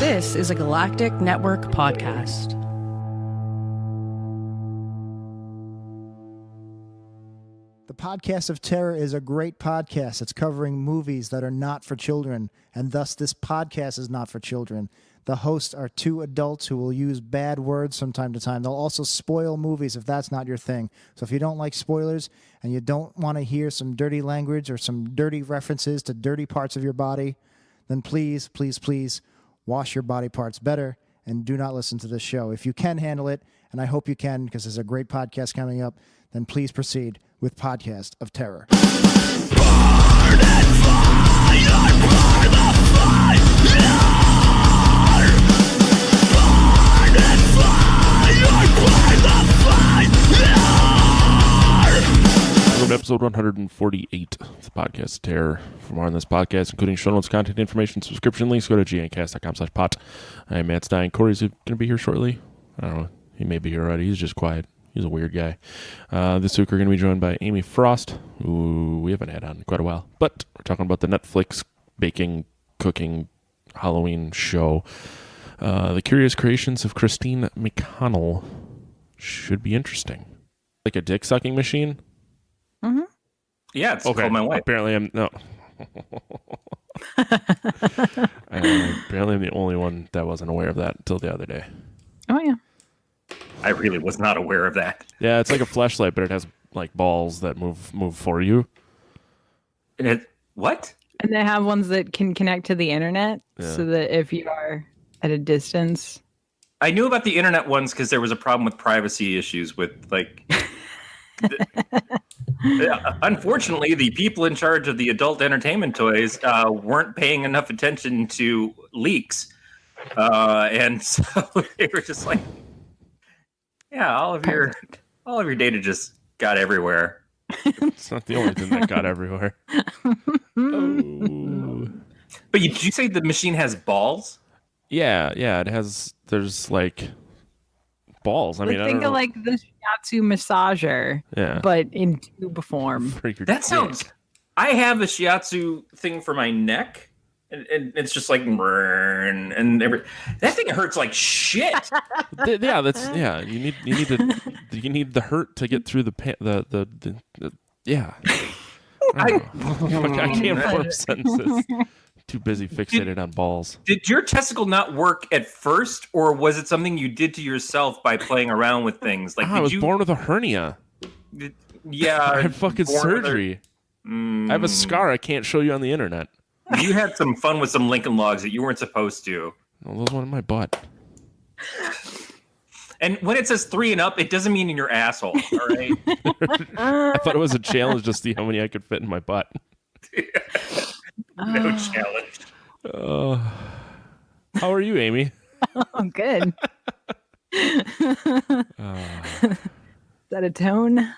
This is a Galactic Network podcast. The Podcast of Terror is a great podcast. It's covering movies that are not for children, and thus this podcast is not for children. The hosts are two adults who will use bad words from time to time. They'll also spoil movies if that's not your thing. So if you don't like spoilers and you don't want to hear some dirty language or some dirty references to dirty parts of your body, then please, please, please wash your body parts better and do not listen to this show. If you can handle it, and I hope you can because there's a great podcast coming up, then please proceed with Podcast of Terror. Burn and fire, burn the fire. Burn and fire, burn the fire. Welcome to episode 148 of the Podcast of Terror. For more on this podcast, including show notes, content information, subscription links, go to gncast.com/pot. I'm Matt Stein. Corey's going to be here shortly. I don't know. He may be here already. He's just quiet. He's a weird guy. This week we're going to be joined by Amy Frost, who we haven't had on in quite a while. But we're talking about the Netflix baking, cooking, Halloween show. The Curious Creations of Christine McConnell. Should be interesting. Like a dick-sucking machine? Mm-hmm. Yeah, it's called my wife. Apparently I'm... No. Apparently I'm the only one that wasn't aware of that until the other day. Oh, yeah. I really was not aware of that. Yeah, it's like a fleshlight, but it has like balls that move for you. What? And they have ones that can connect to the internet, so that if you are at a distance. I knew about the internet ones because there was a problem with privacy issues with like. Unfortunately, the people in charge of the adult entertainment toys weren't paying enough attention to leaks, and so they were just like, "Yeah, all of your data just got everywhere." It's not the only thing that got everywhere. Oh. But did you say the machine has balls? Yeah, it has. There's like balls. I mean, I don't know. Think of like the shiatsu massager, but in tube form. That sounds. I have a shiatsu thing for my neck, and it's just like and that thing hurts like shit. Yeah. You need the hurt to get through the yeah. I can't form sentences. Too busy fixated on balls. Did your testicle not work at first, or was it something you did to yourself by playing around with things? Like, I was born with a hernia. Yeah, I had fucking surgery. I have a scar I can't show you on the internet. You had some fun with some Lincoln Logs that you weren't supposed to. Well, those one in my butt. And when it says 3 and up, it doesn't mean in your asshole. All right. I thought it was a challenge to see how many I could fit in my butt. No challenge. How are you, Amy? Oh, good. Is that a tone?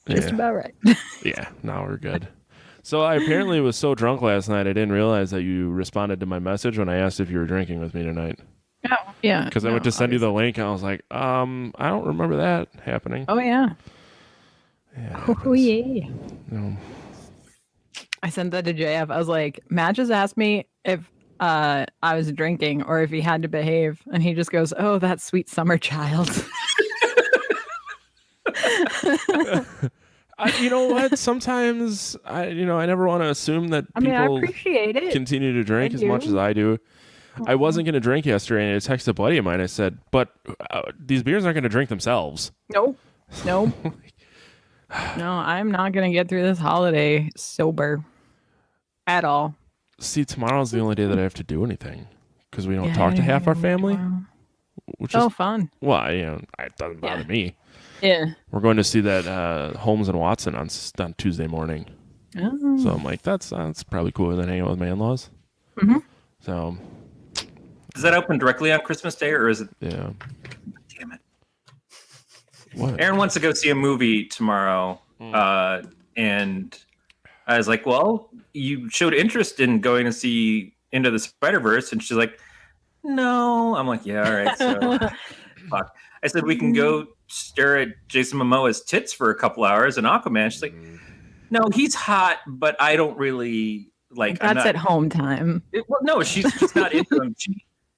Just about right. Yeah, now we're good. So I apparently was so drunk last night, I didn't realize that you responded to my message when I asked if you were drinking with me tonight. Oh, yeah. Because I went to send you the link, and I was like, I don't remember that happening. Oh, yeah. Oh, yeah. No. I sent that to JF. I was like, Matt just asked me if I was drinking or if he had to behave. And he just goes, oh, that sweet summer child. You know what? Sometimes, I never want to assume that people I appreciate it. continue to drink as much as I do. I wasn't going to drink yesterday, and I texted a buddy of mine. I said, but these beers aren't going to drink themselves. Nope. No, I'm not going to get through this holiday sober. At all. See, tomorrow's the only day that I have to do anything because we don't talk to half our family. Which is fun. Well, it doesn't bother me. Yeah. We're going to see that Holmes and Watson on Tuesday morning. Oh. So I'm like, that's probably cooler than hanging out with my in-laws. Mm-hmm. So. Does that open directly on Christmas Day, or is it? Yeah. Damn it. What? Aaron wants to go see a movie tomorrow, and I was like, well, you showed interest in going to see Into the Spider-Verse, and she's like, no. I'm like, yeah, all right. So, fuck. I said, we can go stare at Jason Momoa's tits for a couple hours in Aquaman. She's like, no, he's hot, but I don't really like. That's at home time. Well, no, she's just not into him.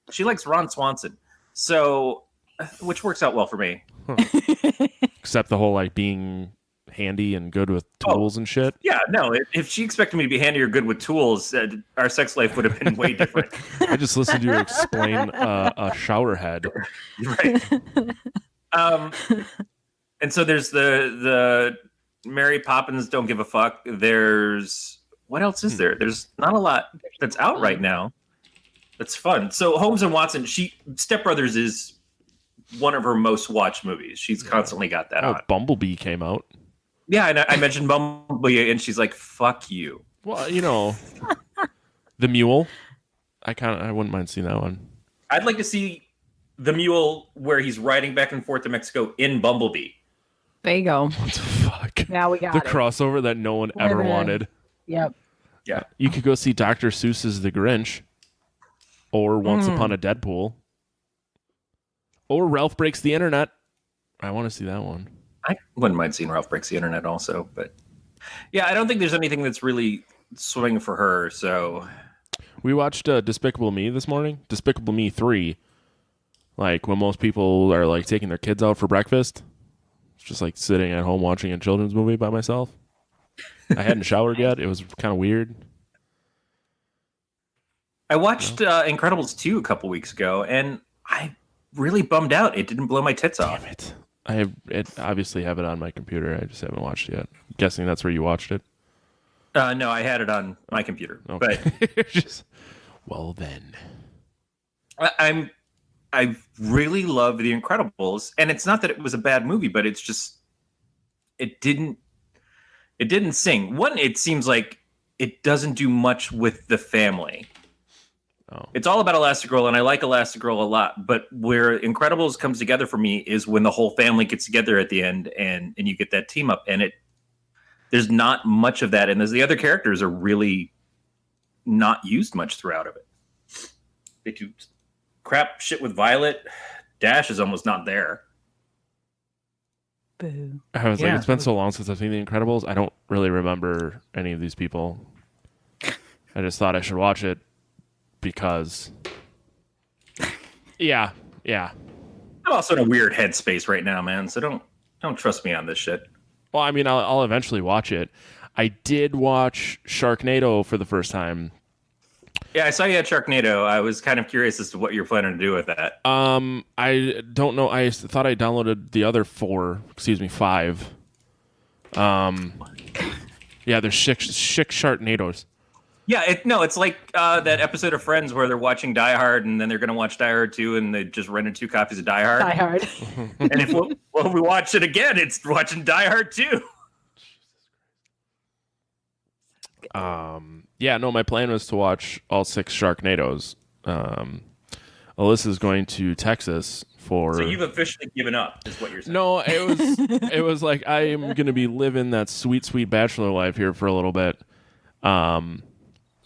She likes Ron Swanson, so which works out well for me. Except the whole like being handy and good with tools and shit. Yeah, no. If she expected me to be handy or good with tools, our sex life would have been way different. I just listened to you explain a shower head. Right. And so there's the Mary Poppins Don't Give a Fuck. There's what else is there? There's not a lot that's out right now. That's fun. So Holmes and Watson, Step Brothers is one of her most watched movies. She's constantly got that on. Bumblebee came out. Yeah, and I mentioned Bumblebee, and she's like, "Fuck you." Well, you know, The Mule. I wouldn't mind seeing that one. I'd like to see The Mule where he's riding back and forth to Mexico in Bumblebee. There you go. What the fuck? Now we got the it. crossover that no one ever wanted. Yep. Yeah. You could go see Dr. Seuss's The Grinch, or Once Upon a Deadpool, or Ralph Breaks the Internet. I want to see that one. I wouldn't mind seeing Ralph Breaks the Internet also, but yeah, I don't think there's anything that's really swinging for her. So we watched Despicable Me this morning. Despicable Me 3. Like when most people are like taking their kids out for breakfast. It's just like sitting at home watching a children's movie by myself. I hadn't showered yet. It was kind of weird. I watched Incredibles 2 a couple weeks ago, and I really bummed out. It didn't blow my tits off. Damn it. I obviously have it on my computer. I just haven't watched it yet. I'm guessing that's where you watched it. No, I had it on my computer. Okay. But well then, I really love The Incredibles, and it's not that it was a bad movie, but it's just it didn't sing. One, it seems like it doesn't do much with the family. Oh. It's all about Elastigirl, and I like Elastigirl a lot. But where Incredibles comes together for me is when the whole family gets together at the end, and you get that team up. And there's not much of that, and the other characters are really not used much throughout of it. They do crap shit with Violet. Dash is almost not there. Boo. I was like, it's been so long since I've seen The Incredibles. I don't really remember any of these people. I just thought I should watch it. Because, yeah. I'm also in a weird headspace right now, man. So don't trust me on this shit. Well, I mean, I'll eventually watch it. I did watch Sharknado for the first time. Yeah, I saw you at Sharknado. I was kind of curious as to what you're planning to do with that. I don't know. I thought I downloaded the other 5. Yeah, there's six Sharknados. Yeah, it's like that episode of Friends where they're watching Die Hard and then they're going to watch Die Hard 2 and they just rented 2 copies of Die Hard. Die Hard. And if we watch it again, it's watching Die Hard 2. Yeah, no, my plan was to watch all 6 Sharknados. Alyssa's going to Texas for... So you've officially given up, is what you're saying. No, it was like I am going to be living that sweet, sweet bachelor life here for a little bit.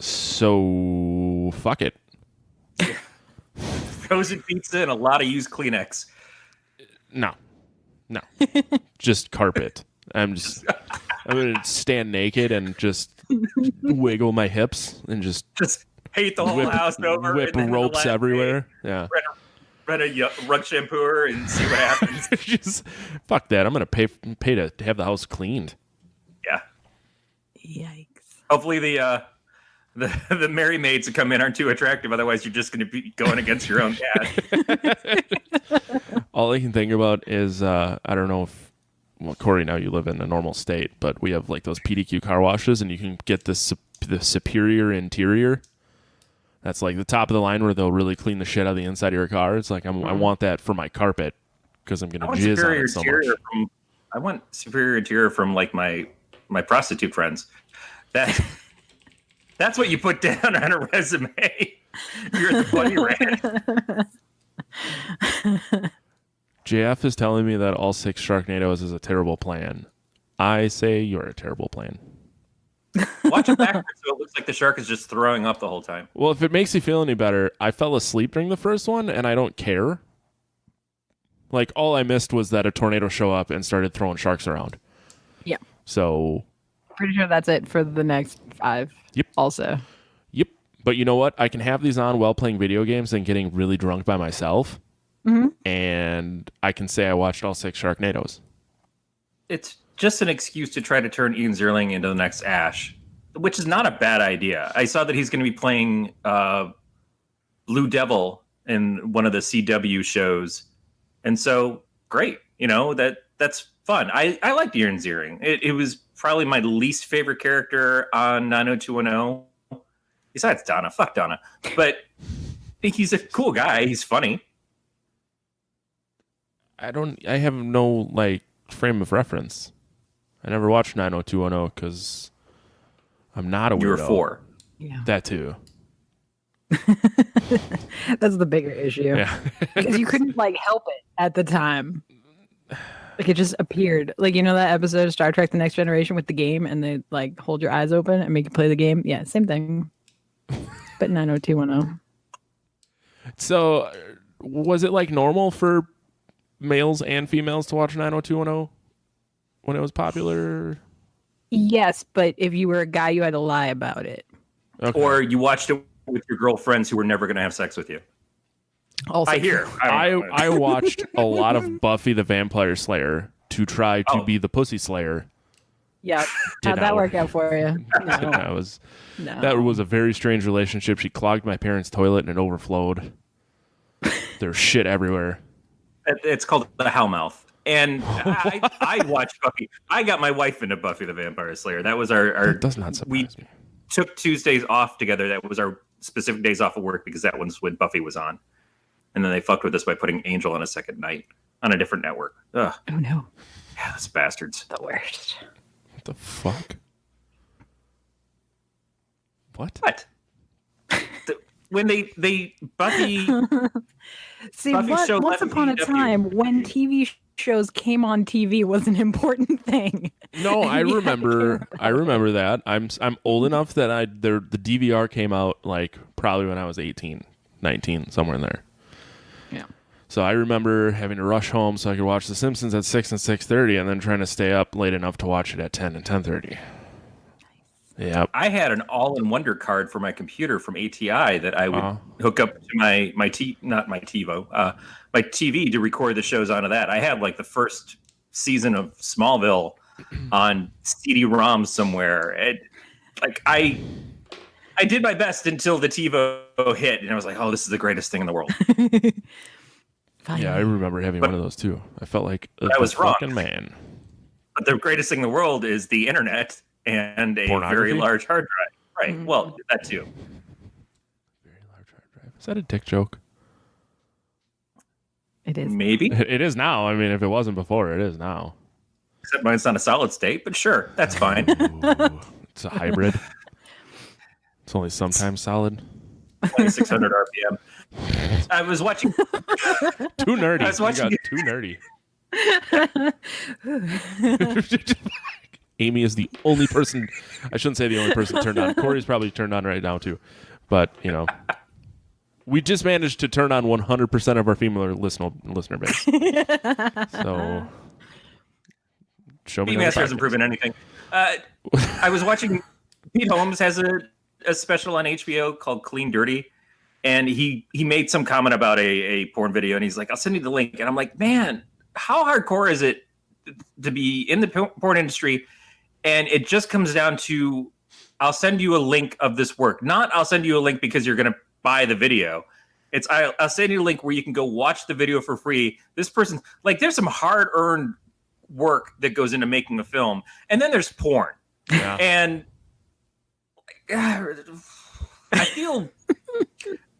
So fuck it. Frozen pizza and a lot of used Kleenex. No. Just carpet. I'm gonna stand naked and just wiggle my hips and just hate the whole house over. Whip ropes everywhere. Yeah. Rent a rug shampooer and see what happens. Just fuck that. I'm gonna pay to have the house cleaned. Yeah. Yikes. Hopefully the Merry Maids that come in aren't too attractive. Otherwise, you're just going to be going against your own dad. All I can think about is I don't know if Corey, now you live in a normal state, but we have like those PDQ car washes, and you can get the Superior Interior. That's like the top of the line where they'll really clean the shit out of the inside of your car. It's like I want that for my carpet because I'm going to jizz on it so much. I want Superior Interior from like my prostitute friends. That's what you put down on a resume. You're the bunny rat. JF is telling me that all 6 Sharknadoes is a terrible plan. I say you're a terrible plan. Watch it backwards so it looks like the shark is just throwing up the whole time. Well, if it makes you feel any better, I fell asleep during the first one, and I don't care. Like, all I missed was that a tornado show up and started throwing sharks around. Yeah. So... Pretty sure that's it for the next 5. Yep. Also. Yep. But you know what? I can have these on while playing video games and getting really drunk by myself. And I can say I watched all 6 Sharknadoes. It's just an excuse to try to turn Ian Ziering into the next Ash, which is not a bad idea. I saw that he's going to be playing Blue Devil in one of the CW shows. And so, great. You know, that's fun. I liked Ian Ziering. It was probably my least favorite character on 90210. Besides Donna. Fuck Donna. But he's a cool guy. He's funny. I have no, like, frame of reference. I never watched 90210 because I'm not a weirdo. You were 4. Yeah. That too. That's the bigger issue. Yeah. Because you couldn't, like, help it at the time. Like, it just appeared. Like, you know that episode of Star Trek The Next Generation with the game and they, like, hold your eyes open and make you play the game? Yeah, same thing. But 90210. So, was it, like, normal for males and females to watch 90210 when it was popular? Yes, but if you were a guy, you had to lie about it. Okay. Or you watched it with your girlfriends who were never going to have sex with you. Also, I hear. I watched a lot of Buffy the Vampire Slayer to try to be the pussy slayer. Yeah. Did How'd not that work. work out for you? No. That was a very strange relationship. She clogged my parents' toilet and it overflowed. There's shit everywhere. It's called the Hellmouth. And I watched Buffy. I got my wife into Buffy the Vampire Slayer. That was our That does not surprise me. took Tuesdays off together. That was our specific days off of work because that was when Buffy was on. And then they fucked with us by putting Angel on a second night on a different network. Ugh. Oh, no. Yeah, those bastards. The worst. What the fuck? What? What? When they Buffy See, Buffy's show once left upon a CW. time, when TV shows came on TV was an important thing. No, I You had to remember. care I remember that. I'm old enough that the DVR came out like probably when I was 18, 19, somewhere in there. Yeah. So I remember having to rush home so I could watch The Simpsons at 6 and 6:30, and then trying to stay up late enough to watch it at 10 and 10:30. Yep. I had an all-in-wonder card for my computer from ATI that I would hook up to my TV to record the shows onto that. I had like the first season of Smallville on CD-ROM somewhere. I did my best until the TiVo hit, and I was like, "Oh, this is the greatest thing in the world." Yeah, I remember having one of those too. I felt like I was wrong. fucking man. But the greatest thing in the world is the internet and a very large hard drive. Right. Well, that too. Very large hard drive. Is that a dick joke? It is. Maybe. It is now. I mean, if it wasn't before, it is now. Except mine's not a solid state, but sure, that's fine. Ooh, it's a hybrid. It's only sometimes solid. 600 RPM. I was watching. Too nerdy. I was watching You got too nerdy. Amy is the only person. I shouldn't say the only person turned on. Corey's probably turned on right now too. But you know, we just managed to turn on 100% of our female listener base. So show me. Master hasn't proven anything. I was watching. Pete Holmes has a special on HBO called Clean Dirty, and he made some comment about a porn video, and he's like, "I'll send you the link," and I'm like, "Man, how hardcore is it to be in the porn industry?" And it just comes down to, I'll send you a link of this work. Not I'll send you a link because you're going to buy the video. It's I'll send you a link where you can go watch the video for free. This person, like, there's some hard-earned work that goes into making a film. And then there's porn. Yeah. And I feel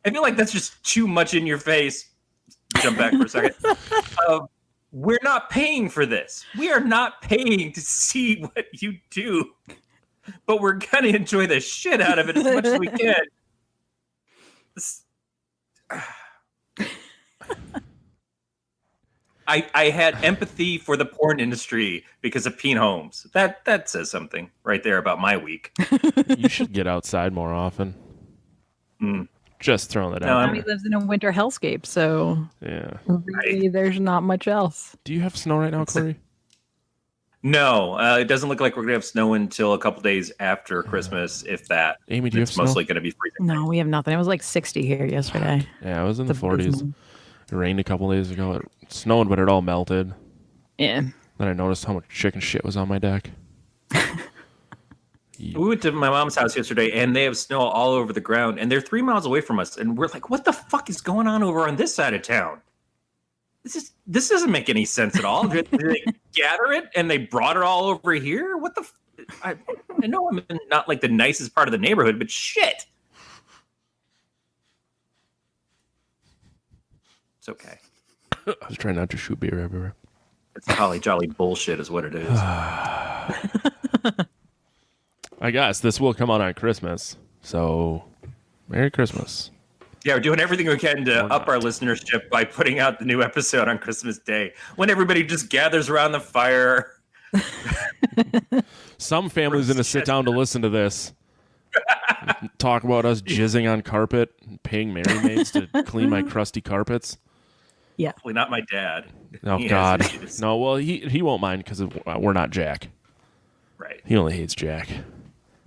like that's just too much in your face. Jump back for a second. We're not paying for this. We are not paying to see what you do, but we're going to enjoy the shit out of it as much as we can. I had empathy for the porn industry because of Pete Holmes. That says something right there about my week. You should get outside more often. Just throwing that No, out. He lives in a winter hellscape, so Yeah. really, there's not much else. Do you have snow right now, Corey? No, it doesn't look like we're gonna have snow until a couple days after Christmas, if that. Amy, do you have It's snow? mostly gonna be freezing. No, we have nothing. It was like 60 here yesterday. Yeah, I was in the It's 40s. abysmal. It rained a couple days ago. It snowed, but it all melted. Yeah. Then I noticed how much chicken shit was on my deck. We went to my mom's house yesterday, and they have snow all over the ground, and they're 3 miles away from us, and we're like, "What the fuck is going on over on this side of town? This doesn't make any sense at all." Did they gather it and they brought it all over here? What the? I know I'm in not like the nicest part of the neighborhood, but shit, it's okay. I was trying not to shoot beer everywhere. It's holly jolly bullshit, is what it is. I guess this will come out on Christmas, so Merry Christmas. Yeah, we're doing everything we can to up our listenership by putting out the new episode on Christmas Day when everybody just gathers around the fire. Some family's going to sit down to listen to this. Talk about us jizzing on carpet, and paying Mary Maids to clean my crusty carpets. Yeah. Hopefully not my dad. Oh, He has God. issues. No, well, he won't mind because we're not Jack. Right. He only hates Jack.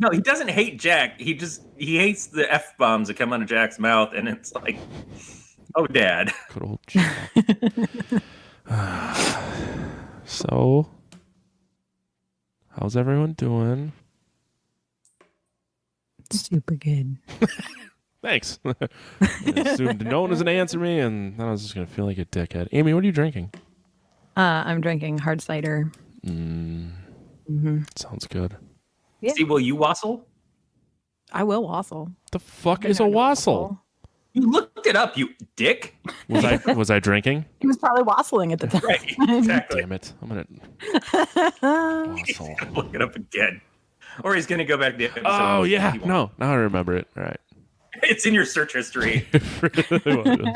No, he doesn't hate Jack. He hates the F-bombs that come out of Jack's mouth, and it's like, oh, Dad. Good old Jack. So, how's everyone doing? Super good. Thanks. I assumed no one was going to answer me, and then I was just going to feel like a dickhead. Amy, what are you drinking? I'm drinking hard cider. Sounds good. Yeah. See, will you wassail? I will wassle. The fuck is a wassail? You looked it up, you dick. Was I drinking? He was probably wassailing at the time. Right, exactly. Damn it! I'm gonna He's wassail. gonna look it up again. Or he's going to go back to the episode. Oh and yeah, he won't. no, now I remember it. All right. It's in your search history. Really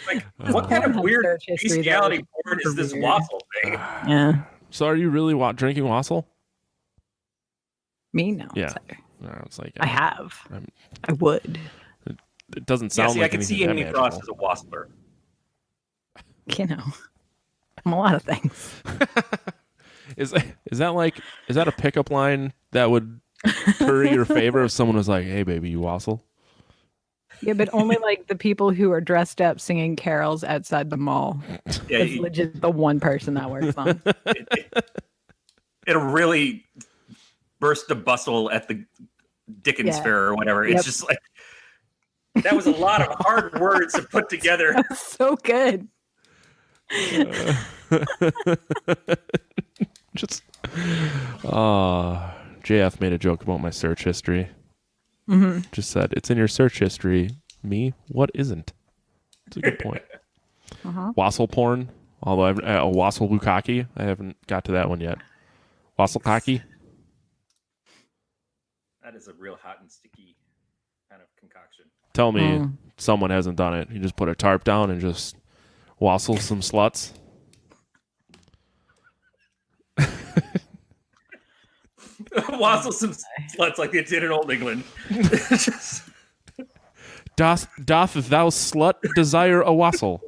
Like, what kind of Have weird search history that bestiality was porn is this weird. waffle thing? Yeah. So are you really drinking wassail? Me? No. Yeah. Cider. No, it's like I have. I'm- I would. It doesn't Yeah, sound see, like I can anything see that Amy Frost as magical. a wassler. You know. I'm a lot of things. Is that a pickup line that would curry your favor if someone was like, "Hey, baby, you wassail"? Yeah, but only like the people who are dressed up singing carols outside the mall. Yeah, It's legit the one person that works on. it'll really burst a bustle at the Dickens Yeah. Fair or whatever. Yep. It's just like, that was a lot of hard words to put together. So good. Just JF made a joke about my search history. Just said, "It's in your search history." Me, what isn't? It's a good point. Wassail porn, although I've a wassail bukkake. I haven't got to that one yet. Wassail kaki. That is a real hot and sticky kind of concoction. Tell me someone hasn't done it. You just put a tarp down and just wassail some sluts. Wassail some sluts like they did in Old England. Just- Doth thou slut desire a wassail?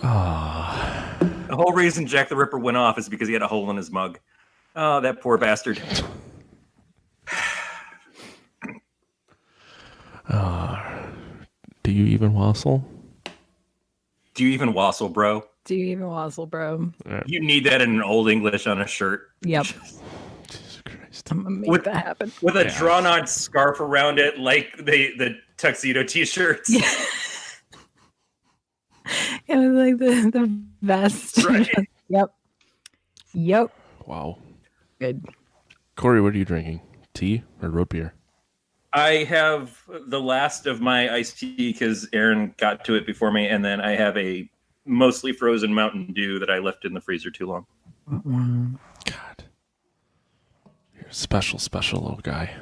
The whole reason Jack the Ripper went off is because he had a hole in his mug. Oh, that poor bastard. Do you even wassail? Do you even wassail, bro? Do you even wassle, bro? You need that in an Old English on a shirt. Yep. Jesus Christ. I'm gonna make With- that happen. With a drawn-on scarf around it, like the tuxedo T-shirts. Yeah. It was like the vest. Right. Yep. Yep. Wow. Good. Corey, what are you drinking? Tea or root beer? I have the last of my iced tea because Aaron got to it before me, and then I have a mostly frozen Mountain Dew that I left in the freezer too long. God. You're a special little guy.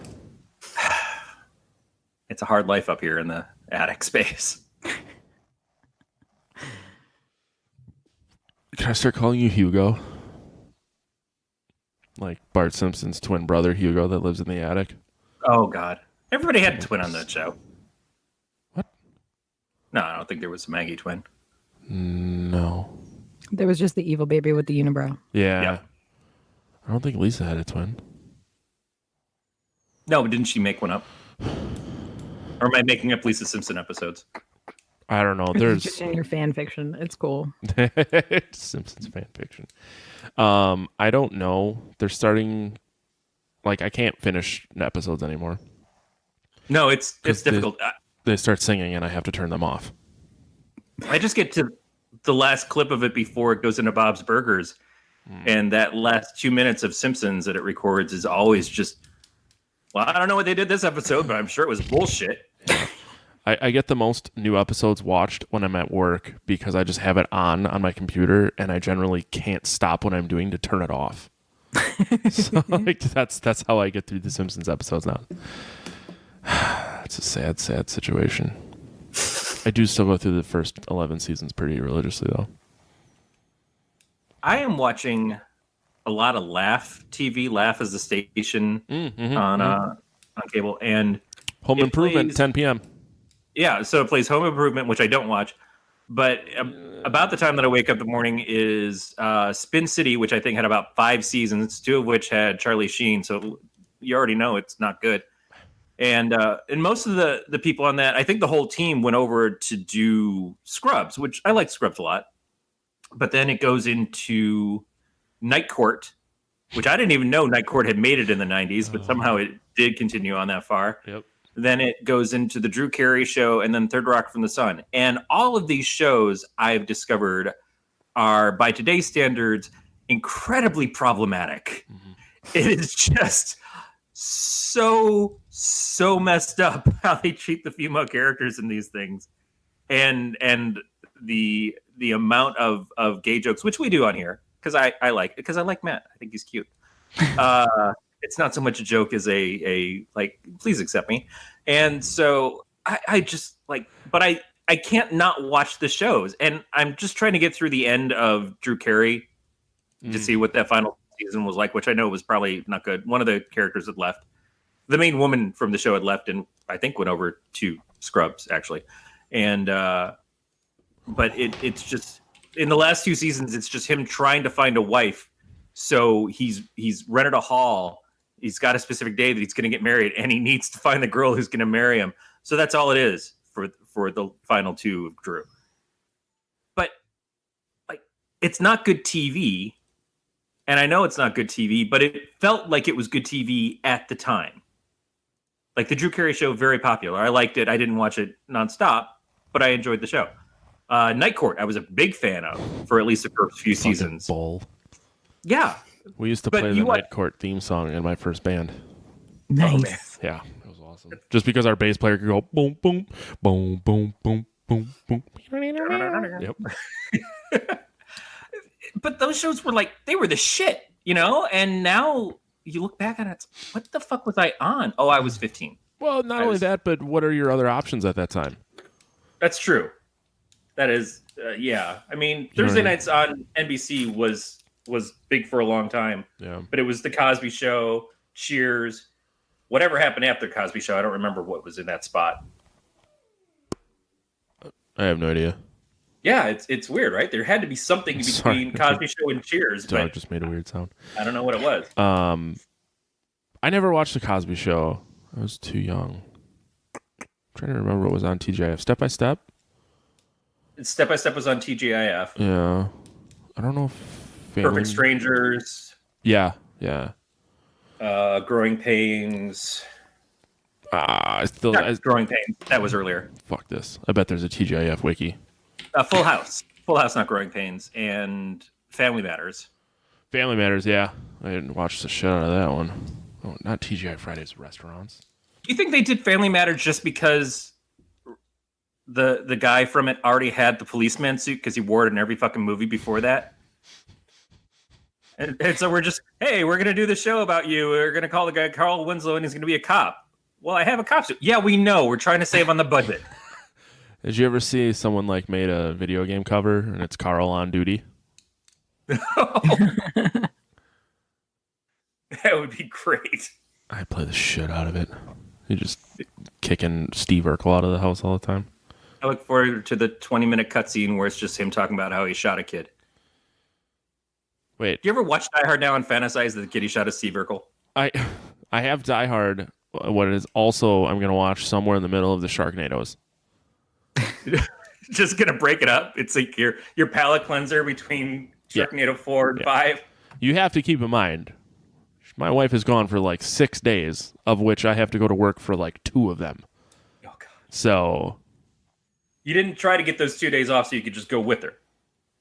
It's a hard life up here in the attic space. Can I start calling you Hugo? Like Bart Simpson's twin brother, Hugo, that lives in the attic? Oh, God. Everybody had a twin on that show. What? No, I don't think there was a Maggie twin. No. There was just the evil baby with the unibrow. Yeah. Yeah. I don't think Lisa had a twin. No, but didn't she make one up? Or am I making up Lisa Simpson episodes? I don't know. It's There's just in your fan fiction. It's cool. Simpsons fan fiction. I don't know. They're starting. Like, I can't finish episodes anymore. No, it's difficult. They start singing, and I have to turn them off. I just get to the last clip of it before it goes into Bob's Burgers, and that last 2 minutes of Simpsons that it records is always just. Well, I don't know what they did this episode, but I'm sure it was bullshit. I get the most new episodes watched when I'm at work because I just have it on my computer, and I generally can't stop what I'm doing to turn it off. So like, that's how I get through the Simpsons episodes now. It's a sad situation. I do still go through the first 11 seasons pretty religiously, though. I am watching a lot of Laugh TV. Laugh is the station on cable, and Home Improvement, 10 p.m. Yeah, so it plays Home Improvement, which I don't watch. But about the time that I wake up in the morning is Spin City, which I think had about 5 seasons, 2 of which had Charlie Sheen. So you already know it's not good. And most of the people on that, I think the whole team went over to do Scrubs, which I like Scrubs a lot. But then it goes into Night Court, which I didn't even know Night Court had made it in the 90s, but somehow it did continue on that far. Yep. Then it goes into the Drew Carey Show and then Third Rock from the Sun. And all of these shows I've discovered are, by today's standards, incredibly problematic. Mm-hmm. It is just so messed up how they treat the female characters in these things. And the amount of gay jokes, which we do on here, because I like Matt. I think he's cute. It's not so much a joke as a like, please accept me. And so I just like, but I can't not watch the shows. And I'm just trying to get through the end of Drew Carey to see what that final season was like, which I know was probably not good. One of the characters had left. The main woman from the show had left and I think went over to Scrubs, actually. And but it's just, in the last 2 seasons, it's just him trying to find a wife. So he's rented a hall. He's got a specific day that he's going to get married, and he needs to find the girl who's going to marry him. So that's all it is for the final 2 of Drew. But like, it's not good TV, and I know it's not good TV, but it felt like it was good TV at the time. Like the Drew Carey Show, very popular. I liked it. I didn't watch it nonstop, but I enjoyed the show. Night Court, I was a big fan of for at least the first few seasons. Bull. Yeah. We used to play the Night Court theme song in my first band. Nice. Yeah, it was awesome. Just because our bass player could go boom, boom, boom, boom, boom, boom, boom. Yep. But those shows were like, they were the shit, you know? And now you look back on it, what the fuck was I on? Oh, I was 15. Well, not only that, but what are your other options at that time? That's true. That is, yeah. I mean, Thursday nights on NBC was big for a long time. Yeah. But it was The Cosby Show, Cheers, whatever happened after Cosby Show. I don't remember what was in that spot. I have no idea. Yeah, it's weird, right? There had to be something between Cosby Show and Cheers. Dog but just made a weird sound. I don't know what it was. I never watched The Cosby Show. I was too young. I'm trying to remember what was on TGIF. Step by Step? Step by Step was on TGIF. Yeah. I don't know if Perfect Strangers. Yeah. Growing Pains. Growing Pains. That was earlier. Fuck this. I bet there's a TGIF wiki. Full House. Full House, not Growing Pains. And Family Matters. Family Matters, yeah. I didn't watch the shit out of that one. Oh, not TGI Fridays Restaurants. Do you think they did Family Matters just because the guy from it already had the policeman suit because he wore it in every fucking movie before that? And so we're going to do the show about you. We're going to call the guy Carl Winslow and he's going to be a cop. Well, I have a cop suit. Yeah, we know. We're trying to save on the budget. Did you ever see someone like made a video game cover and it's Carl on duty? That would be great. I play the shit out of it. You're just kicking Steve Urkel out of the house all the time. I look forward to the 20-minute cutscene where it's just him talking about how he shot a kid. Wait, Do you ever watch Die Hard now and fantasize that the kid he shot a Steve Urkel? I have Die Hard. What is also I'm gonna watch somewhere in the middle of the Sharknadoes. Just gonna break it up. It's like your palate cleanser between Sharknado 4 and 5. You have to keep in mind, my wife is gone for like 6 days, of which I have to go to work for like 2 of them. Oh God! So You didn't try to get those 2 days off so you could just go with her,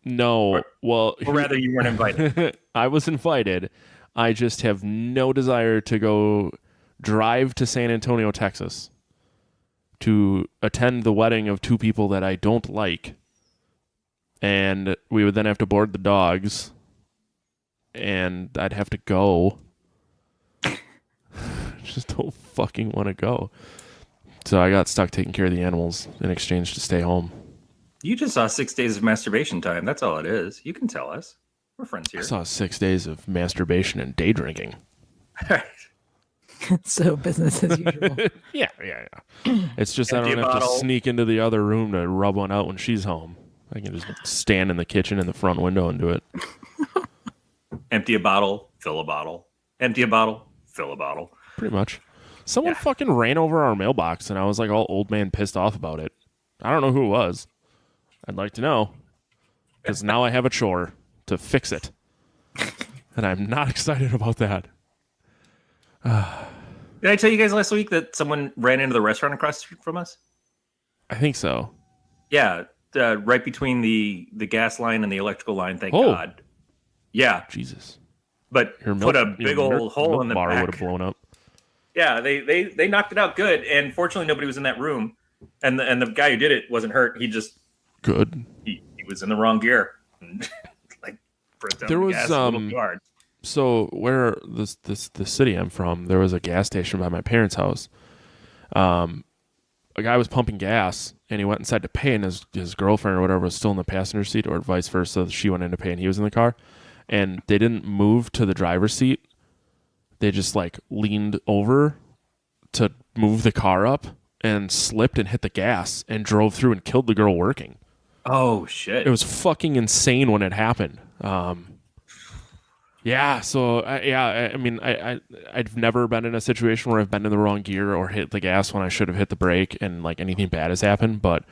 no, or rather, you weren't invited. I was invited. I just have no desire to go drive to San Antonio, Texas, to attend the wedding of 2 people that I don't like, and we would then have to board the dogs, and I'd have to go. Just don't fucking want to go. So I got stuck taking care of the animals in exchange to stay home. You just saw 6 days of masturbation time. That's all it is. You can tell us. We're friends here. I saw 6 days of masturbation and day drinking. So business as usual. Yeah. It's just Empty I don't a have bottle. to sneak into the other room to rub one out when she's home. I can just stand in the kitchen in the front window and do it. Empty a bottle, fill a bottle. Empty a bottle, fill a bottle. Pretty much. Someone Yeah. fucking ran over our mailbox, and I was like all old man pissed off about it. I don't know who it was. I'd like to know, because now I have a chore to fix it. And I'm not excited about that. Did I tell you guys last week that someone ran into the restaurant across the street from us? I think so. Yeah, right between the gas line and the electrical line. Thank Oh. God. Yeah, Jesus. but Your put a milk- big your old milk- hole milk in the bar back. would have blown up. Yeah, they knocked it out good, and fortunately nobody was in that room. And the guy who did it wasn't hurt. He just Good. he was in the wrong gear. Like pressed down There the was, gas a little too hard. So where the city I'm from, there was a gas station by my parents' house. A guy was pumping gas, and he went inside to pay, and his girlfriend or whatever was still in the passenger seat, or vice versa. She went in to pay, and he was in the car, and they didn't move to the driver's seat. They just like leaned over to move the car up and slipped and hit the gas and drove through and killed the girl working. Oh shit! It was fucking insane when it happened. Yeah, so I mean, I've never been in a situation where I've been in the wrong gear or hit the gas when I should have hit the brake and like anything bad has happened, but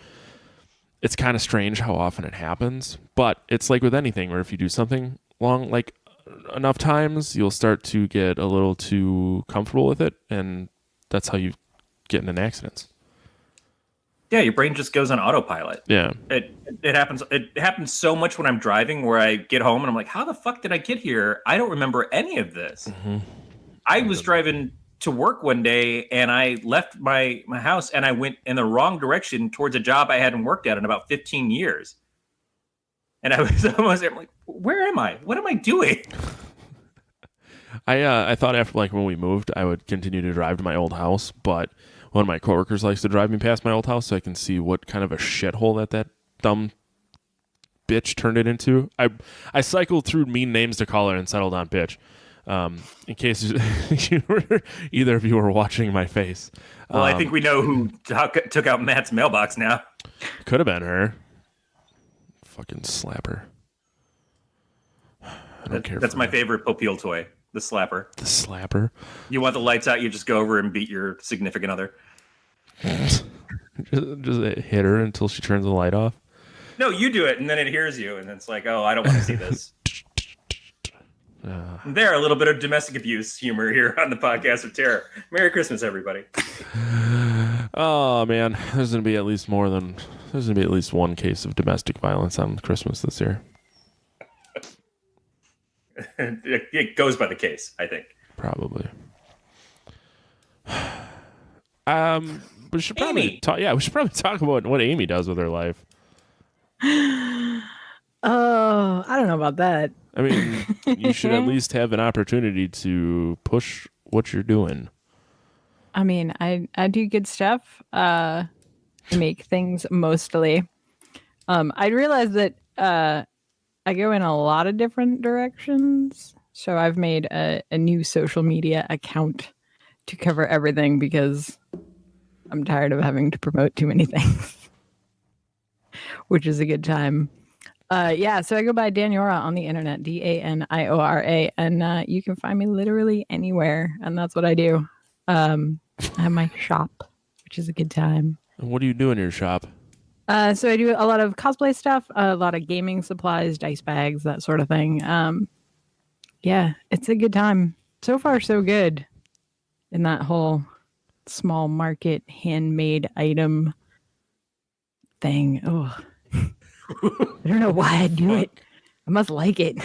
it's kind of strange how often it happens. But it's like with anything, where if you do something long, like enough times, you'll start to get a little too comfortable with it, and that's how you get into accidents. Yeah, your brain just goes on autopilot. Yeah. It happens. It happens so much when I'm driving, where I get home and I'm like, "How the fuck did I get here? I don't remember any of this." Mm-hmm. I was driving to work one day, and I left my house, and I went in the wrong direction towards a job I hadn't worked at in about 15 years. And I was almost there. I'm like, "Where am I? What am I doing?" I thought after like when we moved, I would continue to drive to my old house, but one of my coworkers likes to drive me past my old house so I can see what kind of a shithole that dumb bitch turned it into. I cycled through mean names to call her and settled on bitch. In case either of you were watching my face. Well, I think we know who took out Matt's mailbox now. Could have been her. Fucking slapper. I don't care. That's my favorite Popeel toy, the slapper. The slapper. You want the lights out, you just go over and beat your significant other. just hit her until she turns the light off. No, you do it, and then it hears you, and it's like, oh, I don't want to see this. There, a little bit of domestic abuse humor here on the podcast of terror. Merry Christmas, everybody. Oh man, there's gonna be at least one case of domestic violence on Christmas this year. It goes by the case, I think. Probably. We should probably Amy. talk. Yeah, we should probably talk about what Amy does with her life. Oh, I don't know about that. I mean, you should at least have an opportunity to push what you're doing. I mean, I do good stuff. I make things mostly. I realize that I go in a lot of different directions. So I've made a new social media account to cover everything because I'm tired of having to promote too many things, which is a good time. Yeah, so I go by Daniora on the internet, Daniora, and you can find me literally anywhere, and that's what I do. I have my shop, which is a good time. And what do you do in your shop? So I do a lot of cosplay stuff, a lot of gaming supplies, dice bags, that sort of thing. Yeah, it's a good time. So far, so good in that whole small market handmade item thing. Oh, I don't know why I do it. I must like it.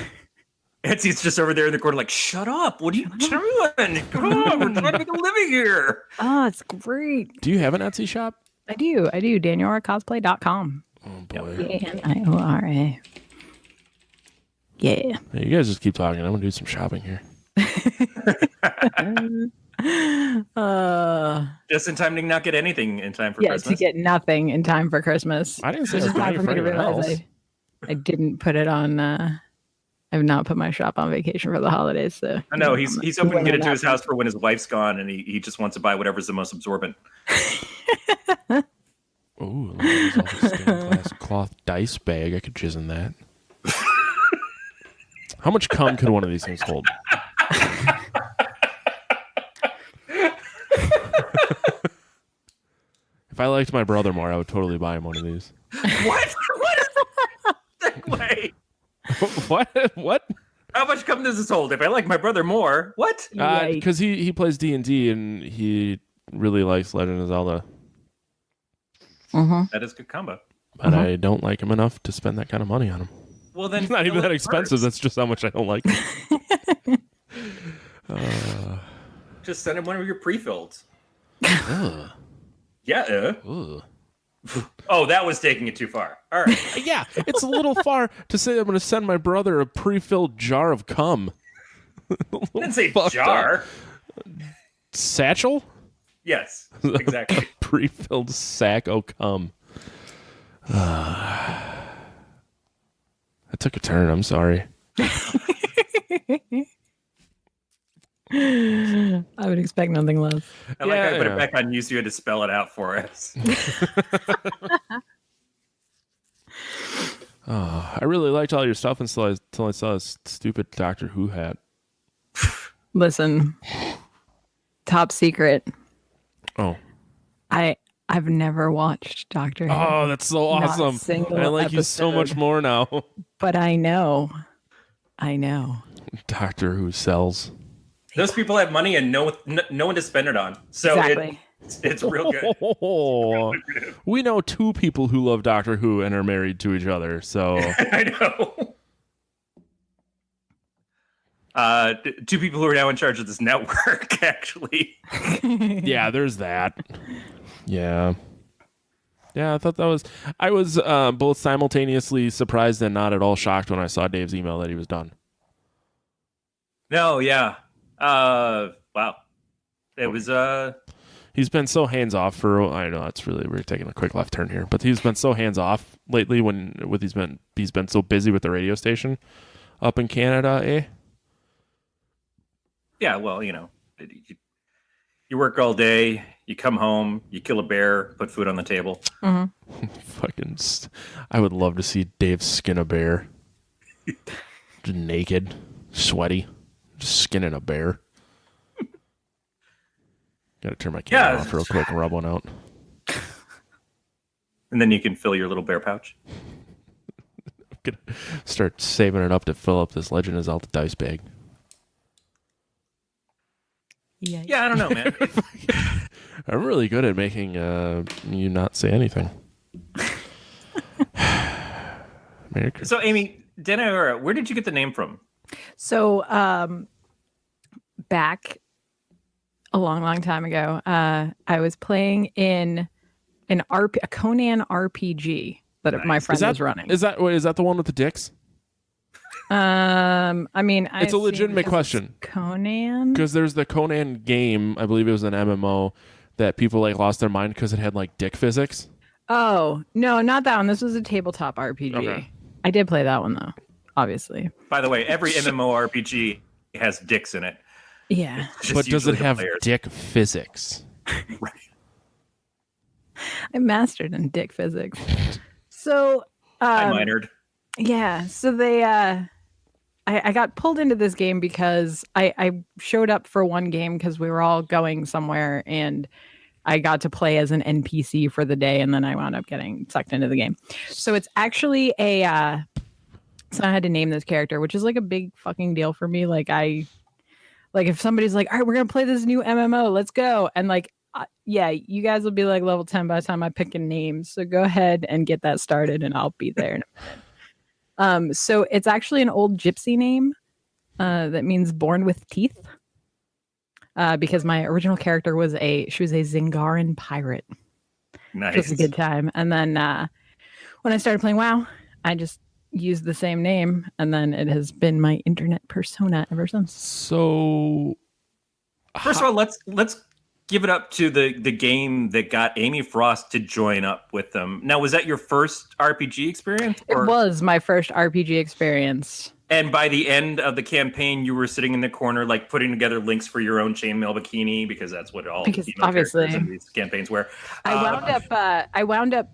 Etsy's just over there in the corner, like, shut up! What are you doing? Come on, we're trying to make a living here. Oh, it's great. Do you have an Etsy shop? I do. Danioracosplay.com. Oh boy. Daniora. Yeah. Hey, you guys just keep talking. I'm gonna do some shopping here. Just in time to not get anything in time for Yeah, Christmas. to get nothing in time for Christmas. I didn't say It's it was just time buying for me to for anyone realize else. I didn't put it on. I have not put my shop on vacation for the holidays. So I know he's hoping to get it to his house for when his wife's gone, and he just wants to buy whatever's the most absorbent. Ooh, there's all this stained glass cloth dice bag. I could jizz in that. How much cum could one of these things hold? If I liked my brother more, I would totally buy him one of these. What? What is that segue? What? How much cum does this hold? If I like my brother more, what? Yikes. Because he plays D&D and he really likes Legend of Zelda. That is a good combo. But I don't like him enough to spend that kind of money on him. Well, then It's not even fill that it expensive. first. That's just how much I don't like him. Just send him one of your pre-filled. Ugh. Yeah. Ugh. Oh, that was taking it too far. All right. Yeah, it's a little far to say I'm going to send my brother a pre-filled jar of cum. I didn't say Fucked jar. Satchel? Yes, exactly. Pre-filled sack of cum. I took a turn. I'm sorry. I would expect nothing less. I like how I put Yeah. it back on you so you had to spell it out for us. I really liked all your stuff until I saw this stupid Doctor Who hat. Listen, top secret. Oh. I've never watched Doctor Who, Oh, that's so Not a awesome. single I like you so much episode. more now. but I know. Doctor Who sells. Those people have money and no one to spend it on. So Exactly. it's real good. Oh, we know two people who love Doctor Who and are married to each other. So I know. Two people who are now in charge of this network, actually. yeah, there's that. Yeah. Yeah, I thought I was both simultaneously surprised and not at all shocked when I saw Dave's email that he was done. No, yeah. Wow. It was He's been so hands off for. I know it's really we're taking a quick left turn here, but he's been so hands off lately. He's been so busy with the radio station up in Canada, eh? yeah, well, you work all day, you come home, you kill a bear, put food on the table. I would love to see Dave skin a bear, just naked, sweaty, just skinning a bear. Got to turn my camera Yeah. off real quick and rub one out. And then you can fill your little bear pouch. Gonna start saving it up to fill up this Legend of Zelda dice bag. Yeah, I don't know, man. I'm really good at making you not say anything. Merry Christmas. So, Amy, Daniora, where did you get the name from? So, back a long time ago, I was playing in a Conan RPG that my friend was running. Is that the one with the dicks? I mean, It's a assume legitimate because question. it's Conan. Because there's the Conan game, I believe it was an MMO, that people lost their mind because it had dick physics. Oh no, not that one. This was a tabletop RPG. Okay. I did play that one though, obviously. By the way, every MMORPG has dicks in it. Yeah. Just But does it usually the have players. dick physics? I mastered in dick physics. So I minored. Yeah, so they I got pulled into this game because I showed up for one game because we were all going somewhere and I got to play as an NPC for the day, and then I wound up getting sucked into the game. So it's actually a so I had to name this character, which is like a big fucking deal for me. Like if somebody's like, all right, we're gonna play this new MMO, let's go, and like yeah, you guys will be like level 10 by the time I pick a name. So go ahead and get that started and I'll be there in a minute. So it's actually an old gypsy name that means born with teeth. Because my original character was she was a Zingaran pirate. Nice. It was a good time. And then when I started playing WoW, I just used the same name, and then it has been my internet persona ever since. So, first of all, let's give it up to the game that got Amy Frost to join up with them. Now, was that your first RPG experience? It was my first RPG experience. And by the end of the campaign, you were sitting in the corner, like putting together links for your own chainmail bikini, because that's what all obviously in these campaigns were. I wound up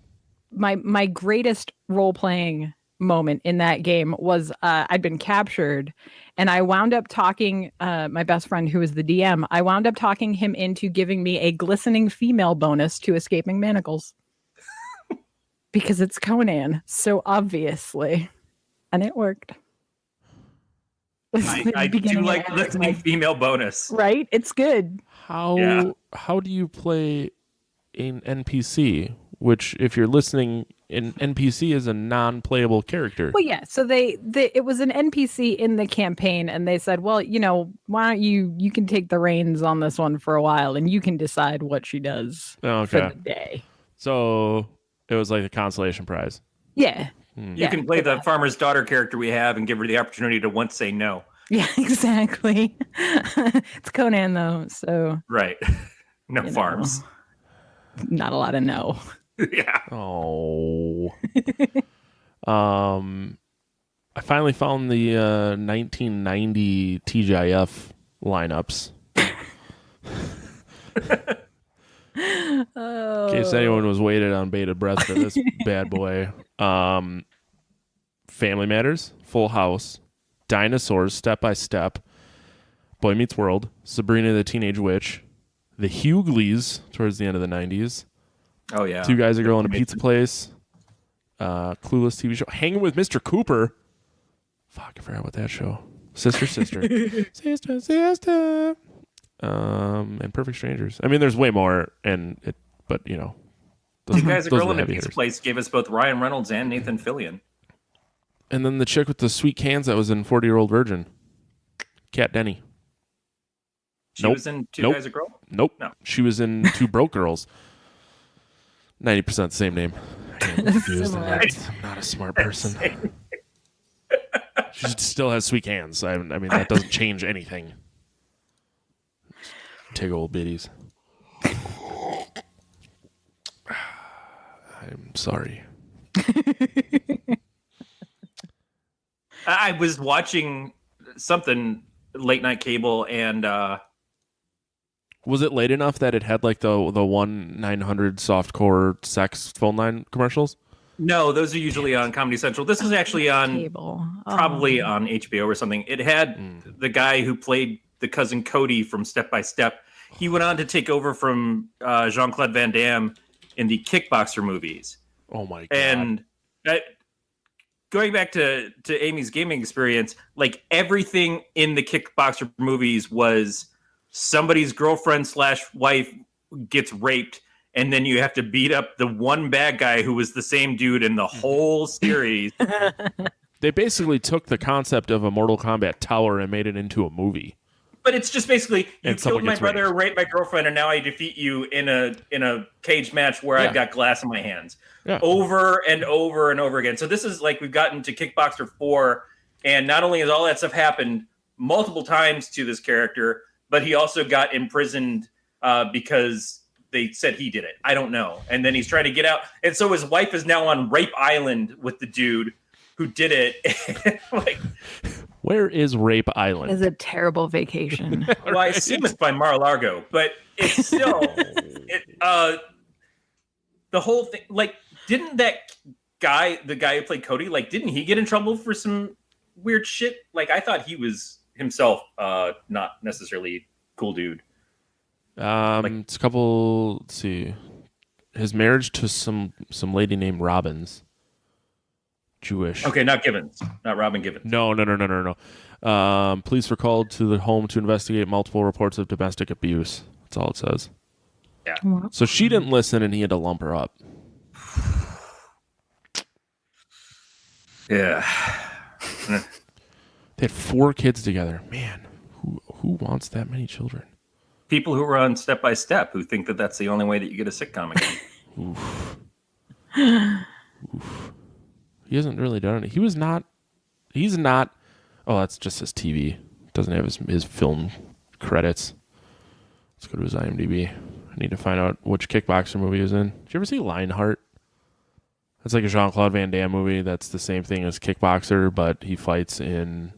my greatest role playing moment in that game was I'd been captured, and I wound up talking my best friend, who was the DM. I wound up talking him into giving me a glistening female bonus to escaping manacles because it's Conan, so obviously, and it worked. I do like glistening female bonus, right? It's good. How do you play an NPC? Which, if you're listening, an NPC is a non-playable character. Well, yeah. So it was an NPC in the campaign, and they said, well, why don't you can take the reins on this one for a while, and you can decide what she does for the day. So it was like the consolation prize. Yeah. You can play the farmer's daughter character we have and give her the opportunity to once say no. Yeah, exactly. It's Conan, though, so... Right. No farms. Not a lot of no. Yeah. Oh. I finally found the 1990 TGIF lineups. In case anyone was waiting on bated breath for this bad boy. Family Matters, Full House, Dinosaurs, Step by Step, Boy Meets World, Sabrina the Teenage Witch, The Hughleys towards the end of the 90s. Oh, yeah. Two Guys, a Girl in a Pizza Place, Clueless TV show, Hanging with Mr. Cooper. Fuck, I forgot about that show. Sister. Sister. And Perfect Strangers. I mean, there's way more, but Two Guys, a Girl in a Pizza Place gave us both Ryan Reynolds and Nathan Fillion. And then the chick with the sweet cans that was in 40-Year-Old Virgin. Kat Denny. She was in Two Guys, a Girl? Nope. No. She was in Two Broke Girls. 90% the same name. I'm confused. I'm not a smart person. She still has sweet cans. I mean, that doesn't change anything. Take old biddies. I'm sorry. I was watching something late night cable, and was it late enough that it had like the 1-900 softcore sex phone line commercials? No, those are usually on Comedy Central. This is actually on cable, probably on HBO or something. It had the guy who played the cousin Cody from Step by Step. He went on to take over from Jean-Claude Van Damme in the Kickboxer movies. Oh my god! And going back to Amy's gaming experience, like everything in the Kickboxer movies was somebody's girlfriend / wife gets raped, and then you have to beat up the one bad guy who was the same dude in the whole series. They basically took the concept of a Mortal Kombat tower and made it into a movie. But it's just basically, you killed my brother, raped my girlfriend, and now I defeat you in a cage match where I've got glass in my hands. Yeah. Over and over and over again. So this is like we've gotten to Kickboxer 4, and not only has all that stuff happened multiple times to this character, but he also got imprisoned because they said he did it. I don't know. And then he's trying to get out. And so his wife is now on Rape Island with the dude who did it. Like, where is Rape Island? It's a terrible vacation. Well, I assume it's by Mar-a-Lago, but it's still the whole thing. Like, didn't that the guy who played Cody, like, didn't he get in trouble for some weird shit? Like, I thought he was himself not necessarily cool dude. It's a couple. Let's see, his marriage to some lady named Robbins, Jewish. Okay, not Givens, not Robin Givens. No. Police were called to the home to investigate multiple reports of domestic abuse. That's all it says. Yeah. So she didn't listen, and he had to lump her up. Yeah. They had 4 kids together. Man, who wants that many children? People who are on Step by Step who think that that's the only way that you get a sitcom again. Oof. He hasn't really done it. He's not. Oh, that's just his TV. Doesn't have his film credits. Let's go to his IMDb. I need to find out which kickboxer movie he was in. Did you ever see Lionheart? That's like a Jean-Claude Van Damme movie. That's the same thing as Kickboxer, but he fights in...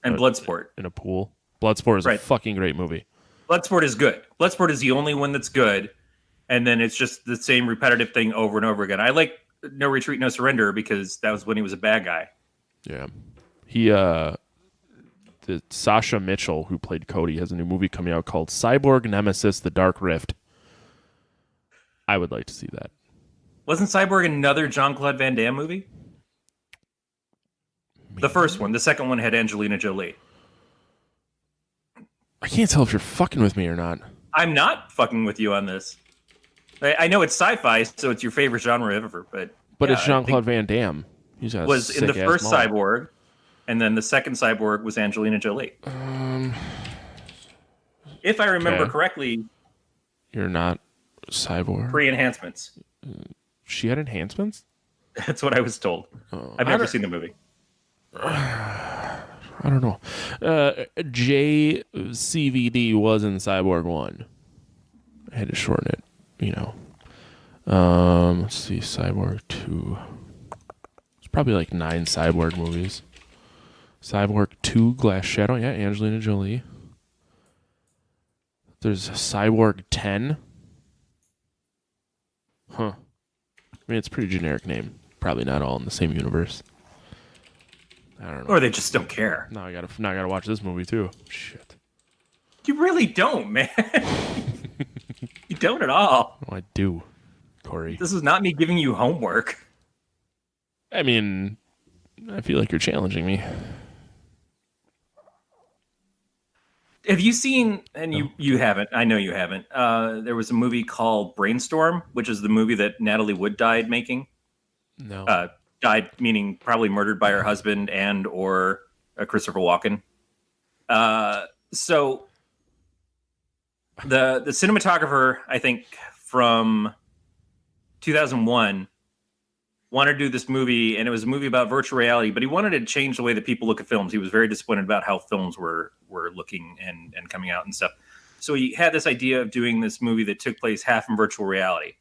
And Bloodsport. In a pool. Bloodsport is a fucking great movie. Bloodsport is good. Bloodsport is the only one that's good. And then it's just the same repetitive thing over and over again. I like No Retreat, No Surrender because that was when he was a bad guy. Yeah. Sasha Mitchell, who played Cody, has a new movie coming out called Cyborg Nemesis: The Dark Rift. I would like to see that. Wasn't Cyborg another Jean-Claude Van Damme movie? Maybe. The first one. The second one had Angelina Jolie. I can't tell if you're fucking with me or not. I'm not fucking with you on this. I know it's sci-fi, so it's your favorite genre ever, but yeah, it's Jean-Claude Van Damme. He's got was in the first Cyborg, and then the second Cyborg was Angelina Jolie. If I remember correctly, you're not Cyborg. Pre-enhancements. She had enhancements? That's what I was told. I've never seen the movie. I don't know. JCVD was in Cyborg 1. I had to shorten it, you know. Let's see, Cyborg 2. It's probably like 9 Cyborg movies. Cyborg 2, Glass Shadow. Yeah, Angelina Jolie. There's a Cyborg 10. Huh. I mean, it's a pretty generic name. Probably not all in the same universe. I don't know. Or they just don't care. Now I gotta watch this movie too. Shit. You really don't, man. You don't at all. Oh, I do, Corey. This is not me giving you homework. I mean, I feel like you're challenging me. Have you seen, and you haven't, I know you haven't, there was a movie called Brainstorm, which is the movie that Natalie Wood died making. No. Died, meaning probably murdered by her husband and or Christopher Walken. So the cinematographer, I think, from 2001 wanted to do this movie, and it was a movie about virtual reality, but he wanted to change the way that people look at films. He was very disappointed about how films were looking and coming out and stuff. So he had this idea of doing this movie that took place half in virtual reality,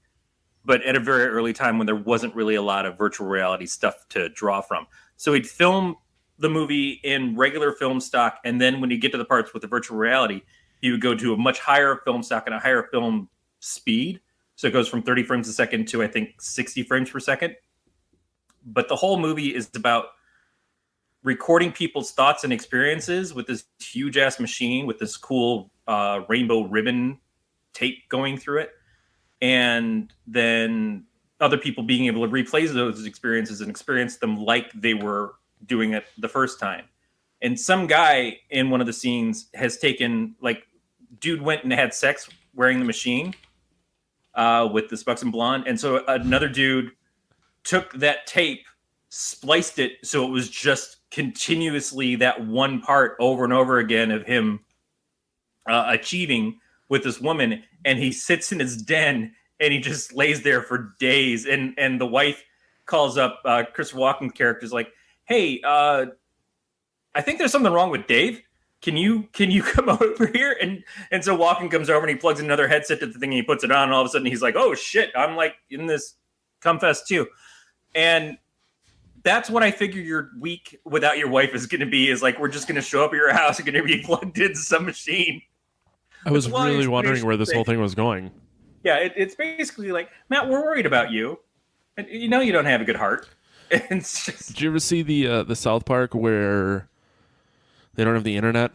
but at a very early time when there wasn't really a lot of virtual reality stuff to draw from. So he'd film the movie in regular film stock, and then when you get to the parts with the virtual reality, he would go to a much higher film stock and a higher film speed. So it goes from 30 frames a second to, I think, 60 frames per second. But the whole movie is about recording people's thoughts and experiences with this huge ass machine with this cool rainbow ribbon tape going through it. And then other people being able to replay those experiences and experience them like they were doing it the first time. And some guy in one of the scenes has taken, like, dude went and had sex wearing the machine with this buxom blonde. And so another dude took that tape, spliced it so it was just continuously that one part over and over again of him achieving with this woman, and he sits in his den and he just lays there for days. And the wife calls up Christopher Walken's character, is like, "Hey, I think there's something wrong with Dave. Can you come over here?" And so Walken comes over and he plugs another headset to the thing and he puts it on, and all of a sudden he's like, "Oh shit, I'm like in this Cumfest too." And that's what I figure your week without your wife is going to be, is like, we're just going to show up at your house and going to be plugged into some machine. I was really wondering where this whole thing was going. Yeah, it's basically like, Matt, we're worried about you. And you know you don't have a good heart. It's just Did you ever see the South Park where they don't have the internet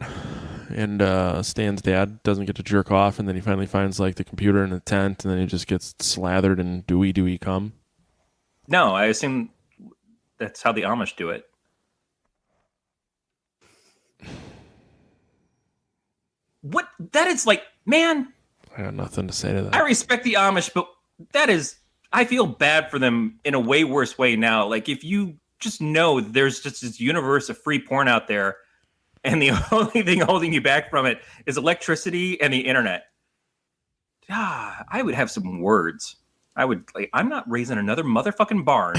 and Stan's dad doesn't get to jerk off, and then he finally finds like the computer in the tent, and then he just gets slathered in dewy cum? no. I assume that's how the Amish do it. What? That is like, man. I got nothing to say to that. I respect the Amish, but that is, I feel bad for them in a way worse way now. Like, if you just know there's just this universe of free porn out there, and the only thing holding you back from it is electricity and the internet. I would have some words. I would, like, I'm not raising another motherfucking barn.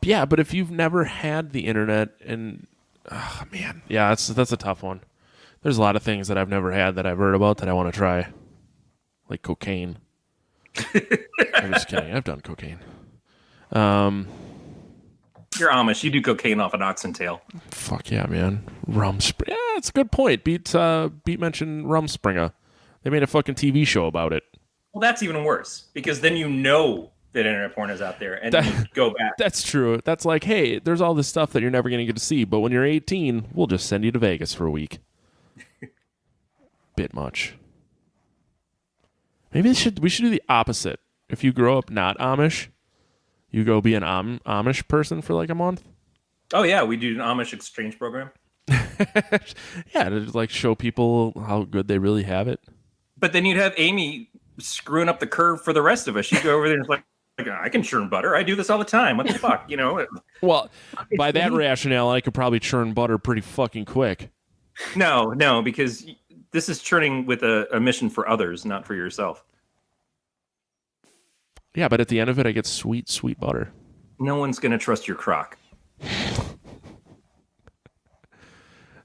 Yeah, but if you've never had the internet, and oh man, yeah, that's a tough one. There's a lot of things that I've never had that I've heard about that I want to try, like cocaine. I'm just kidding. I've done cocaine. You're Amish. You do cocaine off an oxen tail. Fuck yeah, man. Yeah, it's a good point. Beat mentioned Rumspringa. They made a fucking TV show about it. Well, that's even worse, because then you know that internet porn is out there, and then you go back. That's true. That's like, hey, there's all this stuff that you're never going to get to see, but when you're 18, we'll just send you to Vegas for a week. Bit much. Maybe we should do the opposite. If you grow up not Amish, you go be an Amish person for like a month. Oh yeah, we do an Amish exchange program. Yeah, to like show people how good they really have it. But then you'd have Amy screwing up the curve for the rest of us. She'd go over there and it's like, I can churn butter. I do this all the time. What the fuck, you know? Well, by that rationale, I could probably churn butter pretty fucking quick. No, because this is churning with a mission for others, not for yourself. Yeah, but at the end of it, I get sweet, sweet butter. No one's going to trust your crock.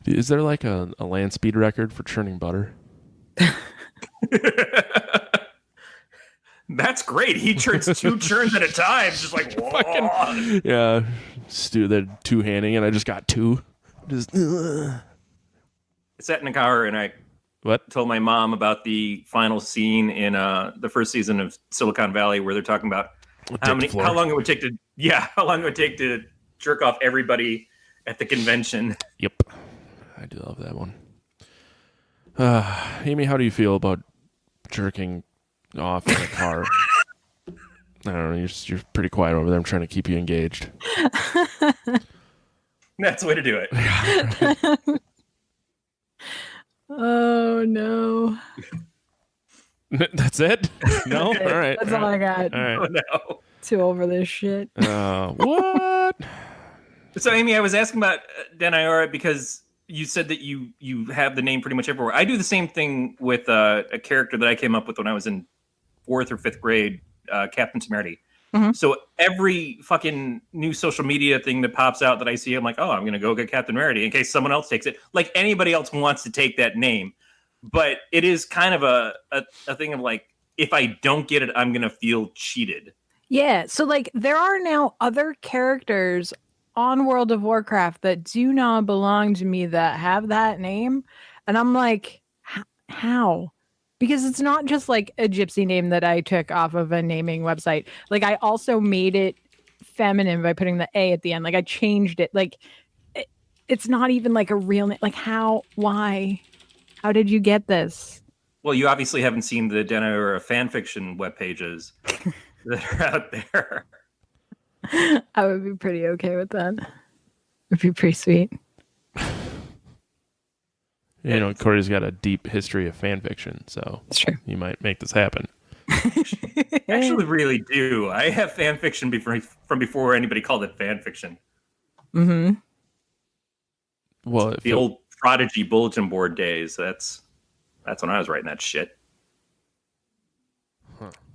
Is there like a land speed record for churning butter? That's great. He churns 2 churns at a time. Just like, whoa. Yeah, Stu, the two-handing, and I just got 2. Just I sat in a car and I what? told my mom about the final scene in the first season of Silicon Valley, where they're talking about how long it would take to jerk off everybody at the convention. Yep, I do love that one. Amy, how do you feel about jerking off in a car? I don't know. You're pretty quiet over there. I'm trying to keep you engaged. That's the way to do it. Oh no. That's it? No? All right. That's all I got. All right. Oh, no. Too over this shit. What? So, Amy, I was asking about Denaiora because you said that you have the name pretty much everywhere. I do the same thing with a character that I came up with when I was in 4th or 5th grade, Captain Temerity. Mm-hmm. So every fucking new social media thing that pops out that I see, I'm like, oh, I'm going to go get Captain Temerity in case someone else takes it. Like anybody else wants to take that name. But it is kind of a thing of like, if I don't get it, I'm going to feel cheated. Yeah. So like there are now other characters on World of Warcraft that do not belong to me that have that name. And I'm like, how? Because it's not just like a gypsy name that I took off of a naming website. Like I also made it feminine by putting the A at the end. Like I changed it. Like it's not even like a real name. Like how? Why? How did you get this? Well, you obviously haven't seen the Denaiora fanfiction web pages that are out there. I would be pretty okay with that. It'd be pretty sweet. You know, Corey's got a deep history of fan fiction, so It's true. you might make this happen. Actually, really do. I have fan fiction from before anybody called it fan fiction. Mm-hmm. Well, The old Prodigy bulletin board days. That's when I was writing that shit.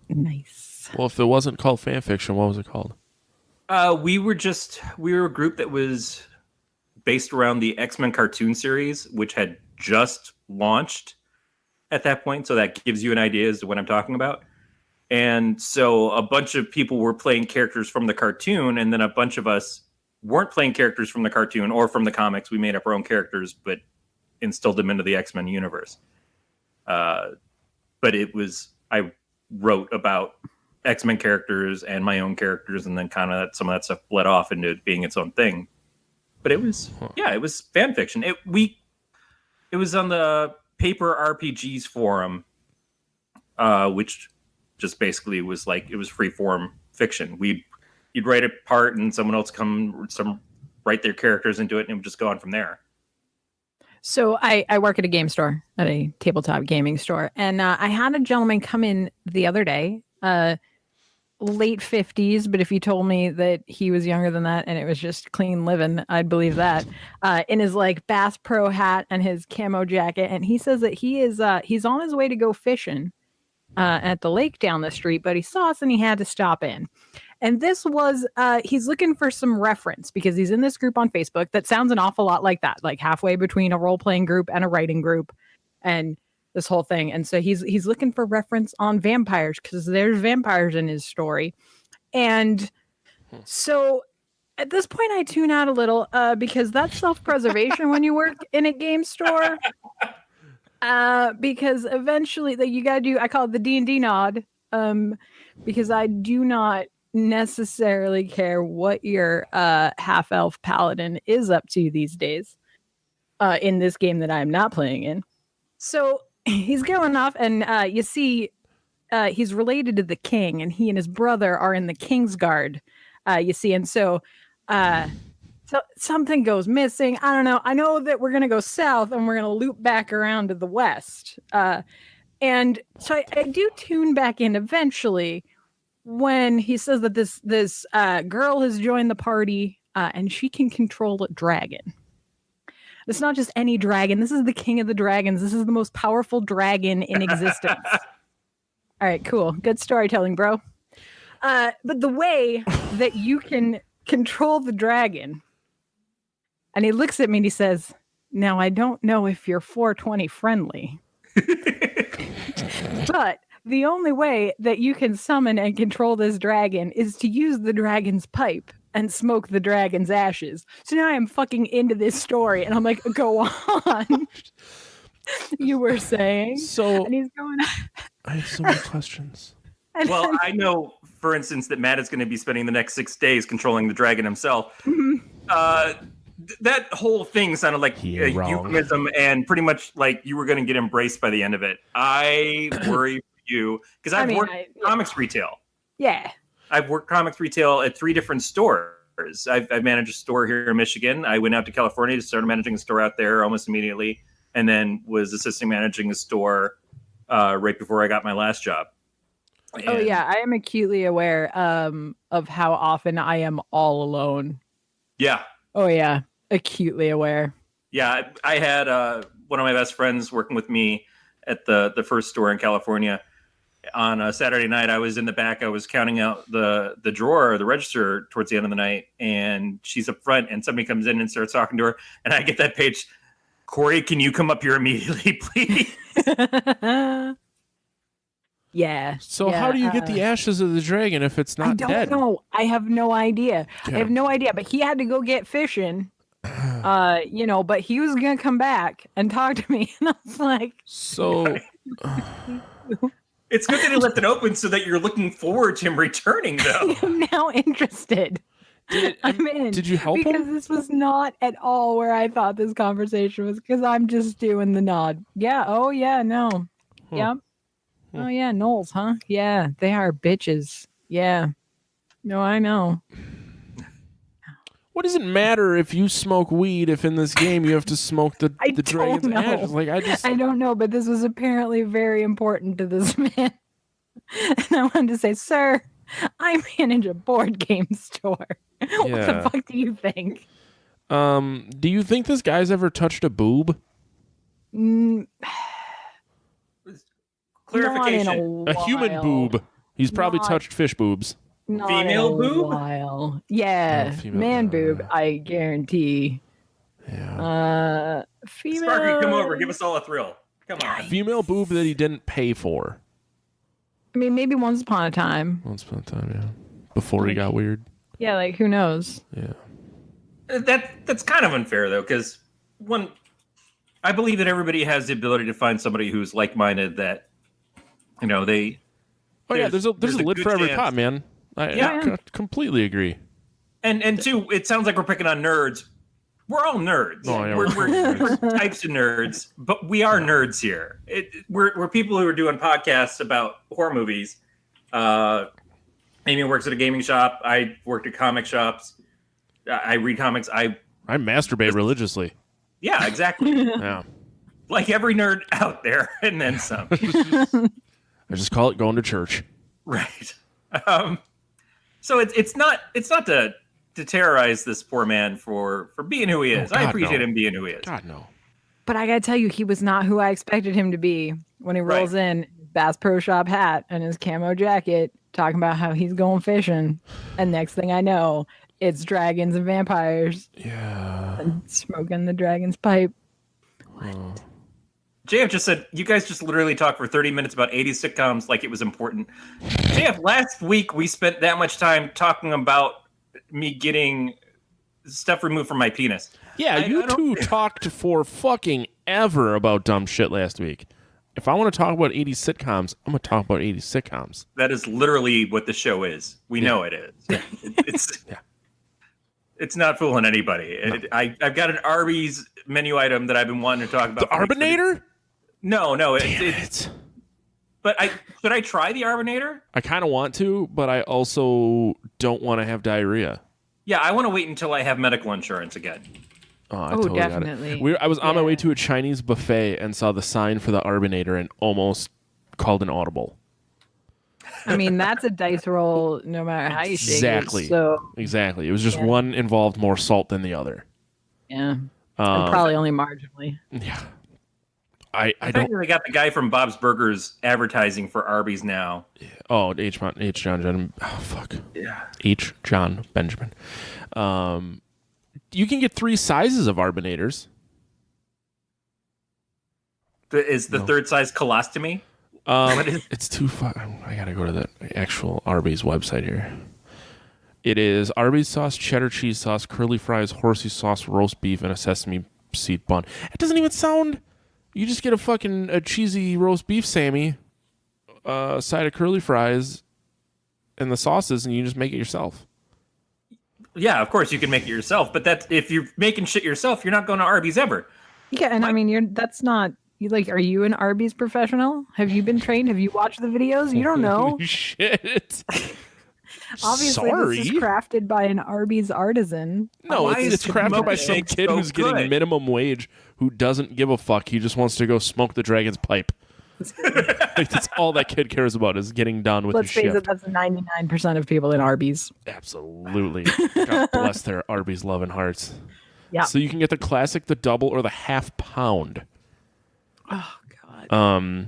Nice. well, if it wasn't called fan fiction, what was it called? We were a group that was based around the X-Men cartoon series, which had just launched at that point. So that gives you an idea as to what I'm talking about. And so a bunch of people were playing characters from the cartoon, and then a bunch of us weren't playing characters from the cartoon or from the comics. We made up our own characters, but instilled them into the X-Men universe. But I wrote about X-Men characters and my own characters, and then kind of some of that stuff bled off into being its own thing. But it was, it was fan fiction. It was on the Paper RPGs forum, which just basically was like, it was free form fiction. You'd write a part and someone else write their characters into it, and it would just go on from there. So I work at a game store, at a tabletop gaming store, and I had a gentleman come in the other day, late 50s, but if you told me that he was younger than that and it was just clean living, I'd believe that, in his like Bass Pro hat and his camo jacket. And he says that he's on his way to go fishing at the lake down the street, but he saw us and he had to stop in. And this was, he's looking for some reference because he's in this group on Facebook that sounds an awful lot like that, like halfway between a role-playing group and a writing group and this whole thing. And so he's looking for reference on vampires because there's vampires in his story. And so at this point I tune out a little because that's self-preservation when you work in a game store. Because eventually you got to do, I call it the D&D nod, because I do not necessarily care what your half-elf paladin is up to these days in this game that I'm not playing in. So he's going off, and you see he's related to the king, and he and his brother are in the King's Guard, you see. And so something goes missing. I don't know. I know that we're going to go south, and we're going to loop back around to the west. And so I do tune back in eventually, when he says that this girl has joined the party and she can control a dragon. It's not just any dragon. This is the king of the dragons. This is the most powerful dragon in existence. All right, cool. Good storytelling, bro. But the way that you can control the dragon, and he looks at me and he says, "Now, I don't know if you're 420 friendly, but the only way that you can summon and control this dragon is to use the dragon's pipe and smoke the dragon's ashes." So now I am fucking into this story, and I'm like, go on. You were saying. So, and he's going, I have so many questions. Well, I know, for instance, that Matt is going to be spending the next 6 days controlling the dragon himself. That whole thing sounded like a euphemism, and pretty much like you were going to get embraced by the end of it. I worry for you because I've worked comics retail. Yeah. I've worked comics retail at 3 different stores. I've managed a store here in Michigan. I went out to California to start managing a store out there almost immediately, and then was assisting managing a store right before I got my last job. Oh, yeah. I am acutely aware of how often I am all alone. Yeah. Oh, yeah. Acutely aware. Yeah. I had one of my best friends working with me at the first store in California. On a Saturday night, I was in the back. I was counting out the drawer, the register towards the end of the night, and she's up front, and somebody comes in and starts talking to her, and I get that page, "Corey, can you come up here immediately, please?" Yeah. So how do you get the ashes of the dragon if it's not dead? I don't know. I have no idea. Okay. I have no idea. But he had to go get fishing. But he was gonna come back and talk to me, and I was like, so. It's good that he left it open so that you're looking forward to him returning, though. I'm now interested. I'm in. Did you help him? Because this was not at all where I thought this conversation was, because I'm just doing the nod. Yeah. Oh, yeah. No. Yep. Oh, yeah. Knowles, huh? Yeah. They are bitches. Yeah. No, I know. What does it matter if you smoke weed if in this game you have to smoke the dragon's ashes? Like, I don't know, but this was apparently very important to this man. And I wanted to say, sir, I manage a board game store. What the fuck do you think? Do you think this guy's ever touched a boob? Clarification. A human boob. He's probably touched fish boobs. Female boob? While. Yeah. Man boob, I guarantee. Yeah. Female. Sparky, come over. Give us all a thrill. Come on. Female boob that he didn't pay for. I mean, maybe once upon a time. Once upon a time, yeah. Before he got weird. Yeah, like, who knows? Yeah. That's kind of unfair, though, because I believe that everybody has the ability to find somebody who's like-minded that, they Oh yeah, there's a lid good for every chance. pot, man. I completely agree. And two, it sounds like we're picking on nerds. We're all nerds. Oh, yeah, we're types of nerds, but we are nerds here. We're people who are doing podcasts about horror movies. Amy works at a gaming shop. I worked at comic shops. I read comics. I masturbate religiously. Yeah, exactly. Yeah. Like every nerd out there, and then some. I just call it going to church. Right. So it's not to terrorize this poor man for being who he is. I appreciate him being who he is. God, no. But I gotta tell you, he was not who I expected him to be when he rolls in Bass Pro Shop hat and his camo jacket, talking about how he's going fishing. And next thing I know, it's dragons and vampires. Yeah. And smoking the dragon's pipe. JF just said, you guys just literally talked for 30 minutes about 80s sitcoms like it was important. JF, last week we spent that much time talking about me getting stuff removed from my penis. Yeah, you two talked for fucking ever about dumb shit last week. If I want to talk about 80s sitcoms, I'm going to talk about 80s sitcoms. That is literally what the show is. We know it is. It's not fooling anybody. No. I've got an Arby's menu item that I've been wanting to talk about. The Arbinator? No. Damn it. But should I try the Arbinator? I kind of want to, but I also don't want to have diarrhea. Yeah, I want to wait until I have medical insurance again. I totally definitely. got it. I was on my way to a Chinese buffet and saw the sign for the Arbinator and almost called an audible. I mean, that's a dice roll no matter how you shake Exactly. it. So, exactly. It was just one involved more salt than the other. yeah. And probably only marginally. Yeah. I don't. don't. They got the guy from Bob's Burgers advertising for Arby's now. Oh, H. John. Oh, fuck. Yeah. H. John Benjamin. You can get 3 sizes of Arbinators. Is the third size colostomy? It's too far. I gotta go to the actual Arby's website here. It is Arby's sauce, cheddar cheese sauce, curly fries, horsey sauce, roast beef, and a sesame seed bun. It doesn't even sound. You just get a cheesy roast beef Sammy, side of curly fries, and the sauces, and you just make it yourself. Yeah, of course you can make it yourself, but if you're making shit yourself, you're not going to Arby's ever. Yeah, and I mean, that's not. Are you an Arby's professional? Have you been trained? Have you watched the videos? You don't know. Holy shit. Obviously, Sorry. this is crafted by an Arby's artisan. No, it's crafted by some kid who's getting minimum wage who doesn't give a fuck. He just wants to go smoke the dragon's pipe. That's all that kid cares about is getting done with his shift. Let's face it, that's 99% of people in Arby's. Absolutely. God bless their Arby's loving hearts. Yeah. So you can get the classic, the double, or the half pound. Oh, God.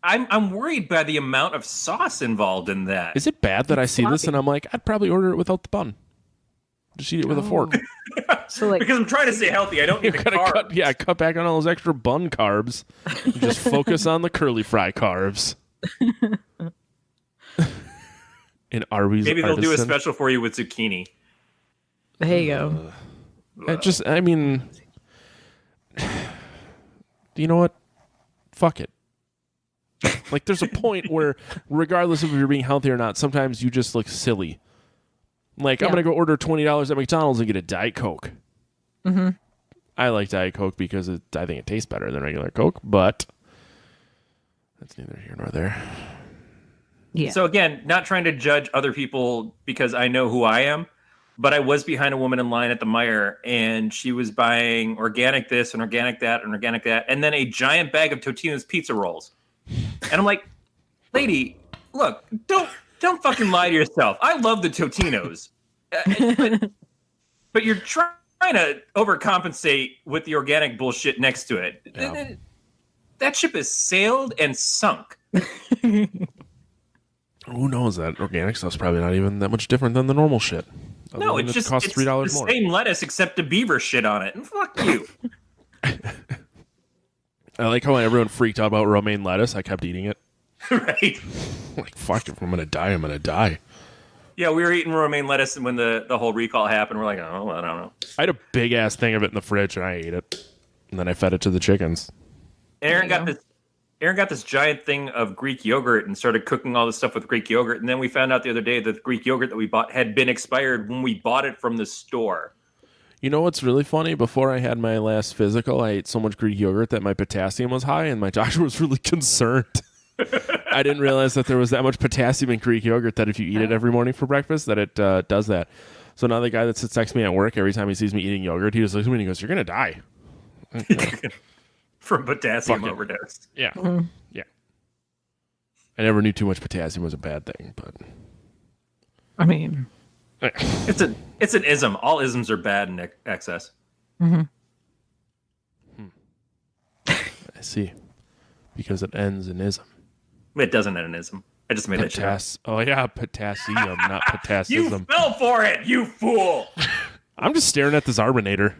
I'm worried by the amount of sauce involved in that. Is it bad that I see this and I'm like, I'd probably order it without the bun? Just eat it with a fork. So because I'm trying to stay healthy, I don't need the carbs. Cut back on all those extra bun carbs. And just focus on the curly fry carbs. In Arby's, maybe they'll do a special for you with zucchini. There you go. You know what? Fuck it. Like, there's a point where, regardless of if you're being healthy or not, sometimes you just look silly. Like, I'm going to go order $20 at McDonald's and get a Diet Coke. Mm-hmm. I like Diet Coke because I think it tastes better than regular Coke, but that's neither here nor there. Yeah. So again, not trying to judge other people because I know who I am, but I was behind a woman in line at the Meijer, and she was buying organic this and organic that and organic that, and then a giant bag of Totino's pizza rolls. And I'm like, lady, look, don't fucking lie to yourself. I love the Totino's, but you're trying to overcompensate with the organic bullshit next to it. Yeah. That ship has sailed and sunk. Who knows? That organic stuff's probably not even that much different than the normal shit. No, it just costs $3 more. The same lettuce except the beaver shit on it. And fuck you. I like how everyone freaked out about romaine lettuce. I kept eating it. Right. Like, fuck, if I'm going to die, I'm going to die. Yeah, we were eating romaine lettuce when the whole recall happened. We're like, oh, I don't know. I had a big-ass thing of it in the fridge, and I ate it. And then I fed it to the chickens. Aaron got Aaron got this giant thing of Greek yogurt and started cooking all this stuff with Greek yogurt. And then we found out the other day that the Greek yogurt that we bought had been expired when we bought it from the store. You know what's really funny? Before I had my last physical, I ate so much Greek yogurt that my potassium was high, and my doctor was really concerned. I didn't realize that there was that much potassium in Greek yogurt that if you eat it every morning for breakfast, that it does that. So now the guy that sits next to me at work, every time he sees me eating yogurt, he just looks at me and he goes, "You're going to die." From potassium Fuck it. overdose. Yeah. Yeah. I never knew too much potassium was a bad thing, but I mean, It's an ism. All isms are bad in excess. I see. Because it ends in ism. It doesn't end in ism. I just made that shit up. Oh yeah, potassium, not You potassium. fell for it, you fool! I'm just staring at this Arbinator.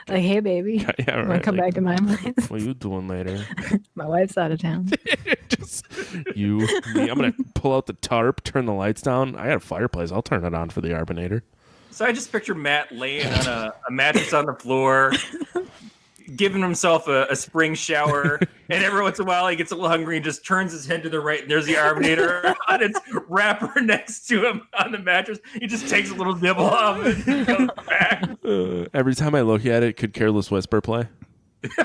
like, hey, baby, Yeah, want right. to come back to my place? What are you doing later? My wife's out of town. Just you, me. I'm gonna pull out the tarp, turn the lights down. I got a fireplace. I'll turn it on for the Arbinator. So I just picture Matt laying on a mattress on the floor, giving himself a spring shower, and every once in a while he gets a little hungry and just turns his head to the right, and there's the Arbinator on its wrapper next to him on the mattress. He just takes a little nibble off and goes back. Every time I look at it, could Careless Whisper play? I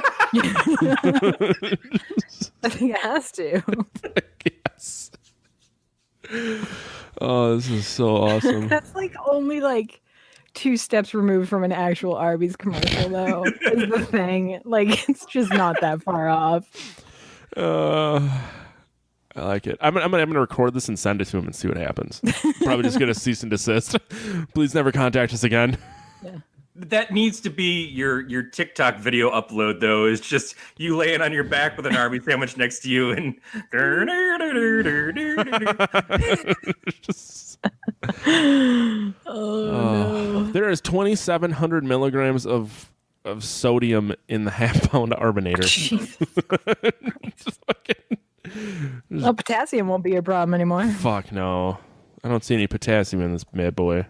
think it has to. Yes. Oh, this is so awesome. That's like only like 2 steps removed from an actual Arby's commercial, though. Is the thing. Like, it's just not that far off. I like it. I'm gonna record this and send it to him and see what happens. Probably just get a cease and desist. Please never contact us again. Yeah. That needs to be your TikTok video upload, though. Is just you laying on your back with an Arby's sandwich next to you, and Just- No. There is 2,700 milligrams of sodium in the half-pound Arbinator. Jesus. Just fucking, Well, potassium won't be a problem anymore. fuck no. I don't see any potassium in this bad boy.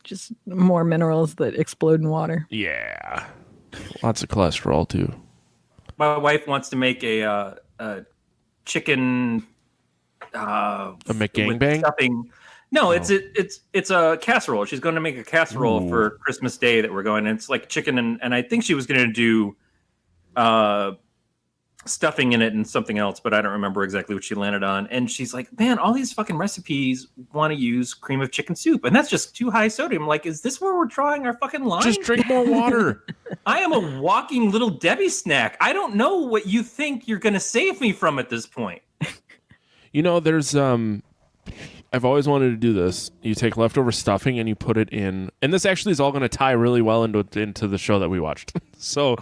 Just more minerals that explode in water. Yeah. Lots of cholesterol too. my wife wants to make a chicken A with McGangbang? stuffing. No, it's a casserole. She's going to make a casserole Ooh. for Christmas Day that we're going. And it's like chicken and I think she was going to do stuffing in it and something else, but I don't remember exactly what she landed on. And she's like, "Man, all these fucking recipes want to use cream of chicken soup, and that's just too high sodium." I'm like, is this where we're drawing our fucking line? Just drink more water. I am a walking little Debbie snack. I don't know what you think you're going to save me from at this point. You know, there's I've always wanted to do this. You take leftover stuffing and you put it in, and this actually is all going to tie really well into the show that we watched. So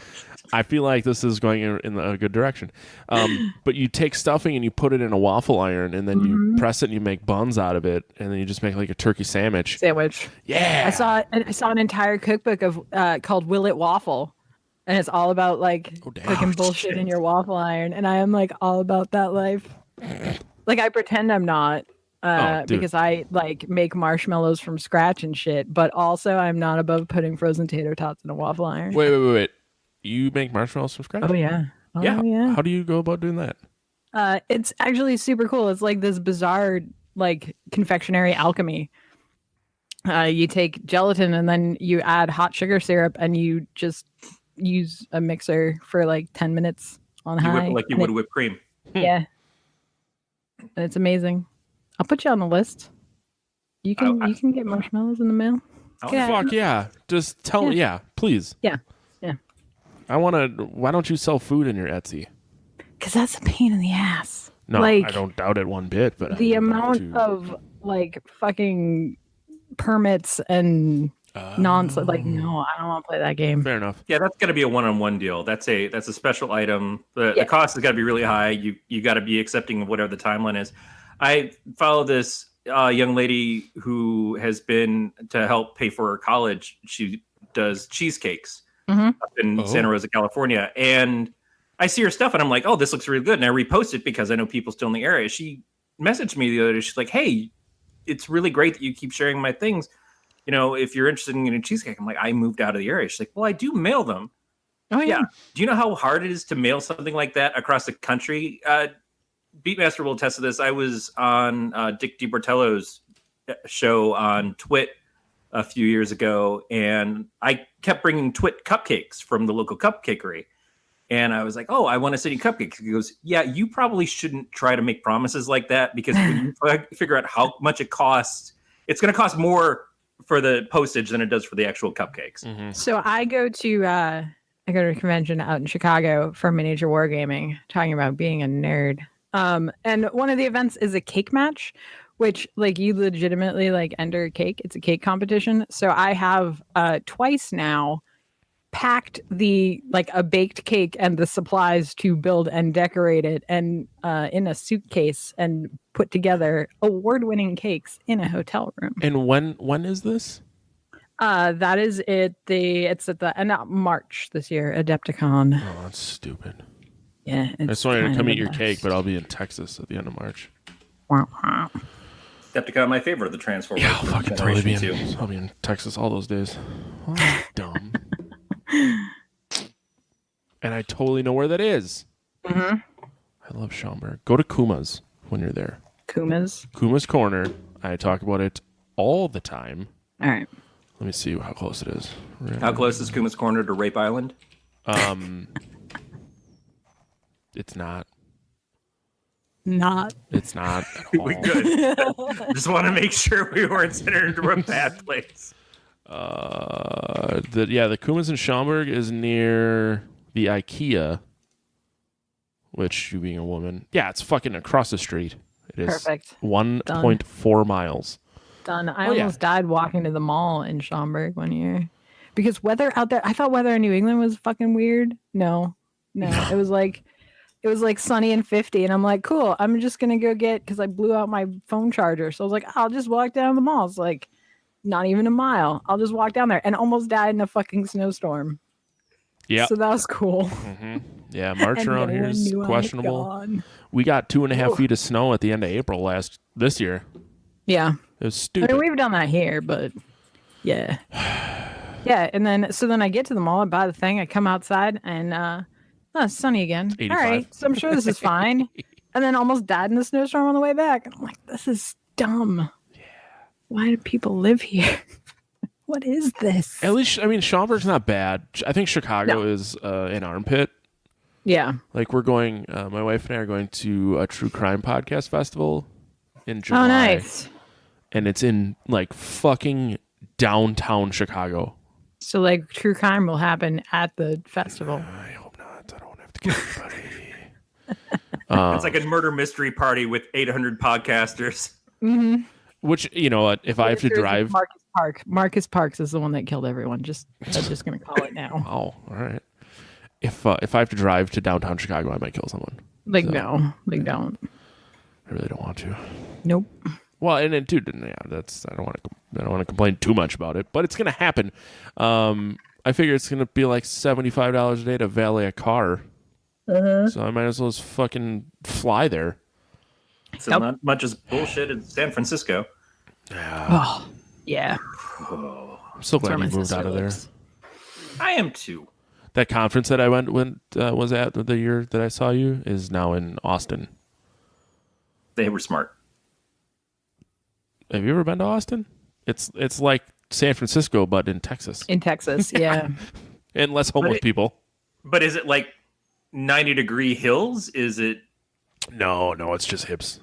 I feel like this is going in a good direction. But you take stuffing and you put it in a waffle iron, and then you press it and you make buns out of it, and then you just make like a turkey sandwich. Yeah, I saw an entire cookbook of called Will It Waffle, and it's all about like cooking bullshit in your waffle iron, and I am like all about that life. Like I pretend I'm not. Because I like make marshmallows from scratch and shit, but also I'm not above putting frozen tater tots in a waffle iron. Wait. You make marshmallows from scratch? Oh yeah. Yeah. How do you go about doing that? It's actually super cool. It's like this bizarre like confectionery alchemy. You take gelatin and then you add hot sugar syrup and you just use a mixer for like 10 minutes on You high. whip it like you would whipped cream. Yeah. And it's amazing. I'll put you on the list. You can get marshmallows in the mail. Oh, Yeah. Fuck yeah. Just tell me. Yeah, please. Yeah. Why don't you sell food in your Etsy? Because that's a pain in the ass. No, like, I don't doubt it one bit, but the I would like amount to- of like fucking permits and nonsense. Like, no, I don't want to play that game. Fair enough. Yeah, that's got to be a one-on-one deal. That's a special item. The cost has got to be really high. You got to be accepting of whatever the timeline is. I follow this young lady who has been to help pay for her college. She does cheesecakes up in Santa Rosa, California. And I see her stuff and I'm like, oh, this looks really good. And I repost it because I know people still in the area. She messaged me the other day. She's like, hey, it's really great that you keep sharing my things. You know, if you're interested in getting a cheesecake, I'm like, I moved out of the area. She's like, well, I do mail them. Oh yeah. Do you know how hard it is to mail something like that across the country? Beatmaster will attest to this. I was on Dick DiBartolo's show on Twit a few years ago, and I kept bringing Twit cupcakes from the local cupcakery. And I was like, oh, I want to send you cupcakes. He goes, yeah, you probably shouldn't try to make promises like that, because when you figure out how much it costs, it's going to cost more for the postage than it does for the actual cupcakes. Mm-hmm. So I go to a convention out in Chicago for miniature wargaming, talking about being a nerd. And one of the events is a cake match, which like you legitimately like enter a cake. It's a cake competition. So I have twice now packed a baked cake and the supplies to build and decorate it, and in a suitcase, and put together award-winning cakes in a hotel room. And when is this? That is it. It's at the end of March this year, Adepticon. Oh, that's stupid. Yeah, I just wanted to come eat your cake, but I'll be in Texas at the end of March. Decepticon, my favorite of the Transformers. Yeah, I'll fucking totally be Generation 2. I'll be in Texas all those days. Oh, that's dumb. And I totally know where that is. Mm-hmm. I love Schaumburg. Go to Kuma's when you're there. Kuma's Corner. I talk about it all the time. All right. Let me see how close it is. How close is Kuma's Corner to Rape Island? It's not. Not. It's not at all. We good. Just want to make sure we weren't centered into a bad place. The Kuma's in Schaumburg is near the IKEA, which, you being a woman, yeah, it's fucking across the street. It is Perfect. 1.4 miles. Done. I almost died walking to the mall in Schaumburg one year because weather out there. I thought weather in New England was fucking weird. No. It was like sunny and 50, and I'm like, cool. I'm just gonna go get, because I blew out my phone charger. So I was like, I'll just walk down the mall. It's like not even a mile. I'll just walk down there, and almost died in a fucking snowstorm. Yeah. So that was cool. Mm-hmm. Yeah, March And around no here one is knew I was questionable. gone. We got 2.5 feet of snow at the end of April this year. Yeah. It was I stupid. mean, we've done that here, but yeah. Yeah, and then I get to the mall, I buy the thing, I come outside, and it's sunny again. 85. All right, so I'm sure this is fine. And then almost died in the snowstorm on the way back. And I'm like, this is dumb. Yeah. Why do people live here? What is this? At least, I mean, Schaumburg's not bad. I think Chicago is an armpit. Yeah. Like, we're going, my wife and I are going to a true crime podcast festival in July. Oh, nice. And it's in, like, fucking downtown Chicago. So, like, true crime will happen at the festival. I hope not. I don't want to have to kill anybody. It's like a murder mystery party with 800 podcasters. Mm-hmm. Which, you know what, if I have to drive... Marcus Parks is the one that killed everyone. I'm just going to call it now. Oh, all right. If I have to drive to downtown Chicago, I might kill someone. Like, So, no. Like, don't. I really don't want to. Nope. Well, and dude, yeah, I don't want to complain too much about it, but it's gonna happen. I figure it's gonna be like $75 a day to valet a car, so I might as well just fucking fly there. So not much as bullshit in San Francisco. Oh, yeah. I'm so glad you moved out of there. I am too. That conference that I was at the year that I saw you is now in Austin. They were smart. Have you ever been to Austin? It's like San Francisco, but in Texas. In Texas, yeah. And less homeless people. But is it like 90-degree hills? Is it? No, it's just hips.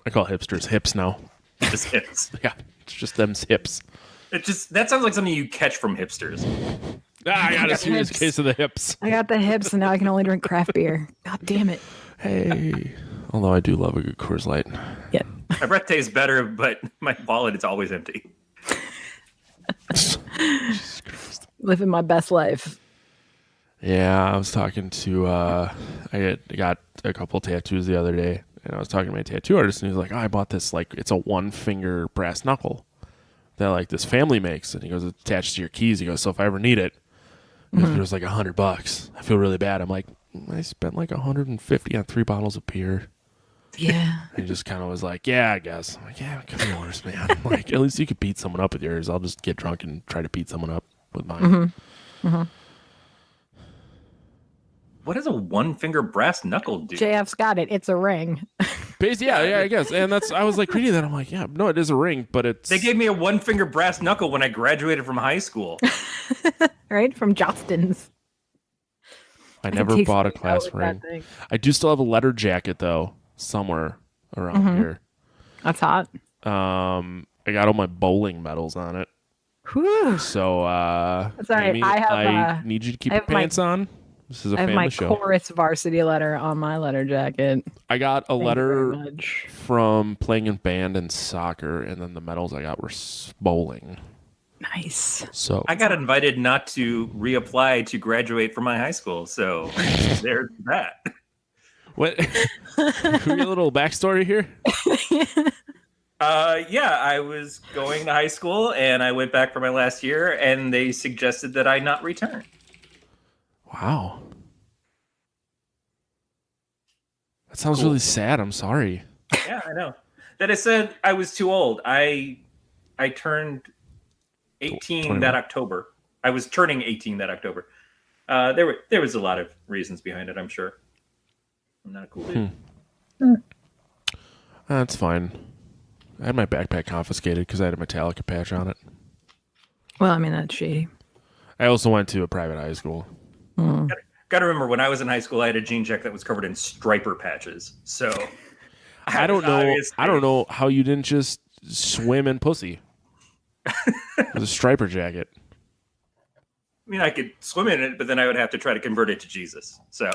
I call hipsters hips now. Just hips. Yeah, it's just them's hips. That sounds like something you catch from hipsters. I got a serious hips. case of the hips. I got the hips, and now I can only drink craft beer. God damn it. Hey, although I do love a good Coors Light. Yeah. My breath tastes better, but my wallet is always empty. Jesus Christ. Living my best life. Yeah, I was talking to I got a couple tattoos the other day, and I was talking to my tattoo artist, and he's like, I bought this, like, it's a 1-finger brass knuckle that, like, this family makes, and he goes, it's attached to your keys. He goes, so if I ever need it, it was like $100. I feel really bad. I'm like, I spent like $150 on 3 bottles of beer. Yeah. And he just kind of was like, yeah, I guess. I'm like, yeah, it could be worse, man. I'm like, at least you could beat someone up with yours. I'll just get drunk and try to beat someone up with mine. what does a one-finger brass knuckle do? JF's got it. It's a ring. Yeah, I guess. And I was like reading that. I'm like, yeah, no, it is a ring, but it's. They gave me a one-finger brass knuckle when I graduated from high school. Right? From Justin's. I never bought a class ring. I do still have a letter jacket though, somewhere around here. That's hot. I got all my bowling medals on it. Whew. So, That's all right. Amy, I need you to keep your pants on. This is a I have family my show. chorus varsity letter on my letter jacket. I got a Thank you letter very much. from playing in band and soccer, and then the medals I got were bowling. Nice. So I got invited not to reapply to graduate from my high school, so there's that. what? Can we get a little backstory here? Yeah, I was going to high school, and I went back for my last year, and they suggested that I not return. Wow. That sounds really sad. I'm sorry. Yeah, I know. That I said I was too old. I turned 18 21. that October. I was turning 18 that October. There was a lot of reasons behind it, I'm sure. I'm not a cool dude. That's fine. I had my backpack confiscated because I had a Metallica patch on it. Well, I mean, that's shady. I also went to a private high school. Got to remember, when I was in high school, I had a jean jacket that was covered in striper patches. So I don't know how you didn't just swim in pussy. It was a striper jacket. I mean, I could swim in it, but then I would have to try to convert it to Jesus. So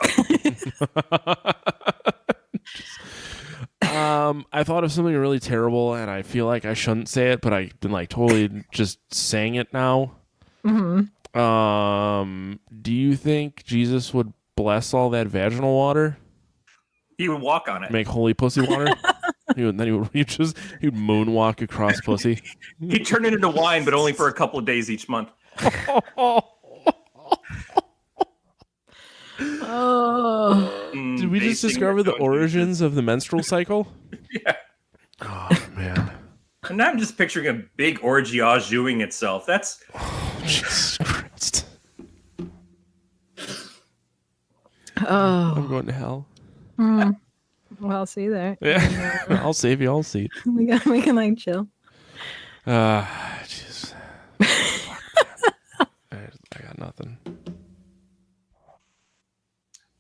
I thought of something really terrible, and I feel like I shouldn't say it, but I've been like totally just saying it now. Do you think Jesus would bless all that vaginal water? he would walk on it. Make holy pussy water? He would moonwalk across pussy. He'd turn it into wine, but only for a couple of days each month. Oh. Did we just discover the origins of the menstrual cycle? Yeah. Oh, man. And now I'm just picturing a big orgy au juing itself. That's Jesus Christ. Oh. I'm going to hell. Well, I'll see you there. Yeah. I'll save you all seat. We can like chill. Jeez. I got nothing.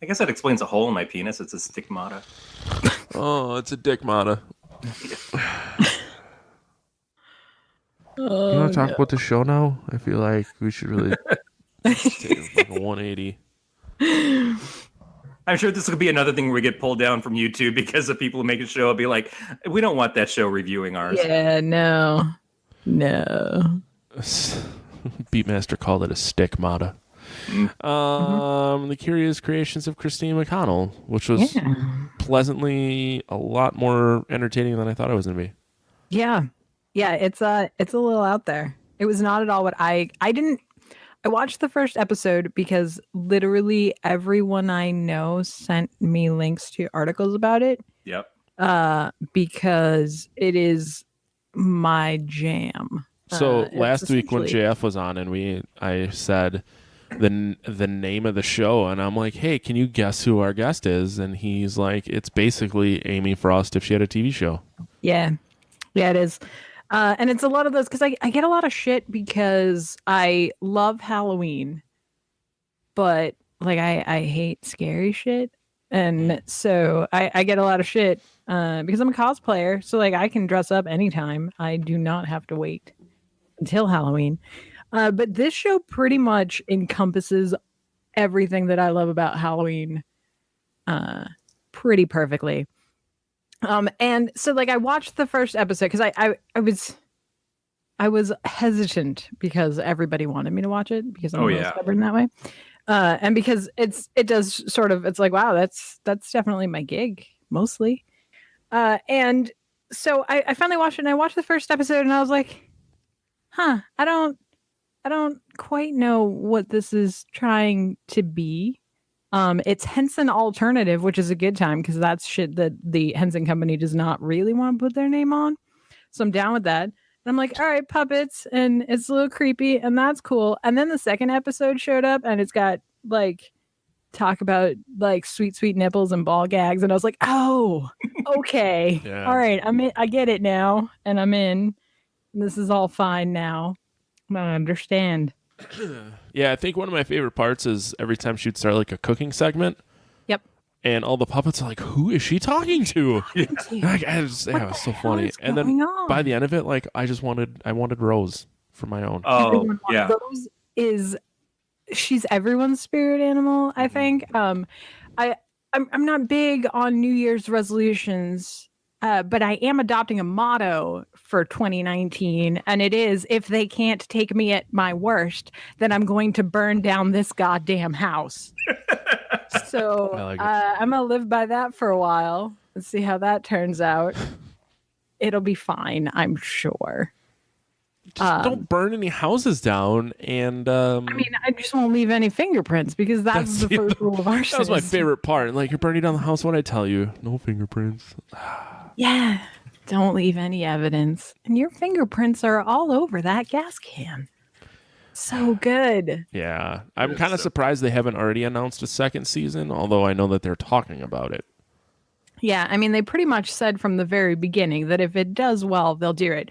I guess that explains a hole in my penis. It's a stigmata. Oh, it's a dickmata. You want to talk about the show now? I feel like we should really take like a 180. I'm sure this will be another thing where we get pulled down from YouTube because the people who make a show will be like, we don't want that show reviewing ours. Yeah, no. Beatmaster called it a stickmata. The Curious Creations of Christine McConnell, which was pleasantly a lot more entertaining than I thought it was going to be. Yeah, it's a little out there. It was not at all what I watched the first episode because literally everyone I know sent me links to articles about it. Yep. Because it is my jam. So last week when JF was on and I said the name of the show, and I'm like, hey, can you guess who our guest is? And he's like, it's basically Amy Frost if she had a TV show. Yeah, it is. And it's a lot of those because I get a lot of shit because I love Halloween, but like I hate scary shit. And so I get a lot of shit because I'm a cosplayer. So like I can dress up anytime. I do not have to wait until Halloween. But this show pretty much encompasses everything that I love about Halloween pretty perfectly. And so like I watched the first episode because I was hesitant because everybody wanted me to watch it because I'm a little stubborn that way. And because it does sort of, it's like, wow, that's definitely my gig mostly. And so I finally watched it and I watched the first episode and I was like, I don't quite know what this is trying to be. It's Henson Alternative, which is a good time because that's shit that the Henson Company does not really want to put their name on. So I'm down with that. And I'm like, all right, puppets, and it's a little creepy, and that's cool. And then the second episode showed up, and it's got like talk about like sweet nipples and ball gags, and I was like, oh, okay, Yeah. all right, I'm in. I get it now, and I'm in. This is all fine now. I understand. Yeah, I think one of my favorite parts is every time she'd start like a cooking segment, Yep. and all the puppets are like, "Who is she talking to?" Like, it was so funny. is And then going on? by the end of it, like I wanted Rose for my own. Oh, yeah. Rose she's everyone's spirit animal, I think. I'm not big on New Year's resolutions, but I am adopting a motto for 2019, and it is, if they can't take me at my worst, then I'm going to burn down this goddamn house. So I like it. I'm gonna live by that for a while and see how that turns out. It'll be fine, I'm sure. Just don't burn any houses down. And I mean, I just won't leave any fingerprints because that's the first rule of our that was my favorite part. Like, you're burning down the house. What I tell you, no fingerprints. Yeah, don't leave any evidence. And your fingerprints are all over that gas can. So good. Yeah, I'm kind of surprised they haven't already announced a second season. Although I know that they're talking about it. Yeah, I mean, they pretty much said from the very beginning that if it does well, they'll do it.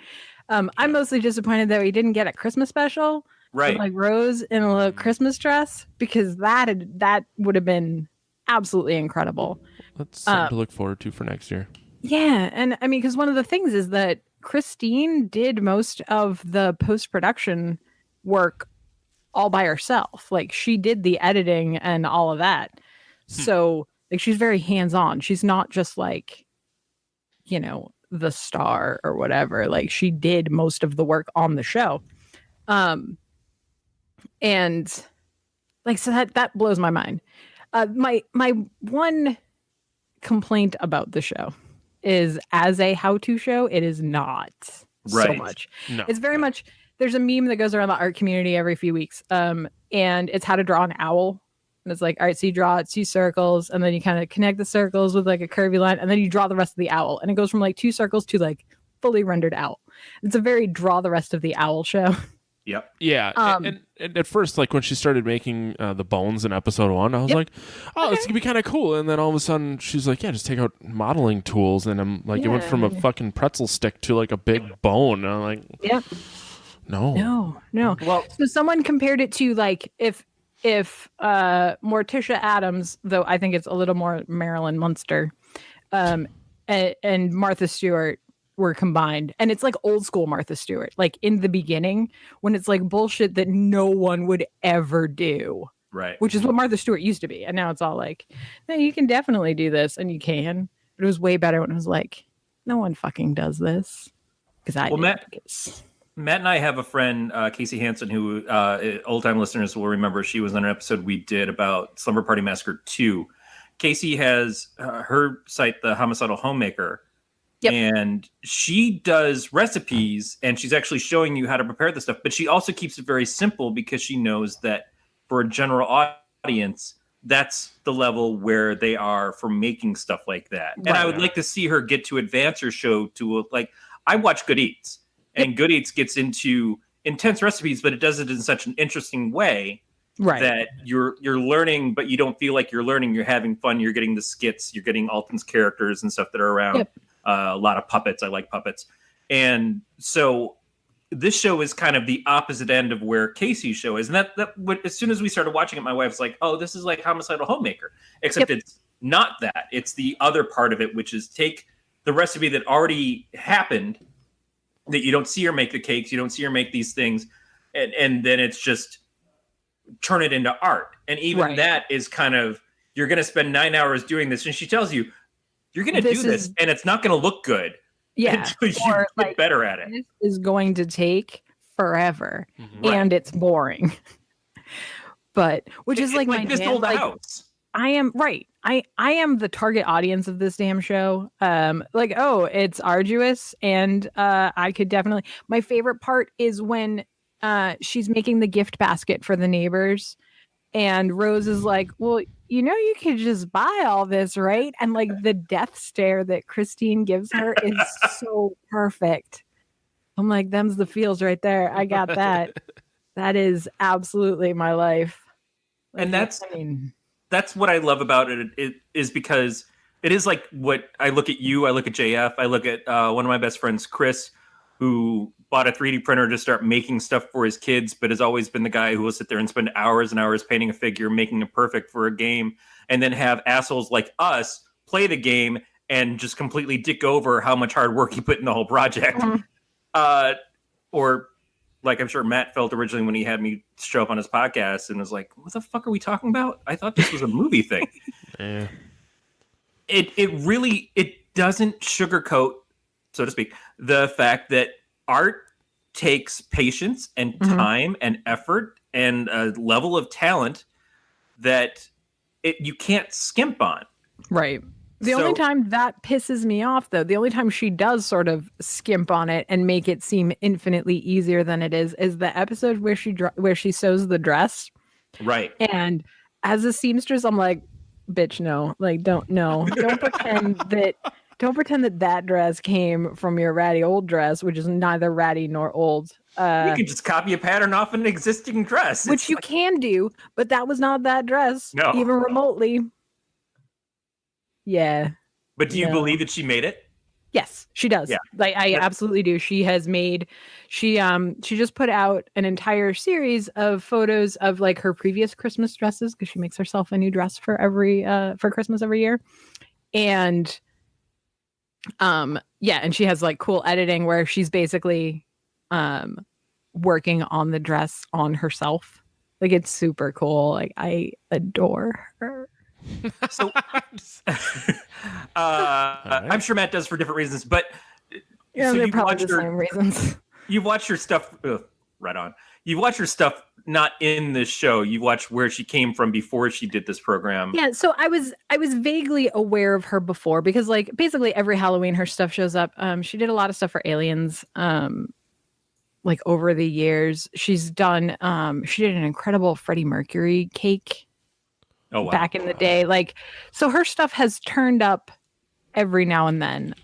I'm mostly disappointed that we didn't get a Christmas special, Right. with, like Rose in a little Christmas dress, because that would have been absolutely incredible. That's something to look forward to for next year. Yeah, and I mean, because one of the things is that Christine did most of the post-production work all by herself. Like, she did the editing and all of that. So, like, she's very hands-on. She's not just like, the star or whatever. Like, she did most of the work on the show. And like, so that blows my mind. My one complaint about the show is, as a how-to show, it is not so Right. much. No, It's very much, there's a meme that goes around the art community every few weeks. And it's how to draw an owl. And it's like, all right, so you draw 2 circles, and then you kind of connect the circles with like a curvy line, and then you draw the rest of the owl. And it goes from like 2 circles to like fully rendered owl. It's a very draw the rest of the owl show. Yep. Yeah, and at first, like when she started making the bones in episode 1, I was like, "Oh, this could be kind of cool." And then all of a sudden, she's like, "Yeah, just take out modeling tools." And I'm like, "It went from a fucking pretzel stick to like a big bone." And I'm like, Yep. "No, No. Well, So someone compared it to like if Morticia Addams, though I think it's a little more Marilyn Munster, and Martha Stewart were combined, and it's like old school Martha Stewart, like in the beginning when it's like bullshit that no one would ever do, right. which is what Martha Stewart used to be, and now it's all like, no, you can definitely do this, and you can. But it was way better when it was like, no one fucking does this, because I did. Matt and I have a friend, Casey Hansen, who old-time listeners will remember. She was on an episode we did about Slumber Party Massacre 2. Casey has her site, The Homicidal Homemaker, and she does recipes, and she's actually showing you how to prepare the stuff. But she also keeps it very simple because she knows that for a general audience, that's the level where they are for making stuff like that. And I would like to see her get to advance her show to, like, I watch Good Eats. And Good Eats gets into intense recipes, but it does it in such an interesting way that you're learning, but you don't feel like you're learning. You're having fun. You're getting the skits. You're getting Alton's characters and stuff that are around. A lot of puppets. I like puppets. And so this show is kind of the opposite end of where Casey's show is. And that as soon as we started watching it, my wife's like, oh, this is like Homicidal Homemaker, except it's not that. It's the other part of it, which is take the recipe that already happened, that you don't see her make the cakes, you don't see her make these things, and then it's just turn it into art. And even that is kind of, you're going to spend 9 hours doing this, and she tells you, you're going to do this, and it's not going to look good until you get better at it. This is going to take forever, and it's boring. But, which is like my this old house. I am I am the target audience of this damn show. Like, oh, it's arduous, and I could definitely. My favorite part is when she's making the gift basket for the neighbors, and Rose is like, "Well, you could just buy all this, right?" And like the death stare that Christine gives her is so perfect. I'm like, them's the feels right there. I got that. That is absolutely my life. Like, And that's that's what I love about it. It is because it is like what I look at you, I look at JF, I look at one of my best friends, Chris, who bought a 3D printer to start making stuff for his kids, but has always been the guy who will sit there and spend hours and hours painting a figure, making it perfect for a game, and then have assholes like us play the game and just completely dick over how much hard work he put in the whole project. Or like I'm sure Matt felt originally when he had me show up on his podcast and was like, what the fuck are we talking about? I thought this was a movie thing. Yeah. It really doesn't sugarcoat, so to speak, the fact that art takes patience and time and effort and a level of talent that you can't skimp on. Right. The only time that pisses me off, though, the only time she does sort of skimp on it and make it seem infinitely easier than it is the episode where she sews the dress. Right. And as a seamstress, I'm like, bitch, no, like, don't pretend that dress came from your ratty old dress, which is neither ratty nor old. You can just copy a pattern off an existing dress, which you can do, but that was not that dress, even remotely. Yeah. But do you believe that she made it? Yes, she does. Yeah. Like I absolutely do. She just put out an entire series of photos of like her previous Christmas dresses because she makes herself a new dress for Christmas every year. And and she has like cool editing where she's basically working on the dress on herself. Like it's super cool. Like I adore her. So I'm sure Matt does for different reasons, but yeah, so they're probably the same reasons. You've watched her stuff right on. You've watched her stuff not in this show. You watched where she came from before she did this program. Yeah, so I was vaguely aware of her before because like basically every Halloween her stuff shows up. She did a lot of stuff for Aliens. Like over the years, she's done. She did an incredible Freddie Mercury cake. Oh, wow. Back in the day, like, so her stuff has turned up every now and then.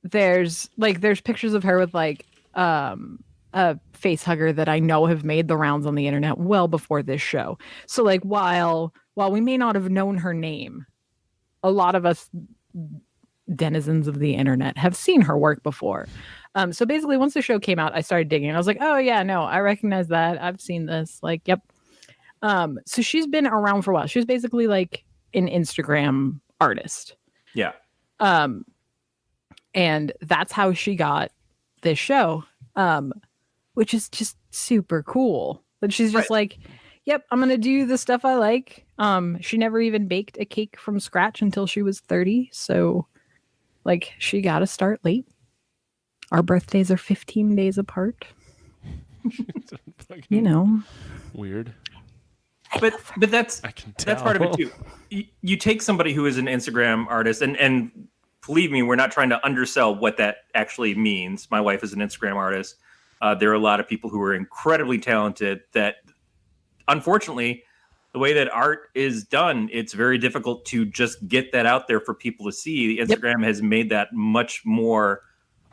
There's pictures of her with like a face hugger that I know have made the rounds on the internet well before this show. So like while we may not have known her name, a lot of us denizens of the internet have seen her work before. So basically once the show came out, I started digging. I was like, oh yeah, no, I recognize that. I've seen this. Like, yep. So she's been around for a while. She was basically like an Instagram artist. Yeah. And that's how she got this show, which is just super cool. But she's just like, yep, I'm going to do the stuff I like. She never even baked a cake from scratch until she was 30. So like she got to start late. Our birthdays are 15 days apart. You know. Weird. But that's part of it too. You take somebody who is an Instagram artist, and believe me, we're not trying to undersell what that actually means. My wife is an Instagram artist. There are a lot of people who are incredibly talented that, unfortunately, the way that art is done, it's very difficult to just get that out there for people to see. Instagram has made that much more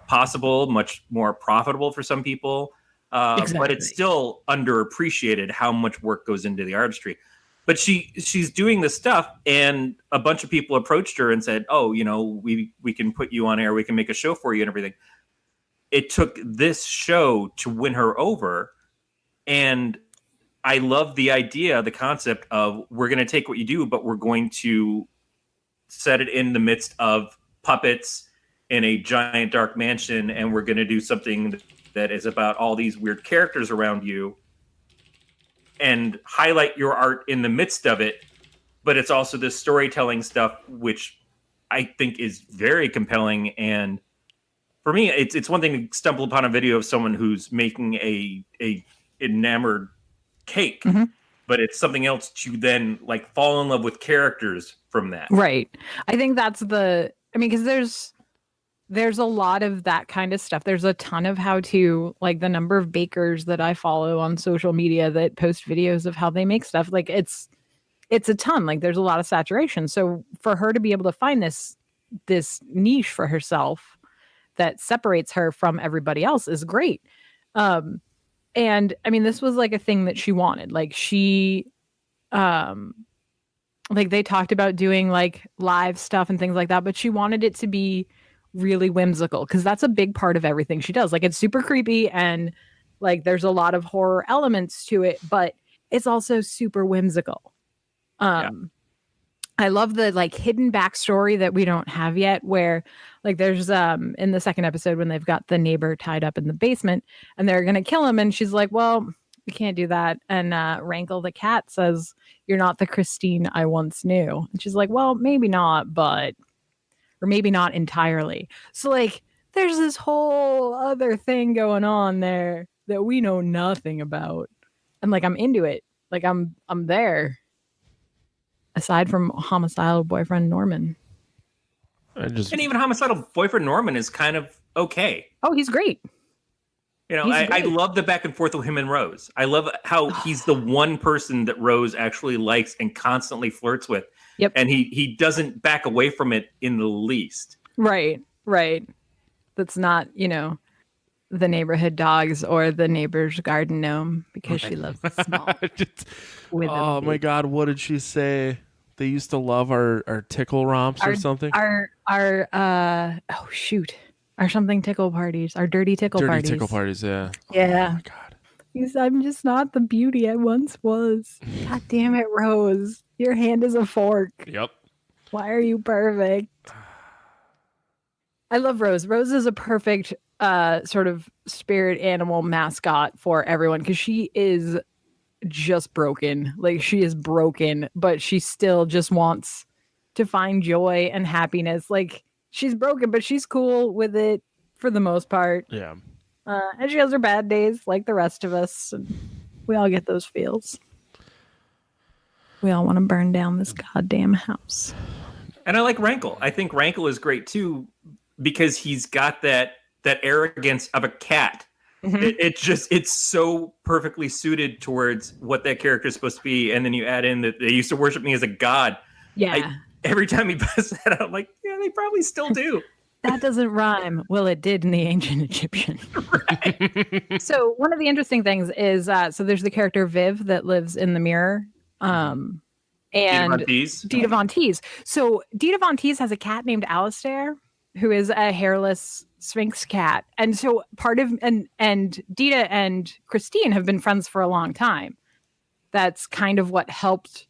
possible, much more profitable for some people. Exactly. But it's still underappreciated how much work goes into the artistry. But she's doing this stuff, and a bunch of people approached her and said, "Oh, you know, we can put you on air, we can make a show for you and everything." It took this show to win her over, and I love the idea, the concept of we're going to take what you do, but we're going to set it in the midst of puppets in a giant dark mansion, and we're going to do something that is about all these weird characters around you and highlight your art in the midst of it. But it's also this storytelling stuff, which I think is very compelling. And for me, it's one thing to stumble upon a video of someone who's making a enamored cake, but it's something else to then like fall in love with characters from that. Right. I think that's because there's a lot of that kind of stuff. There's a ton of how to, like the number of bakers that I follow on social media that post videos of how they make stuff. Like it's a ton. Like there's a lot of saturation. So for her to be able to find this niche for herself that separates her from everybody else is great. And I mean, this was like a thing that she wanted. Like she like they talked about doing like live stuff and things like that, but she wanted it to be really whimsical because that's a big part of everything she does. Like it's super creepy and like there's a lot of horror elements to it, but it's also super whimsical. I love the like hidden backstory that we don't have yet, where like there's in the second episode when they've got the neighbor tied up in the basement and they're gonna kill him, and she's like, well, we can't do that. And Rankle the cat says, you're not the Christine I once knew. And she's like, well, maybe not, or maybe not entirely. So like there's this whole other thing going on there that we know nothing about. And like I'm into it. Like I'm there. Aside from homicidal boyfriend Norman. And even homicidal boyfriend Norman is kind of okay. Oh, he's great. You know, I love the back and forth with him and Rose. I love how he's the one person that Rose actually likes and constantly flirts with. Yep. And he doesn't back away from it in the least. Right. That's not, you know, the neighborhood dogs or the neighbor's garden gnome because she loves the small. Oh my God, what did she say? They used to love our tickle romps or something? Our something tickle parties. Our dirty tickle parties. Dirty tickle parties, yeah. Yeah. Oh my God. I'm just not the beauty I once was. God damn it, Rose. Your hand is a fork. Yep. Why are you perfect? I love Rose. Rose is a perfect sort of spirit animal mascot for everyone because she is just broken. Like she is broken, but she still just wants to find joy and happiness. Like she's broken, but she's cool with it for the most part. Yeah. And she has her bad days like the rest of us. And we all get those feels. We all want to burn down this goddamn house. And I like Rankle. I think Rankle is great too because he's got that arrogance of a cat. Mm-hmm. It's so perfectly suited towards what that character is supposed to be. And then you add in that they used to worship me as a god. Yeah. Every time he busts that out, I'm like, yeah, they probably still do. That doesn't rhyme. Well, it did in the ancient Egyptian. Right. So one of the interesting things is, so there's the character Viv that lives in the mirror. And Dita Von Teese. So Dita Von Teese has a cat named Alistair, who is a hairless Sphinx cat. And so and Dita and Christine have been friends for a long time. That's kind of what helped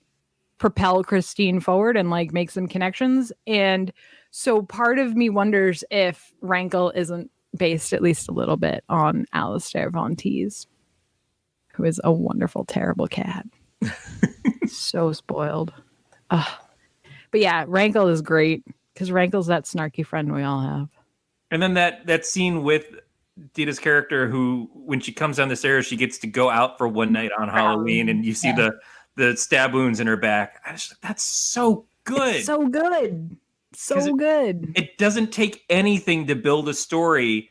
propel Christine forward and like make some connections. And so part of me wonders if Rankle isn't based at least a little bit on Alistair Von Teese, who is a wonderful, terrible cat. So spoiled. But yeah, Rankle is great because Rankle's that snarky friend we all have. And then that scene with Dita's character who, when she comes down the stairs, she gets to go out for one night on Halloween and you see the stab wounds in her back. That's so good. It's so good. So good. It doesn't take anything to build a story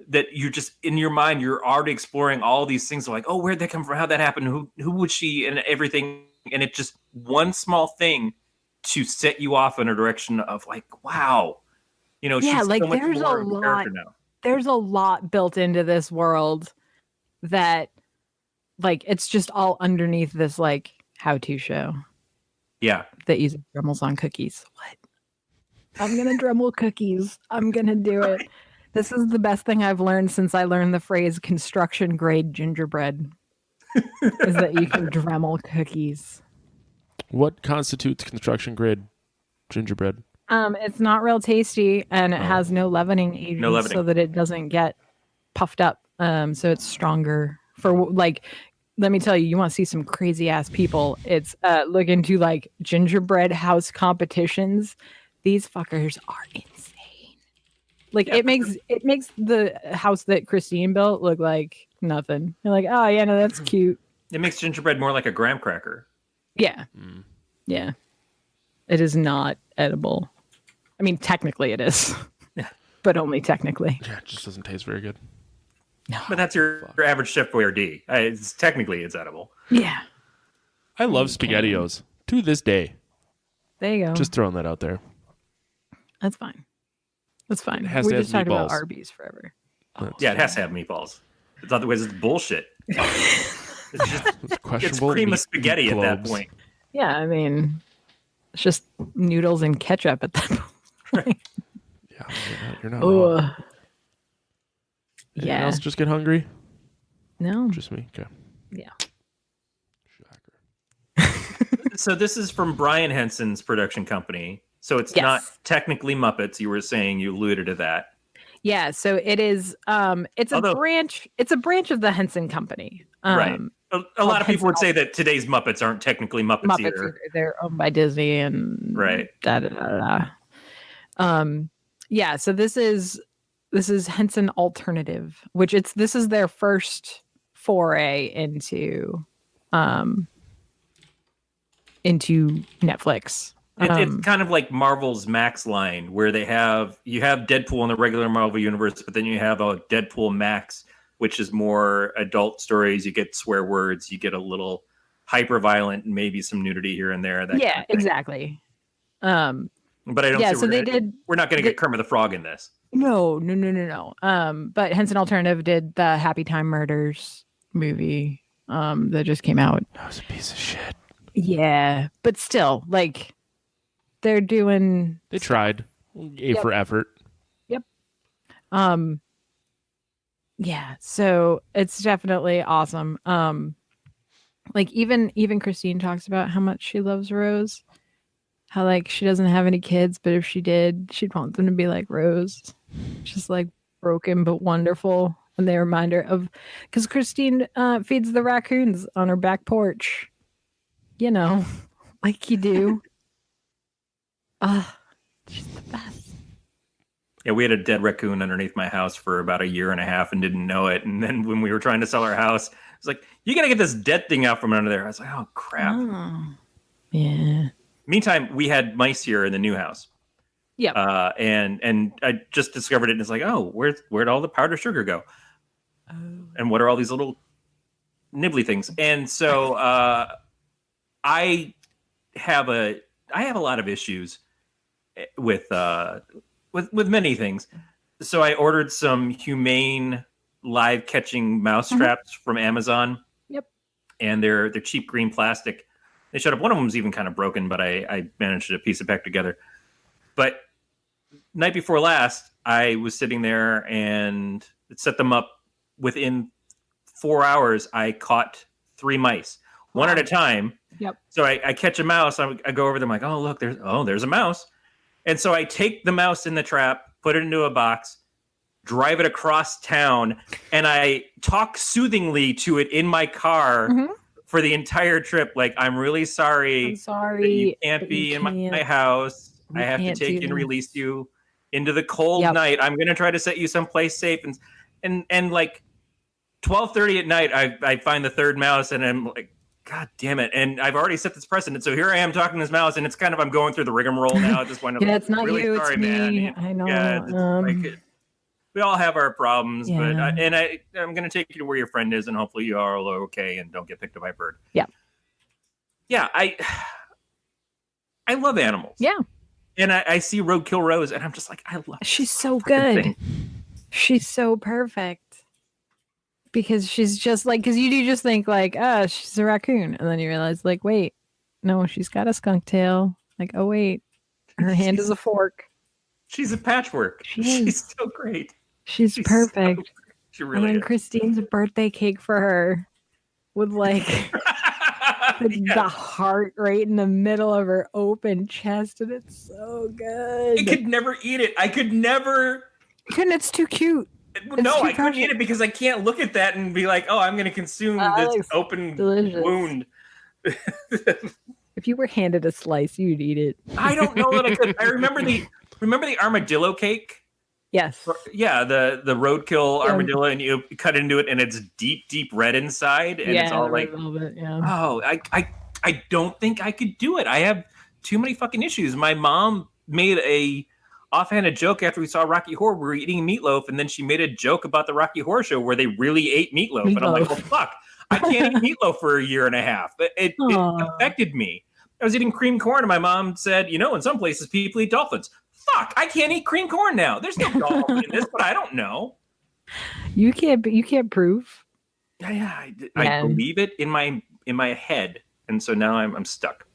that you're just in your mind, you're already exploring all these things like, oh, where'd that come from? How'd that happen? Who was she and everything? And it's just one small thing to set you off in a direction of like, wow, you know, she's like so much there's more a of a lot. character now. There's a lot built into this world that like it's just all underneath this like how-to show. Yeah. That uses Dremels on cookies. What? I'm gonna Dremel cookies. I'm gonna do it. This is the best thing I've learned since I learned the phrase construction grade gingerbread. Is that you can Dremel cookies. What constitutes construction grade gingerbread? It's not real tasty and it has no leavening agents so that it doesn't get puffed up. So it's stronger for like, let me tell you, you want to see some crazy ass people. It's look into like gingerbread house competitions. These fuckers are insane. Like it makes the house that Christine built look like nothing. You're like, oh yeah, no, that's cute. It makes gingerbread more like a graham cracker. Yeah. Yeah. It is not edible. I mean, technically it is. Yeah. But only technically. Yeah, it just doesn't taste very good. No. But that's your average Chef Boyardee. Technically, it's edible. Yeah. I love SpaghettiOs to this day. There you go. Just throwing that out there. That's fine. That's fine. It has we to have just talked about meatballs. Arby's forever. Yeah, it has to have meatballs. Otherwise, it's bullshit. It's It's questionable. cream of meat spaghetti at that globes. point. Yeah, I mean, it's just noodles and ketchup at that point. Yeah, you're not wrong. Ugh. Anyone Yeah. else just get hungry? No. Just me? Okay. Yeah. Shocker. So this is from Brian Henson's production company. So it's Yes. not technically Muppets. You were saying, you alluded to that. Yeah, so it is it's Although- a branch of the Henson company. Right. A lot of people would Henson say that today's Muppets aren't technically Muppets either. They're owned by Disney and Right. da, da, da, da. Yeah, so this is Henson Alternative, which this is their first foray into Netflix. It's kind of like Marvel's Max line, where you have Deadpool in the regular Marvel universe, but then you have a Deadpool Max, which is more adult stories. You get swear words, you get a little hyper violent, and maybe some nudity here and there. That yeah, kind of thing. exactly. But I don't. Yeah, see so we're not going to get Kermit the Frog in this. No. But Henson Alternative did the Happy Time Murders movie that just came out. That was a piece of shit. Yeah, but still, like, they're doing. They tried. Gave for effort. Yep. Yeah, so it's definitely awesome. Like even Christine talks about how much she loves Rose. How like she doesn't have any kids, but if she did, she'd want them to be like Rose. Just like broken but wonderful. And they remind her of because Christine feeds the raccoons on her back porch. You know, like you do. She's the best. Yeah, we had a dead raccoon underneath my house for about a year and a half and didn't know it. And then when we were trying to sell our house, it's like, you got to get this dead thing out from under there. I was like, oh, crap. Oh. Yeah. Meantime, we had mice here in the new house. Yep. And I just discovered it. And it's like, oh, where'd all the powdered sugar go? Oh. And what are all these little nibbly things? And so I have a lot of issues with many things. So I ordered some humane live catching mouse traps from Amazon. Yep. And they're cheap green plastic. They showed up. One of them's even kind of broken, but I managed to piece it back together. But night before last, I was sitting there and set them up. Within 4 hours, I caught 3 mice, one at a time. Yep. So I catch a mouse. I go over them like, oh, look, there's a mouse. And so I take the mouse in the trap, put it into a box, drive it across town, and I talk soothingly to it in my car for the entire trip. Like, I'm really sorry. I'm sorry. That you can't be in my house. I have to take and release you into the cold night. I'm going to try to set you someplace safe. And like 12:30 at night, I find the third mouse, and I'm like, God damn it. And I've already set this precedent. So here I am talking to this mouse, and it's kind of, I'm going through the rigmarole now at this point. Yeah, it's not really you, sorry, it's me. man. I know. Yeah, we all have our problems, Yeah. but I'm going to take you to where your friend is, and hopefully you are all okay and don't get picked up by a bird. Yeah. Yeah, I love animals. Yeah. And I see Roadkill Rose, and I'm just like, I love She's this so fucking good. thing. She's so perfect. Because she's just like, because you do just think like, she's a raccoon. And then you realize like, wait, no, she's got a skunk tail. Like, oh, wait, her hand is a fork. She's a patchwork. She's so great. She's perfect. She really and then is. Christine's birthday cake for her with like the heart right in the middle of her open chest. And it's so good. I could never eat it. I could never. Couldn't, it's too cute. No, too I couldn't eat it because I can't look at that and be like, oh, I'm going to consume this looks open delicious. wound. If you were handed a slice, you'd eat it. I don't know that I could. I remember the armadillo cake. Yes. Yeah, the roadkill armadillo, and you cut into it, and it's deep red inside, and it's all like, oh, I don't think I could do it. I have too many fucking issues. My mom made a offhanded joke after we saw Rocky Horror. We were eating meatloaf, and then she made a joke about the Rocky Horror Show where they really ate meatloaf. And I'm like, well, fuck, I can't eat meatloaf for a year and a half. It affected me. I was eating cream corn, and my mom said, in some places people eat dolphins. Fuck, I can't eat cream corn now. There's no dolphin in this, but I don't know. You can't prove. Yeah, I believe it in my head, and so now I'm stuck.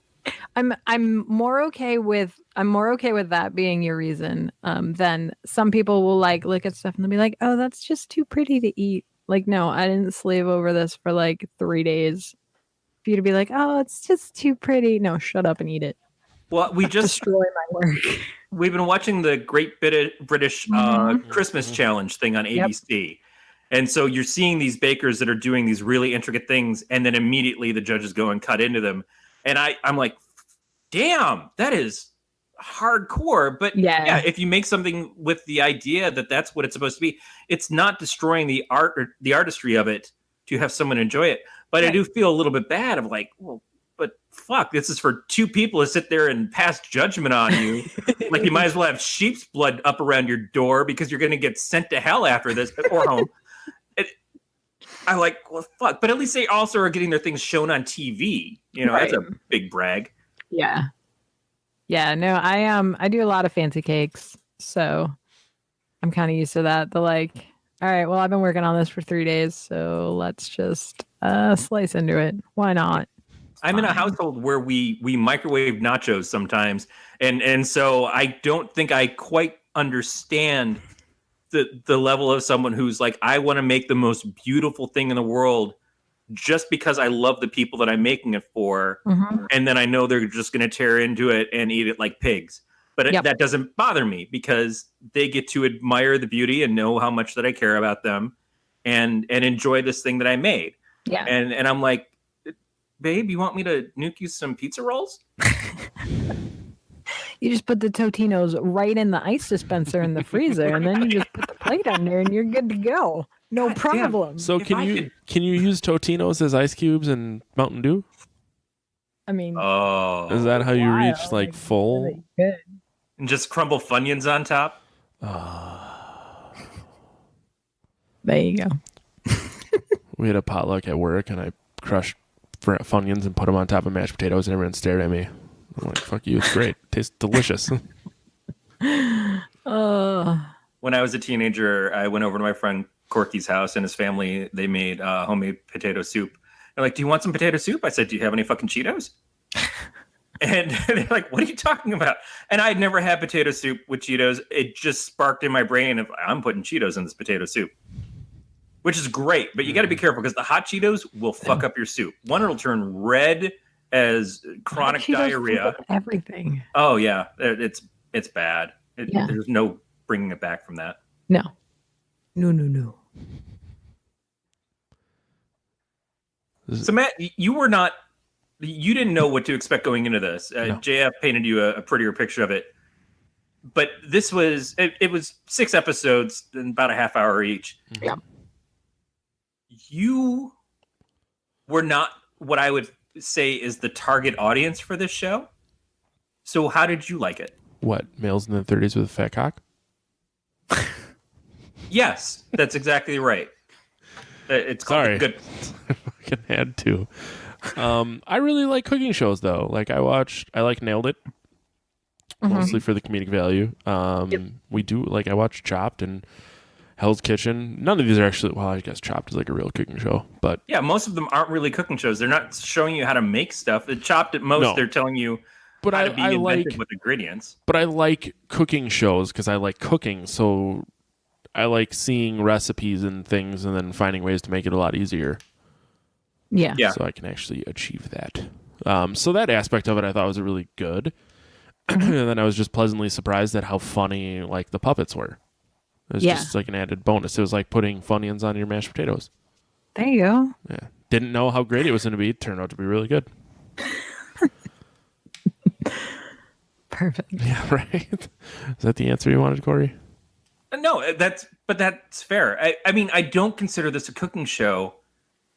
I'm more okay with that being your reason than some people will like look at stuff and they'll be like, oh, that's just too pretty to eat. Like, no, I didn't slave over this for like 3 days for you to be like, oh, it's just too pretty. No, shut up and eat it. Well, we just Destroy my work. we've been watching the Great British Christmas Challenge thing on ABC. And so you're seeing these bakers that are doing these really intricate things, and then immediately the judges go and cut into them. And I'm like, damn, that is hardcore. But yeah, if you make something with the idea that that's what it's supposed to be, it's not destroying the art or the artistry of it to have someone enjoy it. But I do feel a little bit bad of like, well, but fuck, this is for two people to sit there and pass judgment on you. Like you might as well have sheep's blood up around your door because you're going to get sent to hell after this or home. I like, well, fuck. But at least they also are getting their things shown on TV. You know, that's a big brag. Yeah. Yeah, no, I do a lot of fancy cakes, so I'm kind of used to that. The like, all right, well, I've been working on this for 3 days, so let's just slice into it. Why not? I'm in a household where we microwave nachos sometimes, and so I don't think I quite understand the level of someone who's like, I want to make the most beautiful thing in the world just because I love the people that I'm making it for. And then I know they're just going to tear into it and eat it like pigs. But that doesn't bother me because they get to admire the beauty and know how much that I care about them and enjoy this thing that I made. Yeah. And I'm like, babe, you want me to nuke you some pizza rolls? You just put the Totinos right in the ice dispenser in the freezer, and then you just put the plate on there, and you're good to go. No problem. So can you use Totinos as ice cubes and Mountain Dew? I mean, is that how you reach like full? Really good. And just crumble Funyuns on top? There you go. We had a potluck at work, and I crushed Funyuns and put them on top of mashed potatoes, and everyone stared at me. I'm like, fuck you, it's great. It tastes delicious. When I was a teenager, I went over to my friend Corky's house and his family, they made homemade potato soup. They're like, do you want some potato soup? I said, do you have any fucking Cheetos? And they're like, what are you talking about? And I'd never had potato soup with Cheetos. It just sparked in my brain of, I'm putting Cheetos in this potato soup. Which is great, but you got to be careful because the hot Cheetos will fuck up your soup. One, it'll turn red as chronic diarrhea. Everything. Oh yeah, it's bad. There's no bringing it back from that. No. So Matt, you didn't know what to expect going into this. No. JF painted you a prettier picture of it, but this was it was 6 episodes and about a half hour each. Yeah. You were not what I would say is the target audience for this show. So how did you like it? What, males in their 30s with a fat cock? Yes, that's exactly right. It's called Sorry. Good. I fucking had to. I really like cooking shows though. Like I like Nailed It. Mostly for the comedic value. I watched Chopped and Hell's Kitchen. None of these are actually, well, I guess Chopped is like a real cooking show, but Yeah, most of them aren't really cooking shows. They're not showing you how to make stuff. The Chopped at most, They're telling you how to be inventive with ingredients. But I like cooking shows because I like cooking, so I like seeing recipes and things and then finding ways to make it a lot easier. Yeah. So I can actually achieve that. So that aspect of it I thought was really good. And then I was just pleasantly surprised at how funny like the puppets were. It was just like an added bonus. It was like putting Funyuns on your mashed potatoes. There you go. Yeah. Didn't know how great it was going to be. It turned out to be really good. Perfect. Yeah, right? Is that the answer you wanted, Corey? No, that's fair. I mean, I don't consider this a cooking show.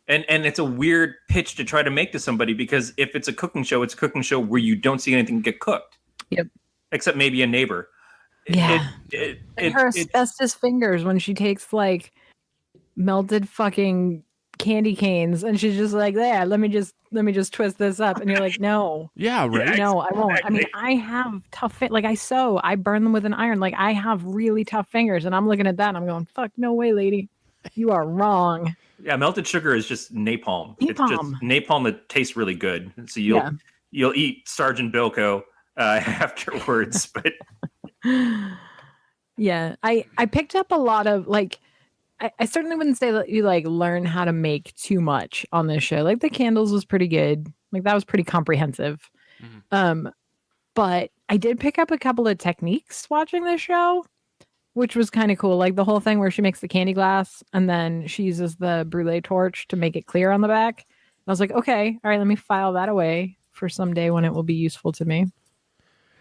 And it's a weird pitch to try to make to somebody because if it's a cooking show, it's a cooking show where you don't see anything get cooked. Yep. Except maybe a neighbor. Yeah. Her asbestos fingers when she takes like melted fucking candy canes and she's just like, yeah, let me just twist this up. And you're like, no. Yeah, right. No, I won't. I mean, I have tough like I sew. I burn them with an iron. Like I have really tough fingers and I'm looking at that and I'm going, fuck, no way, lady. You are wrong. Yeah, melted sugar is just napalm. It's just napalm that tastes really good. So you'll eat Sergeant Bilko afterwards. But Yeah, I picked up a lot of like. I certainly wouldn't say that you like learn how to make too much on this show. Like the candles was pretty good. Like that was pretty comprehensive. But I did pick up a couple of techniques watching this show, which was kind of cool. Like the whole thing where she makes the candy glass and then she uses the brulee torch to make it clear on the back. I was like, okay, all right, let me file that away for someday when it will be useful to me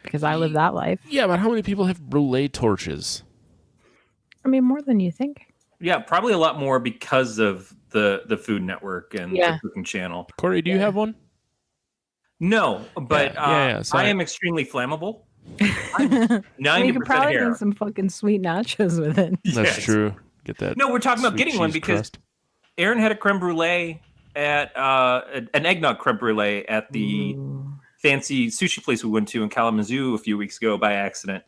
because I live that life. Yeah, but how many people have brulee torches? I mean, more than you think. yeah, probably a lot more because of the Food Network and the cooking channel. Corey, do you have one? No, but So I am extremely flammable. I'm You 90% could probably hair. make some fucking sweet nachos with it. That's Yes. true. Get that. No, we're talking about sweet getting one cheese because crust. Aaron had a creme brulee at an eggnog creme brulee at the fancy sushi place we went to in Kalamazoo a few weeks ago by accident.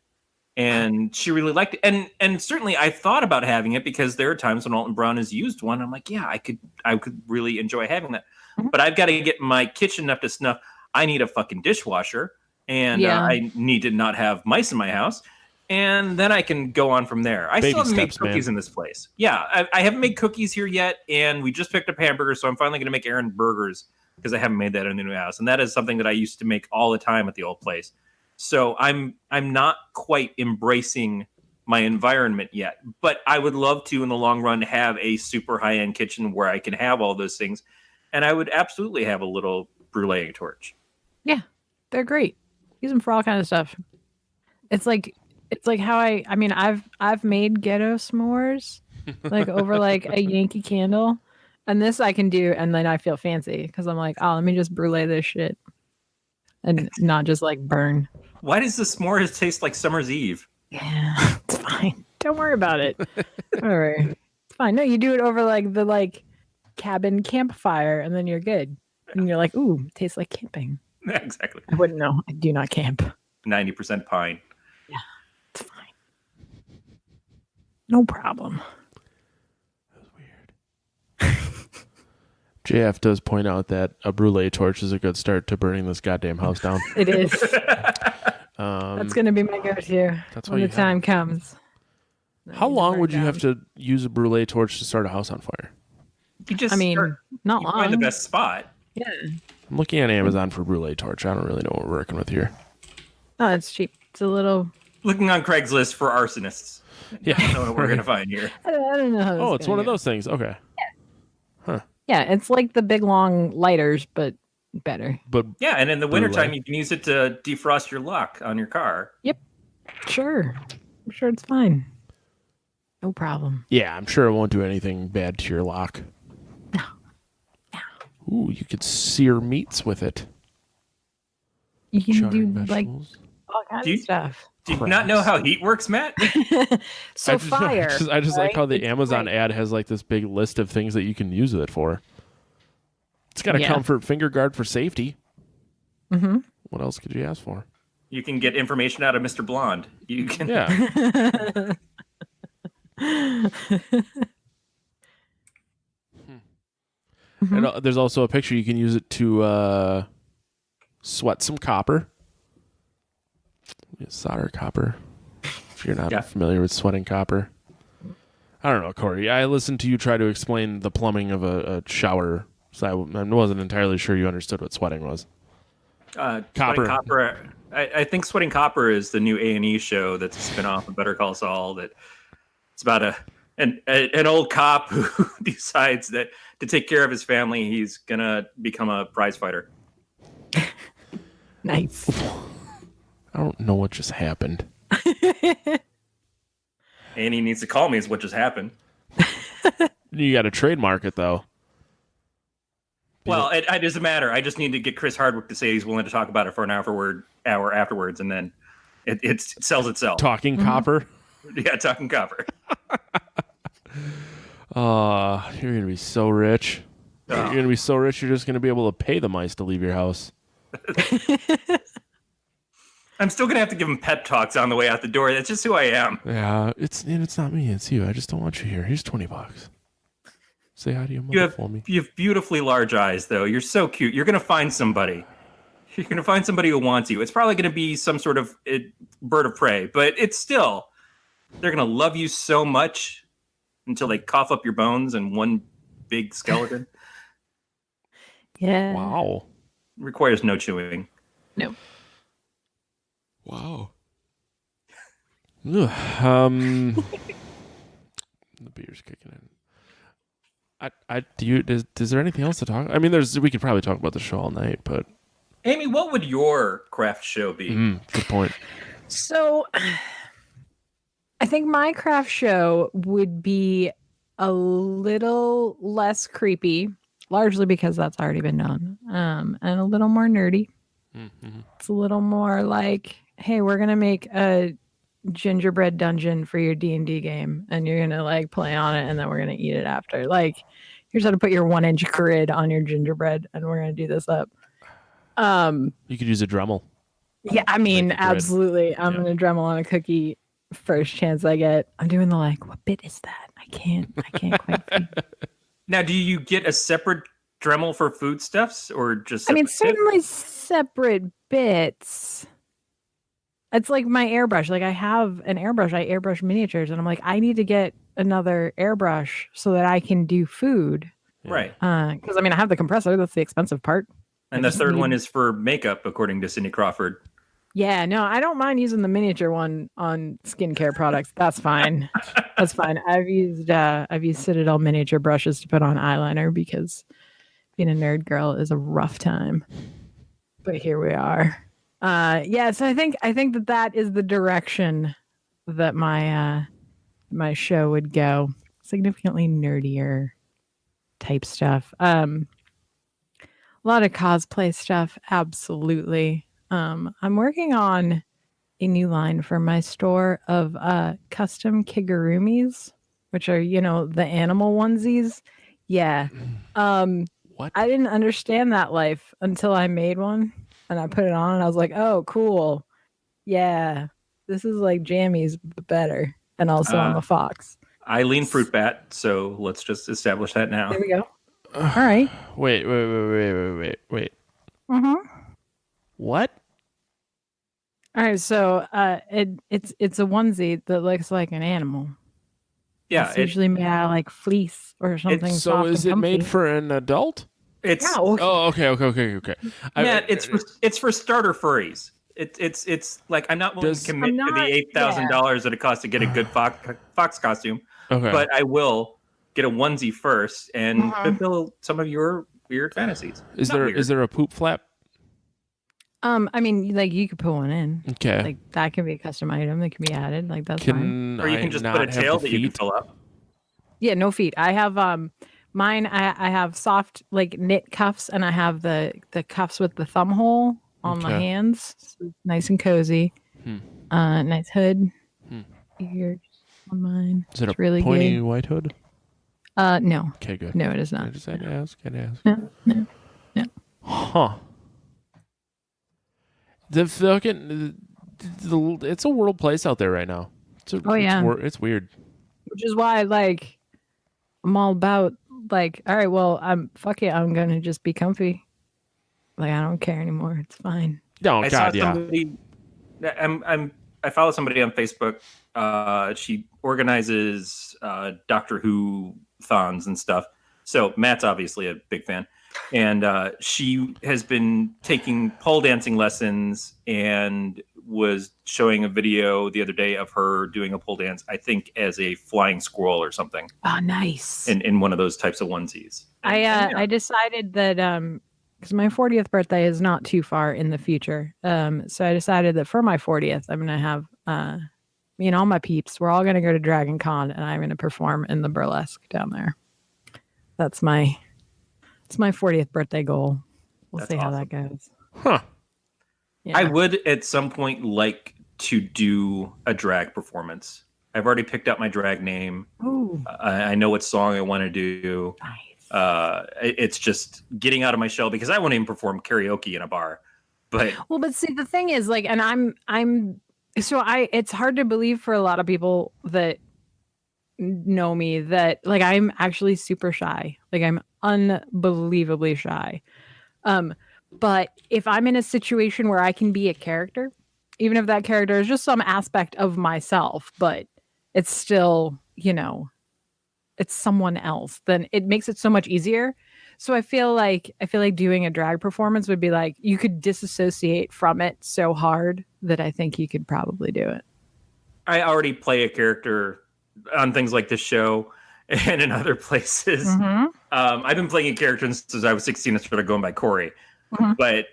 And she really liked it. And certainly I thought about having it because there are times when Alton Brown has used one. I'm like, yeah, I could really enjoy having that. But I've got to get my kitchen up to snuff. I need a fucking dishwasher. And I need to not have mice in my house. And then I can go on from there. I Baby still haven't made steps, cookies in this place. Yeah, I haven't made cookies here yet. And we just picked up hamburgers. So I'm finally going to make Aaron burgers because I haven't made that in the new house. And that is something that I used to make all the time at the old place. So I'm not quite embracing my environment yet, but I would love to in the long run have a super high-end kitchen where I can have all those things, and I would absolutely have a little brulee torch. Yeah, they're great. Use them for all kind of stuff. It's like how I mean I've made ghetto s'mores like over like a Yankee candle, and this I can do, and then I feel fancy because I'm like, oh, let me just brulee this shit and not just like burn. Why does the s'mores taste like summer's eve? Yeah, it's fine. Don't worry about it. All right, it's fine. No, you do it over like the like cabin campfire, and then you're good. And you're like, ooh, it tastes like camping. Exactly. I wouldn't know. I do not camp. 90% pine. Yeah, it's fine. No problem. JF does point out that a brulee torch is a good start to burning this goddamn house down. It is. That's going to be my go-to That's when why the you time comes. How long would you have to use a brulee torch to start a house on fire? You just I mean, not you long. find the best spot. Yeah. I'm looking at Amazon for brulee torch. I don't really know what we're working with here. Oh, it's cheap. It's a little. Looking on Craigslist for arsonists. Yeah. I don't know what we're going to find here. I don't know. How this Oh, is it's gonna one of go. those things. Okay. Yeah, it's like the big long lighters, but better. But Yeah, and in the wintertime, Brulee. you can use it to defrost your lock on your car. Yep. Sure. I'm sure it's fine. No problem. yeah, I'm sure it won't do anything bad to your lock. No. Ooh, you could sear meats with it. You can Charring do like vegetables. all kinds Do you- of stuff. Do you not know how heat works, Matt? So I just, fire. I just like right? how the It's Amazon great. ad has like this big list of things that you can use it for. It's got a Yeah. comfort finger guard for safety. Mhm. What else could you ask for? You can get information out of Mr. Blonde. You can. Yeah. And there's also a picture you can use it to sweat some copper. Solder copper. If you're not Yeah. familiar with sweating copper. I don't know, Corey. I listened to you try to explain the plumbing of a shower, so I wasn't entirely sure you understood what sweating was. Copper. Copper. Copper. I think Sweating Copper is the new A&E show that's a spinoff of Better Call Saul. That it's about an old cop who decides that to take care of his family, he's gonna become a prize fighter. Nice. I don't know what just happened. A&E needs to call me is what just happened. You got to trademark it, though. Well, it doesn't matter. I just need to get Chris Hardwick to say he's willing to talk about it for an hour afterwards, and then it sells itself. Talking copper. Yeah, talking copper. You're going to be so rich. You're going to be so rich, you're just going to be able to pay the mice to leave your house. I'm still gonna have to give him pep talks on the way out the door. That's just who I am. Yeah, it's not me, it's you. I just don't want you here. Here's $20. Say hi to your mother for me. You have beautifully large eyes, though. You're so cute. You're gonna find somebody You're going to find somebody who wants you. It's probably going to be some sort of bird of prey, but it's still, they're going to love you so much until they cough up your bones in one big skeleton. Yeah. Wow. Requires no chewing. No. Wow. The beer's kicking in. Is there anything else to talk? I mean, we could probably talk about the show all night, but Amy, what would your craft show be? good point. So I think my craft show would be a little less creepy, largely because that's already been done, and a little more nerdy. Mm-hmm. It's a little more like, hey, we're going to make a gingerbread dungeon for your D&D game, and you're going to like play on it, and then we're going to eat it after. Like, here's how to put your 1-inch grid on your gingerbread, and we're going to do this up. You could use a Dremel. Yeah, I mean, Make the grid. Absolutely. I'm going to Dremel on a cookie first chance I get. I'm doing the like, what bit is that? I can't quite think. Now, do you get a separate Dremel for foodstuffs or just? I mean, separate certainly separate bits. It's like my airbrush. Like I have an airbrush. I airbrush miniatures, and I'm like, I need to get another airbrush so that I can do food. Right. Because I mean, I have the compressor. That's the expensive part. And the third one is for makeup, according to Cindy Crawford. Yeah, no, I don't mind using the miniature one on skincare products. That's fine. That's fine. I've used Citadel miniature brushes to put on eyeliner because being a nerd girl is a rough time. But here we are. Yeah, so I think that is the direction that my my show would go. Significantly nerdier type stuff. A lot of cosplay stuff, absolutely. I'm working on a new line for my store of custom kigurumis, which are, the animal onesies. Yeah. What? I didn't understand that life until I made one and I put it on and I was like, oh, cool. Yeah. This is like jammies, but better. And also I'm a fox. I lean fruit bat, so let's just establish that now. There we go. All right. Wait. Mm-hmm. What? All right, so it's a onesie that looks like an animal. Yeah, it's usually made out of like fleece or something. So soft is and it made comfy. for an adult? it's Yeah, okay. Oh, okay. yeah, it's for starter furries. It's like I'm not willing to commit to the $8,000 that it costs to get a good fox costume, Okay. but I will get a onesie first and fulfill some of your weird fantasies. Is Not weird. there a poop flap? I mean, like you could put one in. Okay. Like that can be a custom item that can be added. Like that's fine. Or you can just put a tail that you can fill up. Yeah, no feet. I have mine. I have soft like knit cuffs, and I have the cuffs with the thumb hole on my hands. So it's nice and cozy. Nice hood. Here on mine. Is it it's a really pointy good. white hood? No. Okay, good. No, it is not. I just had to ask. No. Huh. The fucking, it's a world place out there right now. It's weird. Which is why, like, I'm all about, like, all right, well, fuck it, I'm gonna just be comfy. Like, I don't care anymore. It's fine. Oh I God, saw somebody, I follow somebody on Facebook. She organizes Doctor Who thons and stuff. So Matt's obviously a big fan. And she has been taking pole dancing lessons and was showing a video the other day of her doing a pole dance, I think as a flying squirrel or something. Oh, nice. In one of those types of onesies. I decided that because my 40th birthday is not too far in the future. So I decided that for my 40th, I'm gonna have me and all my peeps. We're all gonna go to Dragon Con, and I'm gonna perform in the burlesque down there. It's my 40th birthday goal. We'll That's see how awesome. that goes. Huh. Yeah. I would at some point like to do a drag performance. I've already picked out my drag name. Ooh, I know what song I want to do. nice. It's just getting out of my shell because I won't even perform karaoke in a bar. But Well, but see, the thing is, like, and it's hard to believe for a lot of people that know me that, like, I'm actually super shy. Like, I'm unbelievably shy. But if I'm in a situation where I can be a character, even if that character is just some aspect of myself, but it's still, it's someone else, then it makes it so much easier. So I feel like doing a drag performance would be like you could disassociate from it so hard that I think you could probably do it. I already play a character on things like this show and in other places. I've been playing a character since I was 16 and started going by Corey. But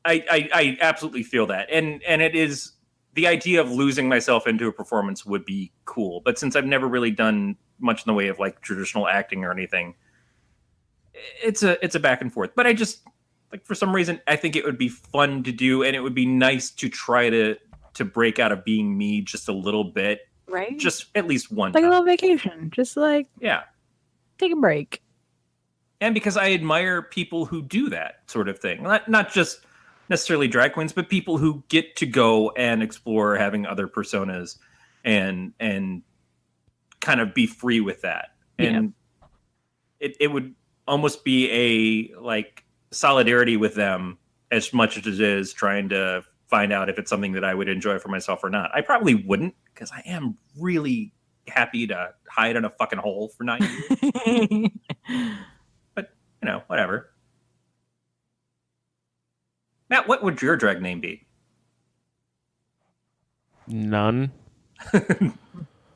I absolutely feel that. And it is the idea of losing myself into a performance would be cool. But since I've never really done much in the way of like traditional acting or anything, it's a back and forth. But I just like for some reason I think it would be fun to do, and it would be nice to try to break out of being me just a little bit. Right. Just at least one like time. a little vacation. Just like take a break. And because I admire people who do that sort of thing. Not just necessarily drag queens, but people who get to go and explore having other personas and kind of be free with that. And it would almost be a like solidarity with them as much as it is trying to find out if it's something that I would enjoy for myself or not. I probably wouldn't, because I am really happy to hide in a fucking hole for 9 years. But, whatever. Matt, what would your drag name be? None.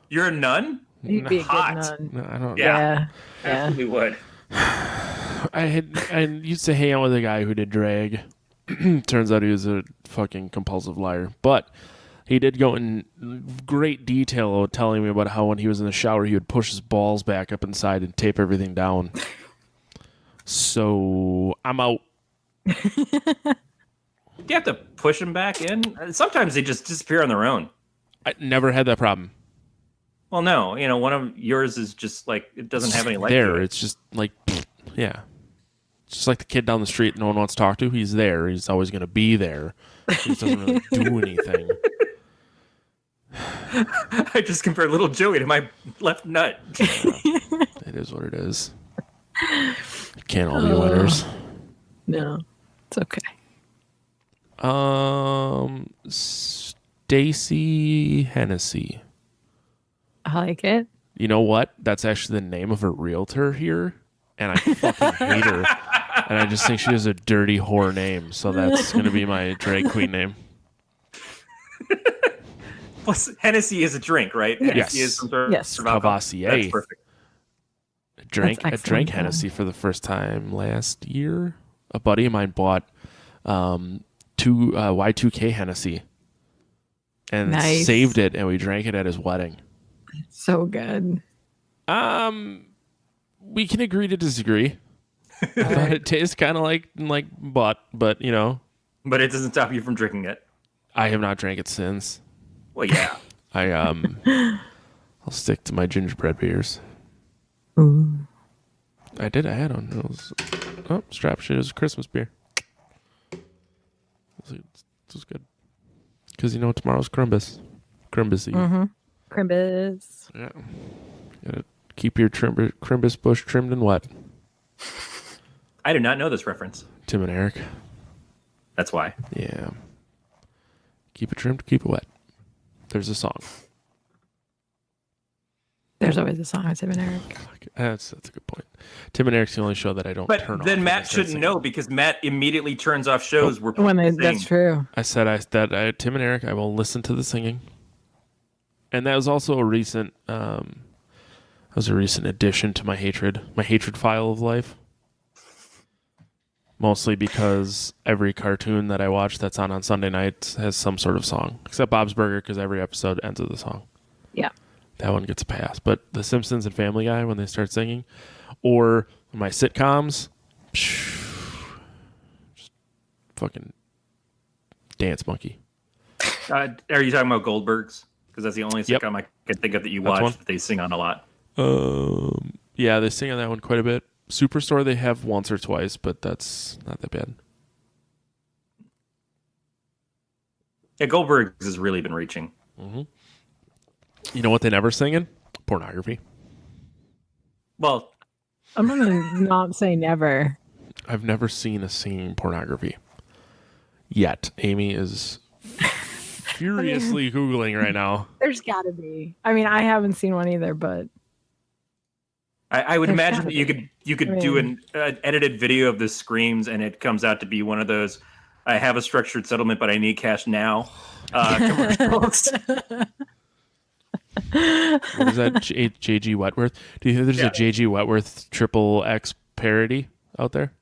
You're a nun? You'd be a Hot. good nun. No, I don't. Yeah. Absolutely would. I used to hang out with a guy who did drag. Turns out he was a fucking compulsive liar. But he did go in great detail telling me about how when he was in the shower, he would push his balls back up inside and tape everything down. So I'm out. Do you have to push them back in? Sometimes they just disappear on their own. I never had that problem. Well, no. One of yours is just like, it doesn't have any life There, to it. it's just like, yeah. It's just like the kid down the street no one wants to talk to. He's there. He's always going to be there. He just doesn't really do anything. I just compared little Joey to my left nut. It is what it is. Can't all be winners. No, it's okay. Stacy Hennessy. I like it. You know what? That's actually the name of a realtor here, and I fucking hate her. And I just think she has a dirty whore name, so that's going to be my drag queen name. Plus, Hennessy is a drink, right? Hennessy is some sort Yes. of alcohol. Cavassier. That's perfect. I drank excellent, Hennessy for the first time last year. A buddy of mine bought two Y2K Hennessy and Nice. saved it, and we drank it at his wedding. So good. We can agree to disagree. But it tastes kind of like butt, but But it doesn't stop you from drinking it. I have not drank it since. Well, yeah. I'll stick to my gingerbread beers. Ooh. I had one. It was strap shit. It was a Christmas beer. It was good. Because tomorrow's Crimbus. Crimbus Eve. Mm-hmm. Crimbus. Yeah. Gotta keep your Crimbus bush trimmed and wet. I do not know this reference. Tim and Eric. That's why. Yeah. Keep it trimmed, keep it wet. There's a song. There's always a song with Tim and Eric. That's a good point. Tim and Eric's the only show that I don't But turn off. then when Matt they start shouldn't singing. know, because Matt immediately turns off shows where When they, people that's sing. true. I said Tim and Eric, I will listen to the singing. And that was also a recent addition to my hatred file of life. Mostly because every cartoon that I watch that's on Sunday nights has some sort of song. Except Bob's Burger, because every episode ends with a song. Yeah. That one gets a pass. But The Simpsons and Family Guy, when they start singing, or my sitcoms, just fucking dance monkey. Are you talking about Goldbergs? Because that's the only Yep. sitcom I can think of that you That's watch one. that they sing on a lot. Yeah, they sing on that one quite a bit. Superstore they have once or twice, but that's not that bad. Yeah, Goldbergs has really been reaching. Mm-hmm. You know what they never sing in? Pornography. Well, I'm gonna not say never. I've never seen a singing pornography yet. Amy is furiously Googling right now. There's got to be. I mean, I haven't seen one either, but I would There's imagine gotta that be. you could I do mean- an edited video of the screams, and it comes out to be one of those "I have a structured settlement, but I need cash now" commercials. What is that? JG Wentworth? Do you think there's a JG Wentworth triple X parody out there?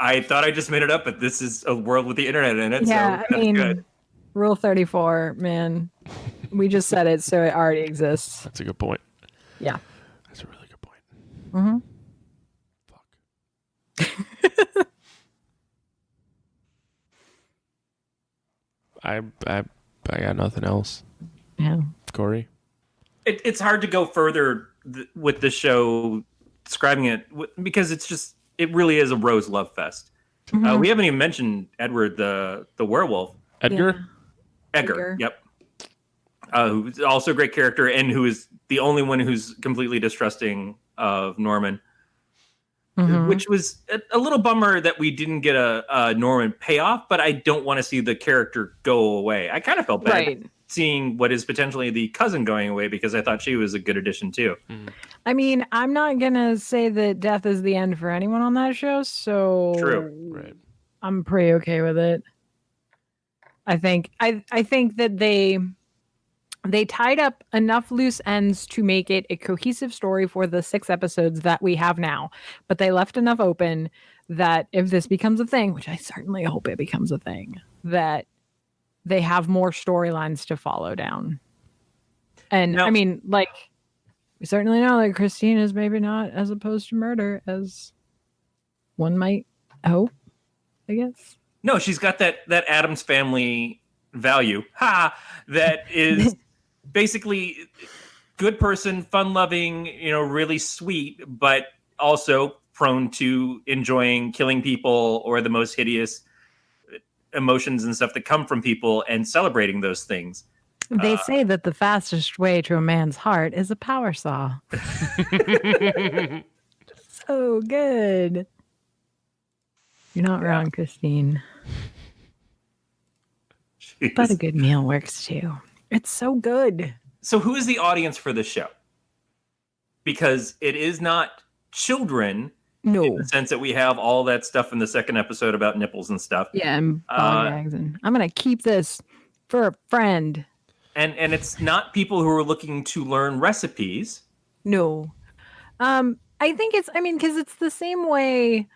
I thought I just made it up, but this is a world with the internet in it. yeah, so I that's mean, good. Rule 34, man. We just said it, so it already exists. That's a good point. Yeah. That's a really good point. Mm-hmm. Fuck. I got nothing else. Yeah. Corey? It's hard to go further with this show, describing it because it really is a Rose love fest. Mm-hmm. We haven't even mentioned Edward the werewolf. Edgar? Edgar. Yep. Who's also a great character and who is the only one who's completely distrusting of Norman. Mhm. Which was a little bummer that we didn't get a Norman payoff, but I don't want to see the character go away. I kind of felt bad Right. seeing what is potentially the cousin going away because I thought she was a good addition too. I mean, I'm not gonna say that death is the end for anyone on that show, so True. Right. I'm pretty okay with it. I think that they tied up enough loose ends to make it a cohesive story for the 6 episodes that we have now, but they left enough open that if this becomes a thing, which I certainly hope it becomes a thing, that they have more storylines to follow down. And Now- I mean, like, we certainly know that Christine is maybe not as opposed to murder as one might hope, I guess. No, she's got that Addams Family value. That is basically good person, fun loving, really sweet, but also prone to enjoying killing people or the most hideous emotions and stuff that come from people and celebrating those things. They say that the fastest way to a man's heart is a power saw. So good. You're not wrong, Christine. Jeez. But a good meal works too. It's so good. So who is the audience for this show? Because it is not children in No. the sense that we have all that stuff in the second episode about nipples and stuff. Yeah, and ball gags, and I'm gonna keep this for a friend. And it's not people who are looking to learn recipes. No. I think because it's the same way.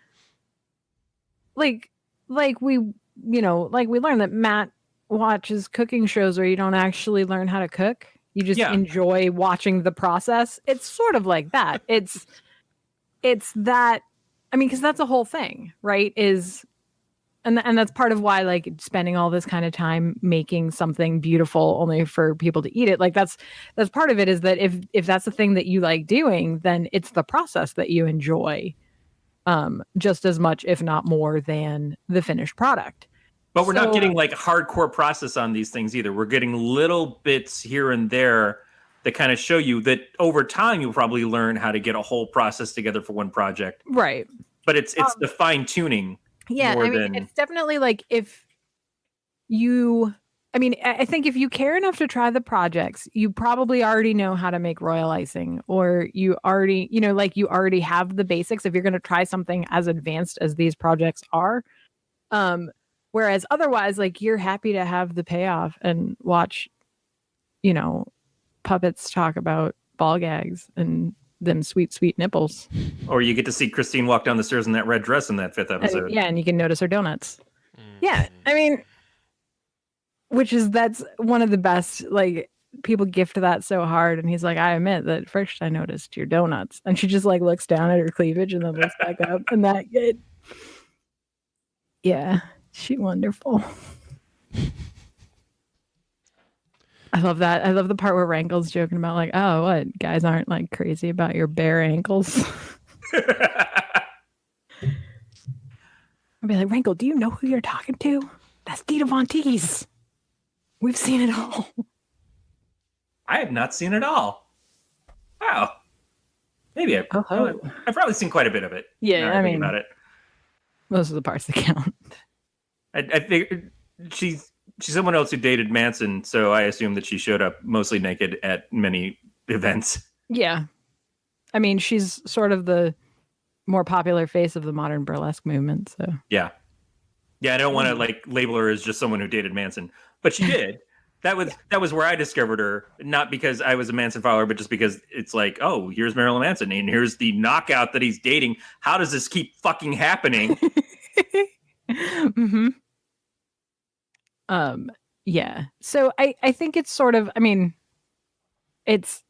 Like we learned that Matt watches cooking shows where you don't actually learn how to cook. You just enjoy watching the process. It's sort of like that. It's that, because that's a whole thing, right? And that's part of why, like, spending all this kind of time making something beautiful only for people to eat it. Like, that's part of it, is that if that's the thing that you like doing, then it's the process that you enjoy just as much, if not more, than the finished product. But we're not getting like hardcore process on these things either. We're getting little bits here and there that kind of show you that over time you'll probably learn how to get a whole process together for one project. Right. But it's the fine tuning. Yeah, it's definitely like I think if you care enough to try the projects, you probably already know how to make royal icing, or you already, you already have the basics if you're going to try something as advanced as these projects are. Whereas otherwise, like, you're happy to have the payoff and watch, puppets talk about ball gags and them sweet, sweet nipples. Or you get to see Christine walk down the stairs in that red dress in that 5th episode. And you can notice her donuts. Yeah, that's one of the best, like, people gift that so hard, and he's like, I admit that first I noticed your donuts, and she just like looks down at her cleavage and then looks back up, and that good. Yeah, she wonderful. I love that. I love the part where Rankle's joking about, like, oh, what, guys aren't like crazy about your bare ankles. I'd be like, Rankle, do you know who you're talking to? That's Dita Von Teese. We've seen it all. I have not seen it all. Wow. Maybe I've probably seen quite a bit of it. Yeah, now I think mean, about it. most of the parts that count. I think she's someone else who dated Manson, so I assume that she showed up mostly naked at many events. Yeah. I mean, she's sort of the more popular face of the modern burlesque movement, so. Yeah. I don't want to like label her as just someone who dated Manson, but she did. That was where I discovered her, not because I was a Manson follower, but just because it's like, oh, here's Marilyn Manson, and here's the knockout that he's dating. How does this keep fucking happening? Mm-hmm. Yeah. So I think it's sort of, I mean, it's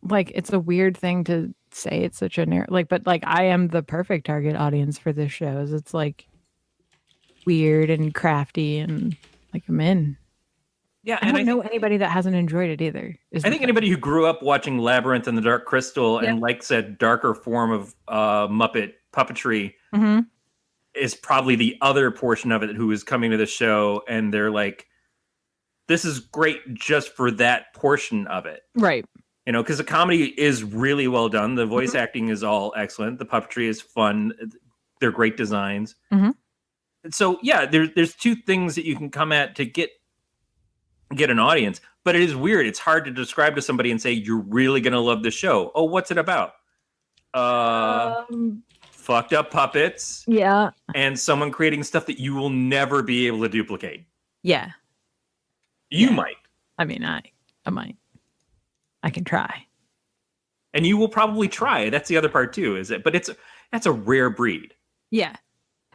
like, it's a weird thing to say. It's such a but like, I am the perfect target audience for this show. It's like weird and crafty and like I'm in. Yeah, I don't know anybody that hasn't enjoyed it either. I think anybody who grew up watching Labyrinth and the Dark Crystal and likes that darker form of Muppet puppetry is probably the other portion of it who is coming to the show and they're like, this is great just for that portion of it. Right. You know, because the comedy is really well done. The voice acting is all excellent. The puppetry is fun. They're great designs. So, yeah, there's two things that you can come at to get an audience, but it is weird. It's hard to describe to somebody and say, you're really going to love the show. Oh, what's it about? Fucked up puppets. Yeah. And someone creating stuff that you will never be able to duplicate. Yeah. You might. I mean, I might. I can try. And you will probably try. That's the other part too, is it? But that's a rare breed. Yeah.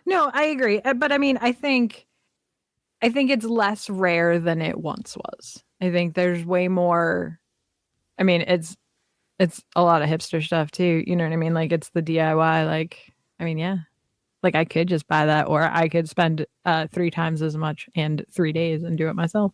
No, I agree. But I mean, I think it's less rare than it once was. I think there's way more. I mean, it's a lot of hipster stuff too. You know what I mean? Like it's the DIY. Like, I mean, yeah. Like I could just buy that, or I could spend 3 times as much and 3 days and do it myself.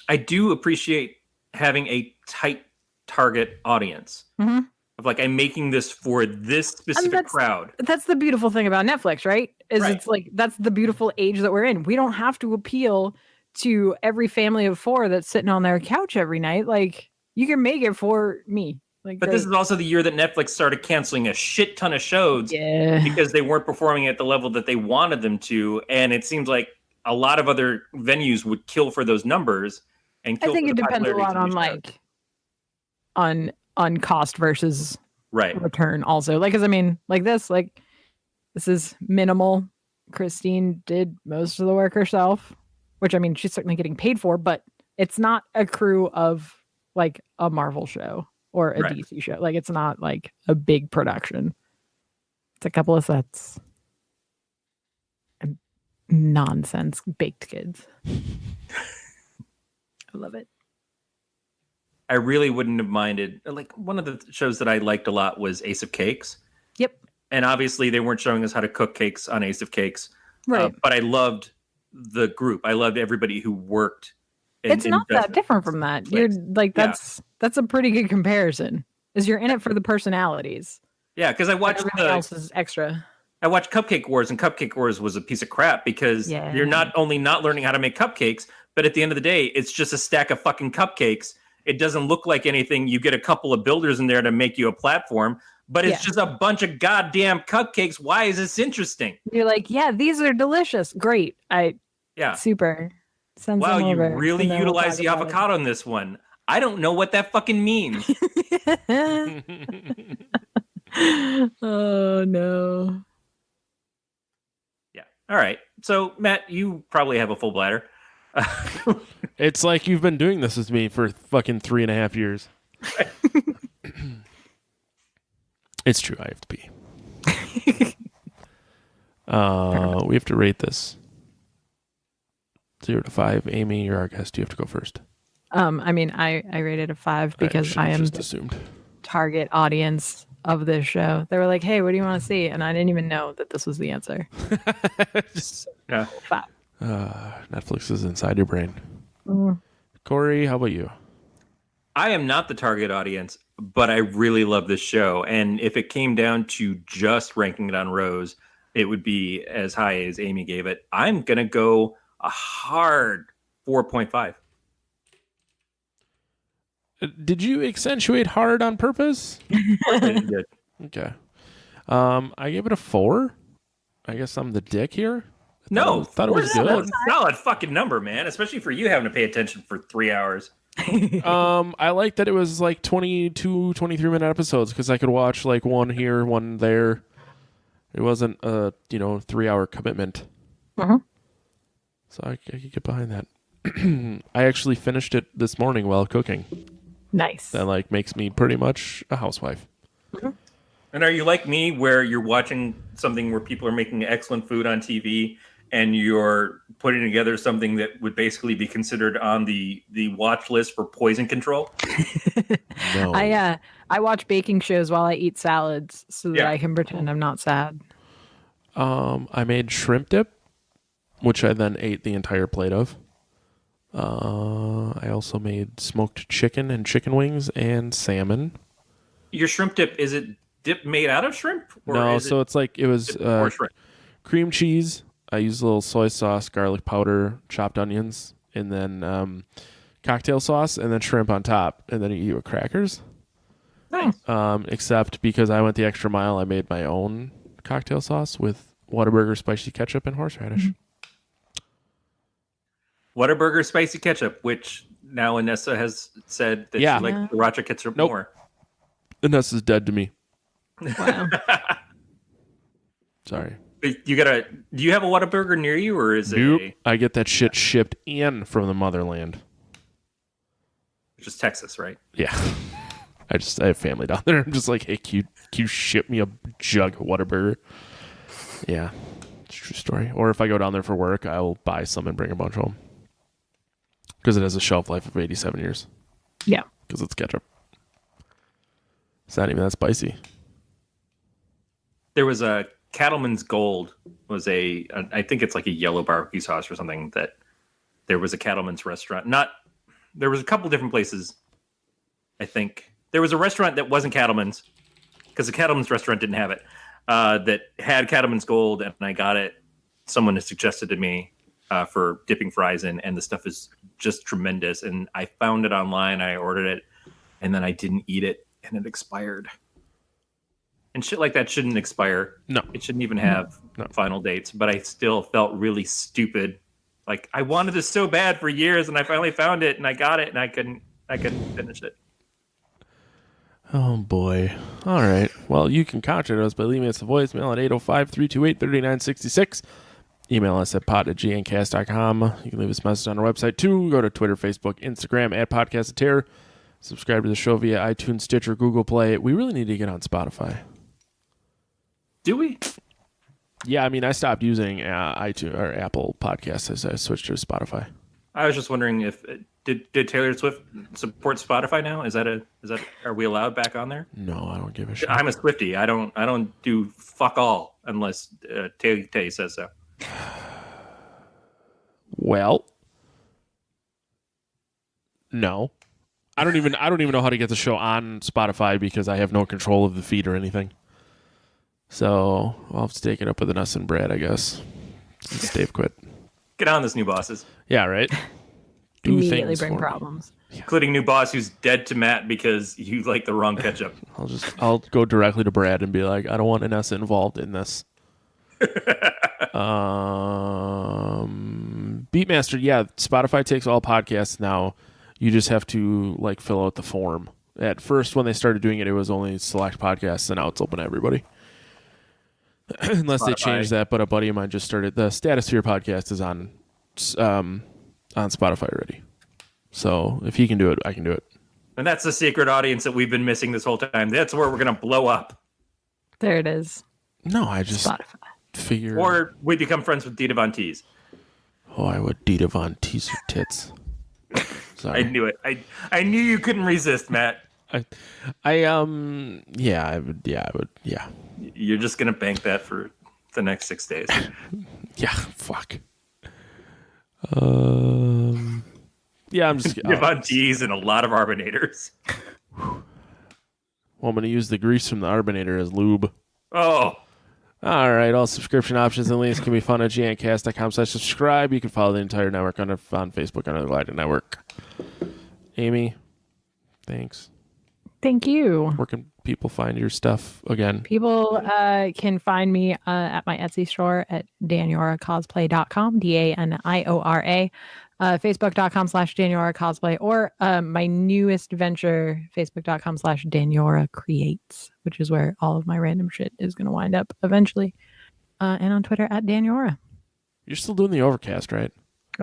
I do appreciate having a tight target audience. Of like, I'm making this for this specific crowd. That's the beautiful thing about Netflix, right? It's like, that's the beautiful age that we're in. We don't have to appeal to every family of 4 that's sitting on their couch every night. Like, you can make it for me. Like, but this is also the year that Netflix started canceling a shit ton of shows because they weren't performing at the level that they wanted them to. And it seems like a lot of other venues would kill for those numbers. And kill I think for it the depends a popularity lot of on TV shows. on cost versus return also. Like, 'cause I mean, like this is minimal. Christine did most of the work herself, which I mean, she's certainly getting paid for, but it's not a crew of like a Marvel show or a DC show. Like, it's not like a big production. It's a couple of sets and nonsense baked kids. I love it. I really wouldn't have minded. Like, one of the shows that I liked a lot was Ace of Cakes. Yep. And obviously they weren't showing us how to cook cakes on Ace of Cakes. Right. But I loved the group. I loved everybody who worked. It's not that different from that. You're like, that's a pretty good comparison. Is you're in it for the personalities. Yeah, because I watched everything else is extra. I watched Cupcake Wars, and Cupcake Wars was a piece of crap because you're not only not learning how to make cupcakes, but at the end of the day, it's just a stack of fucking cupcakes. It doesn't look like anything. You get a couple of builders in there to make you a platform, but it's just a bunch of goddamn cupcakes. Why is this interesting? You're like, yeah, these are delicious. Great. Super. Send wow, you really utilize the avocado in this one. I don't know what that fucking means. Oh, no. Yeah. All right. So, Matt, you probably have a full bladder. It's like you've been doing this with me for fucking 3.5 years. It's true. I have to pee. We have to rate this 0 to 5. Amy, you're our guest. You have to go first. I mean, I rated a 5 because I am just assumed target audience of this show. They were like, "Hey, what do you want to see?" And I didn't even know that this was the answer. Yeah. 5. Netflix is inside your brain. Corey, how about you? I am not the target audience, but I really love this show. And if it came down to just ranking it on rows, it would be as high as Amy gave it. I'm going to go a hard 4.5. Did you accentuate hard on purpose? I didn't do it. Okay. I gave it a 4. I guess I'm the dick here. No, thought it was that's good. a solid fucking number, man. Especially for you having to pay attention for 3 hours. I like that it was like 22, 23-minute episodes because I could watch like one here, one there. It wasn't a 3-hour commitment. Uh-huh. So I could get behind that. I actually finished it this morning while cooking. Nice. That like makes me pretty much a housewife. And are you like me where you're watching something where people are making excellent food on TV and you're putting together something that would basically be considered on the watch list for poison control? No. I watch baking shows while I eat salads so that I can pretend I'm not sad. I made shrimp dip, which I then ate the entire plate of. I also made smoked chicken and chicken wings and salmon. Your shrimp dip, is it dip made out of shrimp? Or No, is so it's like it was or shrimp? cream cheese. I used a little soy sauce, garlic powder, chopped onions, and then cocktail sauce, and then shrimp on top, and then you eat with crackers. Nice. Except because I went the extra mile, I made my own cocktail sauce with Whataburger spicy ketchup and horseradish. Whataburger spicy ketchup, which now Anessa has said that she likes sriracha ketchup more. Vanessa's dead to me. Wow. Sorry. Do you have a Whataburger near you, or is Nope. it I get that shit shipped in from the motherland. which is Texas, right? Yeah. I have family down there. I'm just like, hey, can you ship me a jug of Whataburger? Yeah. It's a true story. Or if I go down there for work, I'll buy some and bring a bunch home. Because it has a shelf life of 87 years. Yeah. Because it's ketchup. It's not even that spicy. There was a Cattleman's Gold was I think it's like a yellow barbecue sauce or something that there was a Cattleman's restaurant. There was a couple different places. I think there was a restaurant that wasn't Cattleman's because the Cattleman's restaurant didn't have it. That had Cattleman's Gold, and I got it. Someone has suggested to me for dipping fries in, and the stuff is just tremendous. And I found it online. I ordered it, and then I didn't eat it, and it expired. And shit like that shouldn't expire. No. It shouldn't even have final dates. But I still felt really stupid. Like I wanted this so bad for years, and I finally found it, and I got it, and I couldn't finish it. Oh, boy. All right. Well, you can contact us by leaving us a voicemail at 805-328-3966. Email us at pot@gncast.com. You can leave us a message on our website, too. Go to Twitter, Facebook, Instagram, at Podcast of Terror. Subscribe to the show via iTunes, Stitcher, Google Play. We really need to get on Spotify. Do we? Yeah, I mean, I stopped using iTunes or Apple Podcasts as I switched to Spotify. I was just wondering if did Taylor Swift support Spotify now? Are we allowed back on there? No, I don't give a shit. I'm a Swiftie. I don't do fuck all unless Tay says so. Well, no. I don't even know how to get the show on Spotify because I have no control of the feed or anything. So I'll have to take it up with Us and Brad, I guess. Since Dave quit. Get on this, new bosses. Yeah, right. Do Immediately things bring for me. problems. Including new boss who's dead to Matt because you like the wrong ketchup. I'll go directly to Brad and be like, I don't want Anessa involved in this. Beatmaster, yeah, Spotify takes all podcasts now. You just have to like fill out the form. At first, when they started doing it, it was only select podcasts, and now it's open to everybody. Unless they change that, but a buddy of mine just started. The Statosphere podcast is on Spotify already. So if he can do it, I can do it. And that's the secret audience that we've been missing this whole time. That's where we're going to blow up. There it is. No, I just Spotify. figure. Or we become friends with Dita Von Teese. Oh, I would Dita Von Teese her tits. Sorry. I knew it. I knew you couldn't resist, Matt. I would. Yeah. You're just going to bank that for the next 6 days. Yeah, fuck. Yeah, I'm just. Dita Von Teese and a lot of Arbinators. Well, I'm going to use the grease from the Arbinator as lube. Oh. All right, all subscription options and links can be found at gncast.com/subscribe. You can follow the entire network on Facebook under the Galactic Network. Amy, Thanks. Thank you. Where can people find your stuff again? People can find me at my Etsy store at danyoracosplay.com, DANIORA, facebook.com/Daniora Cosplay, or my newest venture, facebook.com/Daniora Creates, which is where all of my random shit is going to wind up eventually. And on Twitter at Daniora. You're still doing the Overcast, right?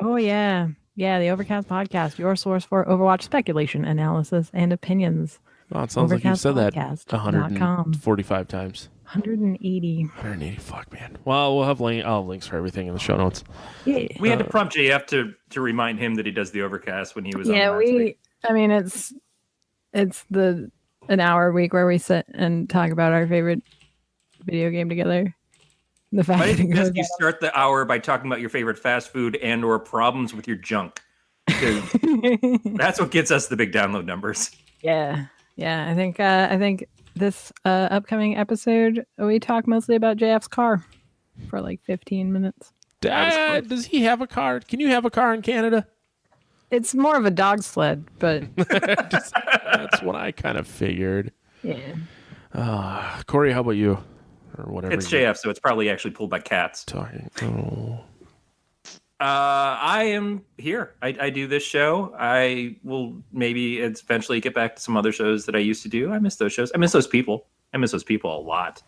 Oh, yeah. Yeah, the Overcast podcast, your source for Overwatch speculation, analysis, and opinions. Well, it sounds like you've said that Overcastpodcast.com. 145 times. 180. 180, fuck, man. Well, I'll have links for everything in the show notes. Yeah. We had to prompt JF to remind him that he does the Overcast when he was on last week. I mean, it's an hour a week where we sit and talk about our favorite video game together. The fact But I that think it goes you start the hour by talking about your favorite fast food and or problems with your junk. Because that's what gets us the big download numbers. Yeah. I think this upcoming episode we talk mostly about JF's car for like 15 minutes. Does he have a car? Can you have a car in Canada? It's more of a dog sled, but That's what I kind of figured. yeah. Corey, how about you? Or whatever. It's JF, so it's probably actually pulled by cats. Talking. Oh. I am here. I do this show. I will maybe eventually get back to some other shows that I used to do. I miss those shows. I miss those people. I miss those people a lot.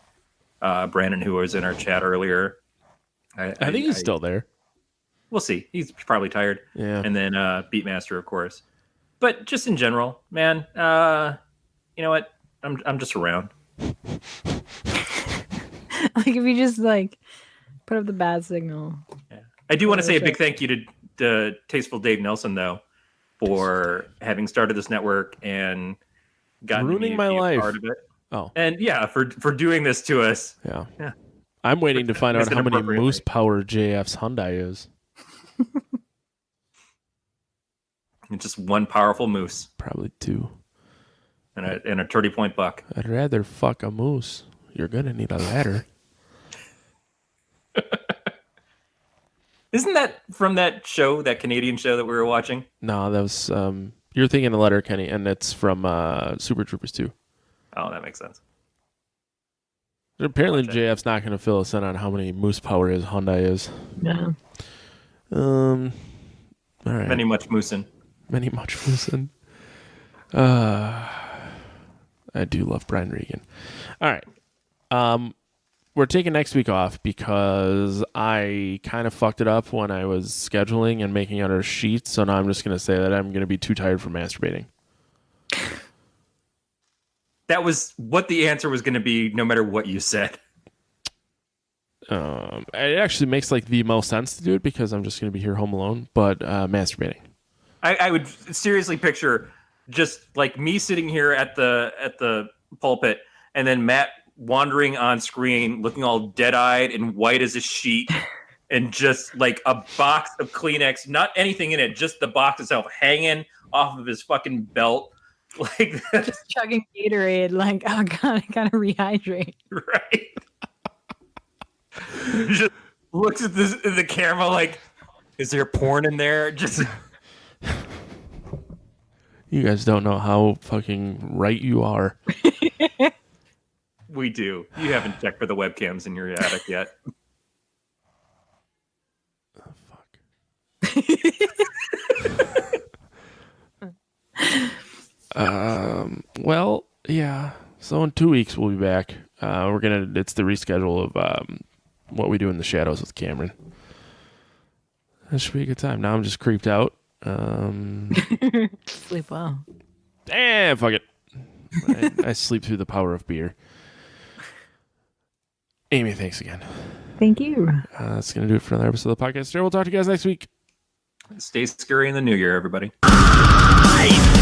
Brandon, who was in our chat earlier. I think he's still there. We'll see. He's probably tired. Yeah. And then Beatmaster, of course. But just in general, man, you know what? I'm just around. Like if you just like put up the bad signal. Yeah. I do want to say a big thank you to Tasteful Dave Nelson, though, for having started this network and gotten ruining me to my be a life. part of it. Oh. And yeah, for doing this to us. Yeah. Yeah. I'm waiting to find out It's how many inappropriate. moose power JF's Hyundai is. It's just one powerful moose Probably 2. and a 30-point buck. I'd rather fuck a moose. You're gonna need a ladder. Isn't that from that show, that Canadian show that we were watching? No, that was you're thinking the letter, Kenny, and it's from Super Troopers 2. Oh, that makes sense. Apparently JF's not gonna fill us in on how many moose power his Hyundai is. Yeah. All right. Many much moosin'. Many much listen. I do love Brian Regan. All right. We're taking next week off because I kind of fucked it up when I was scheduling and making out our sheets. So now I'm just going to say that I'm going to be too tired for masturbating. That was what the answer was going to be, no matter what you said. It actually makes like the most sense to do it because I'm just going to be here home alone, but masturbating. I would seriously picture just like me sitting here at the pulpit, and then Matt wandering on screen, looking all dead-eyed and white as a sheet, and just like a box of Kleenex, not anything in it, just the box itself hanging off of his fucking belt, like Just chugging Gatorade, like, oh god, I gotta rehydrate. right. Just looks at the camera like, is there porn in there? Just You guys don't know how fucking right you are. we do. You haven't checked for the webcams in your attic yet. Oh, fuck. Well, yeah. So in 2 weeks we'll be back. It's the reschedule of what we do in the shadows with Cameron. That should be a good time. Now I'm just creeped out. Sleep well. Fuck it. I sleep through the power of beer. Amy, thanks again. Thank you. That's going to do it for another episode of the podcast. We'll talk to you guys next week. Stay scary in the new year, everybody. I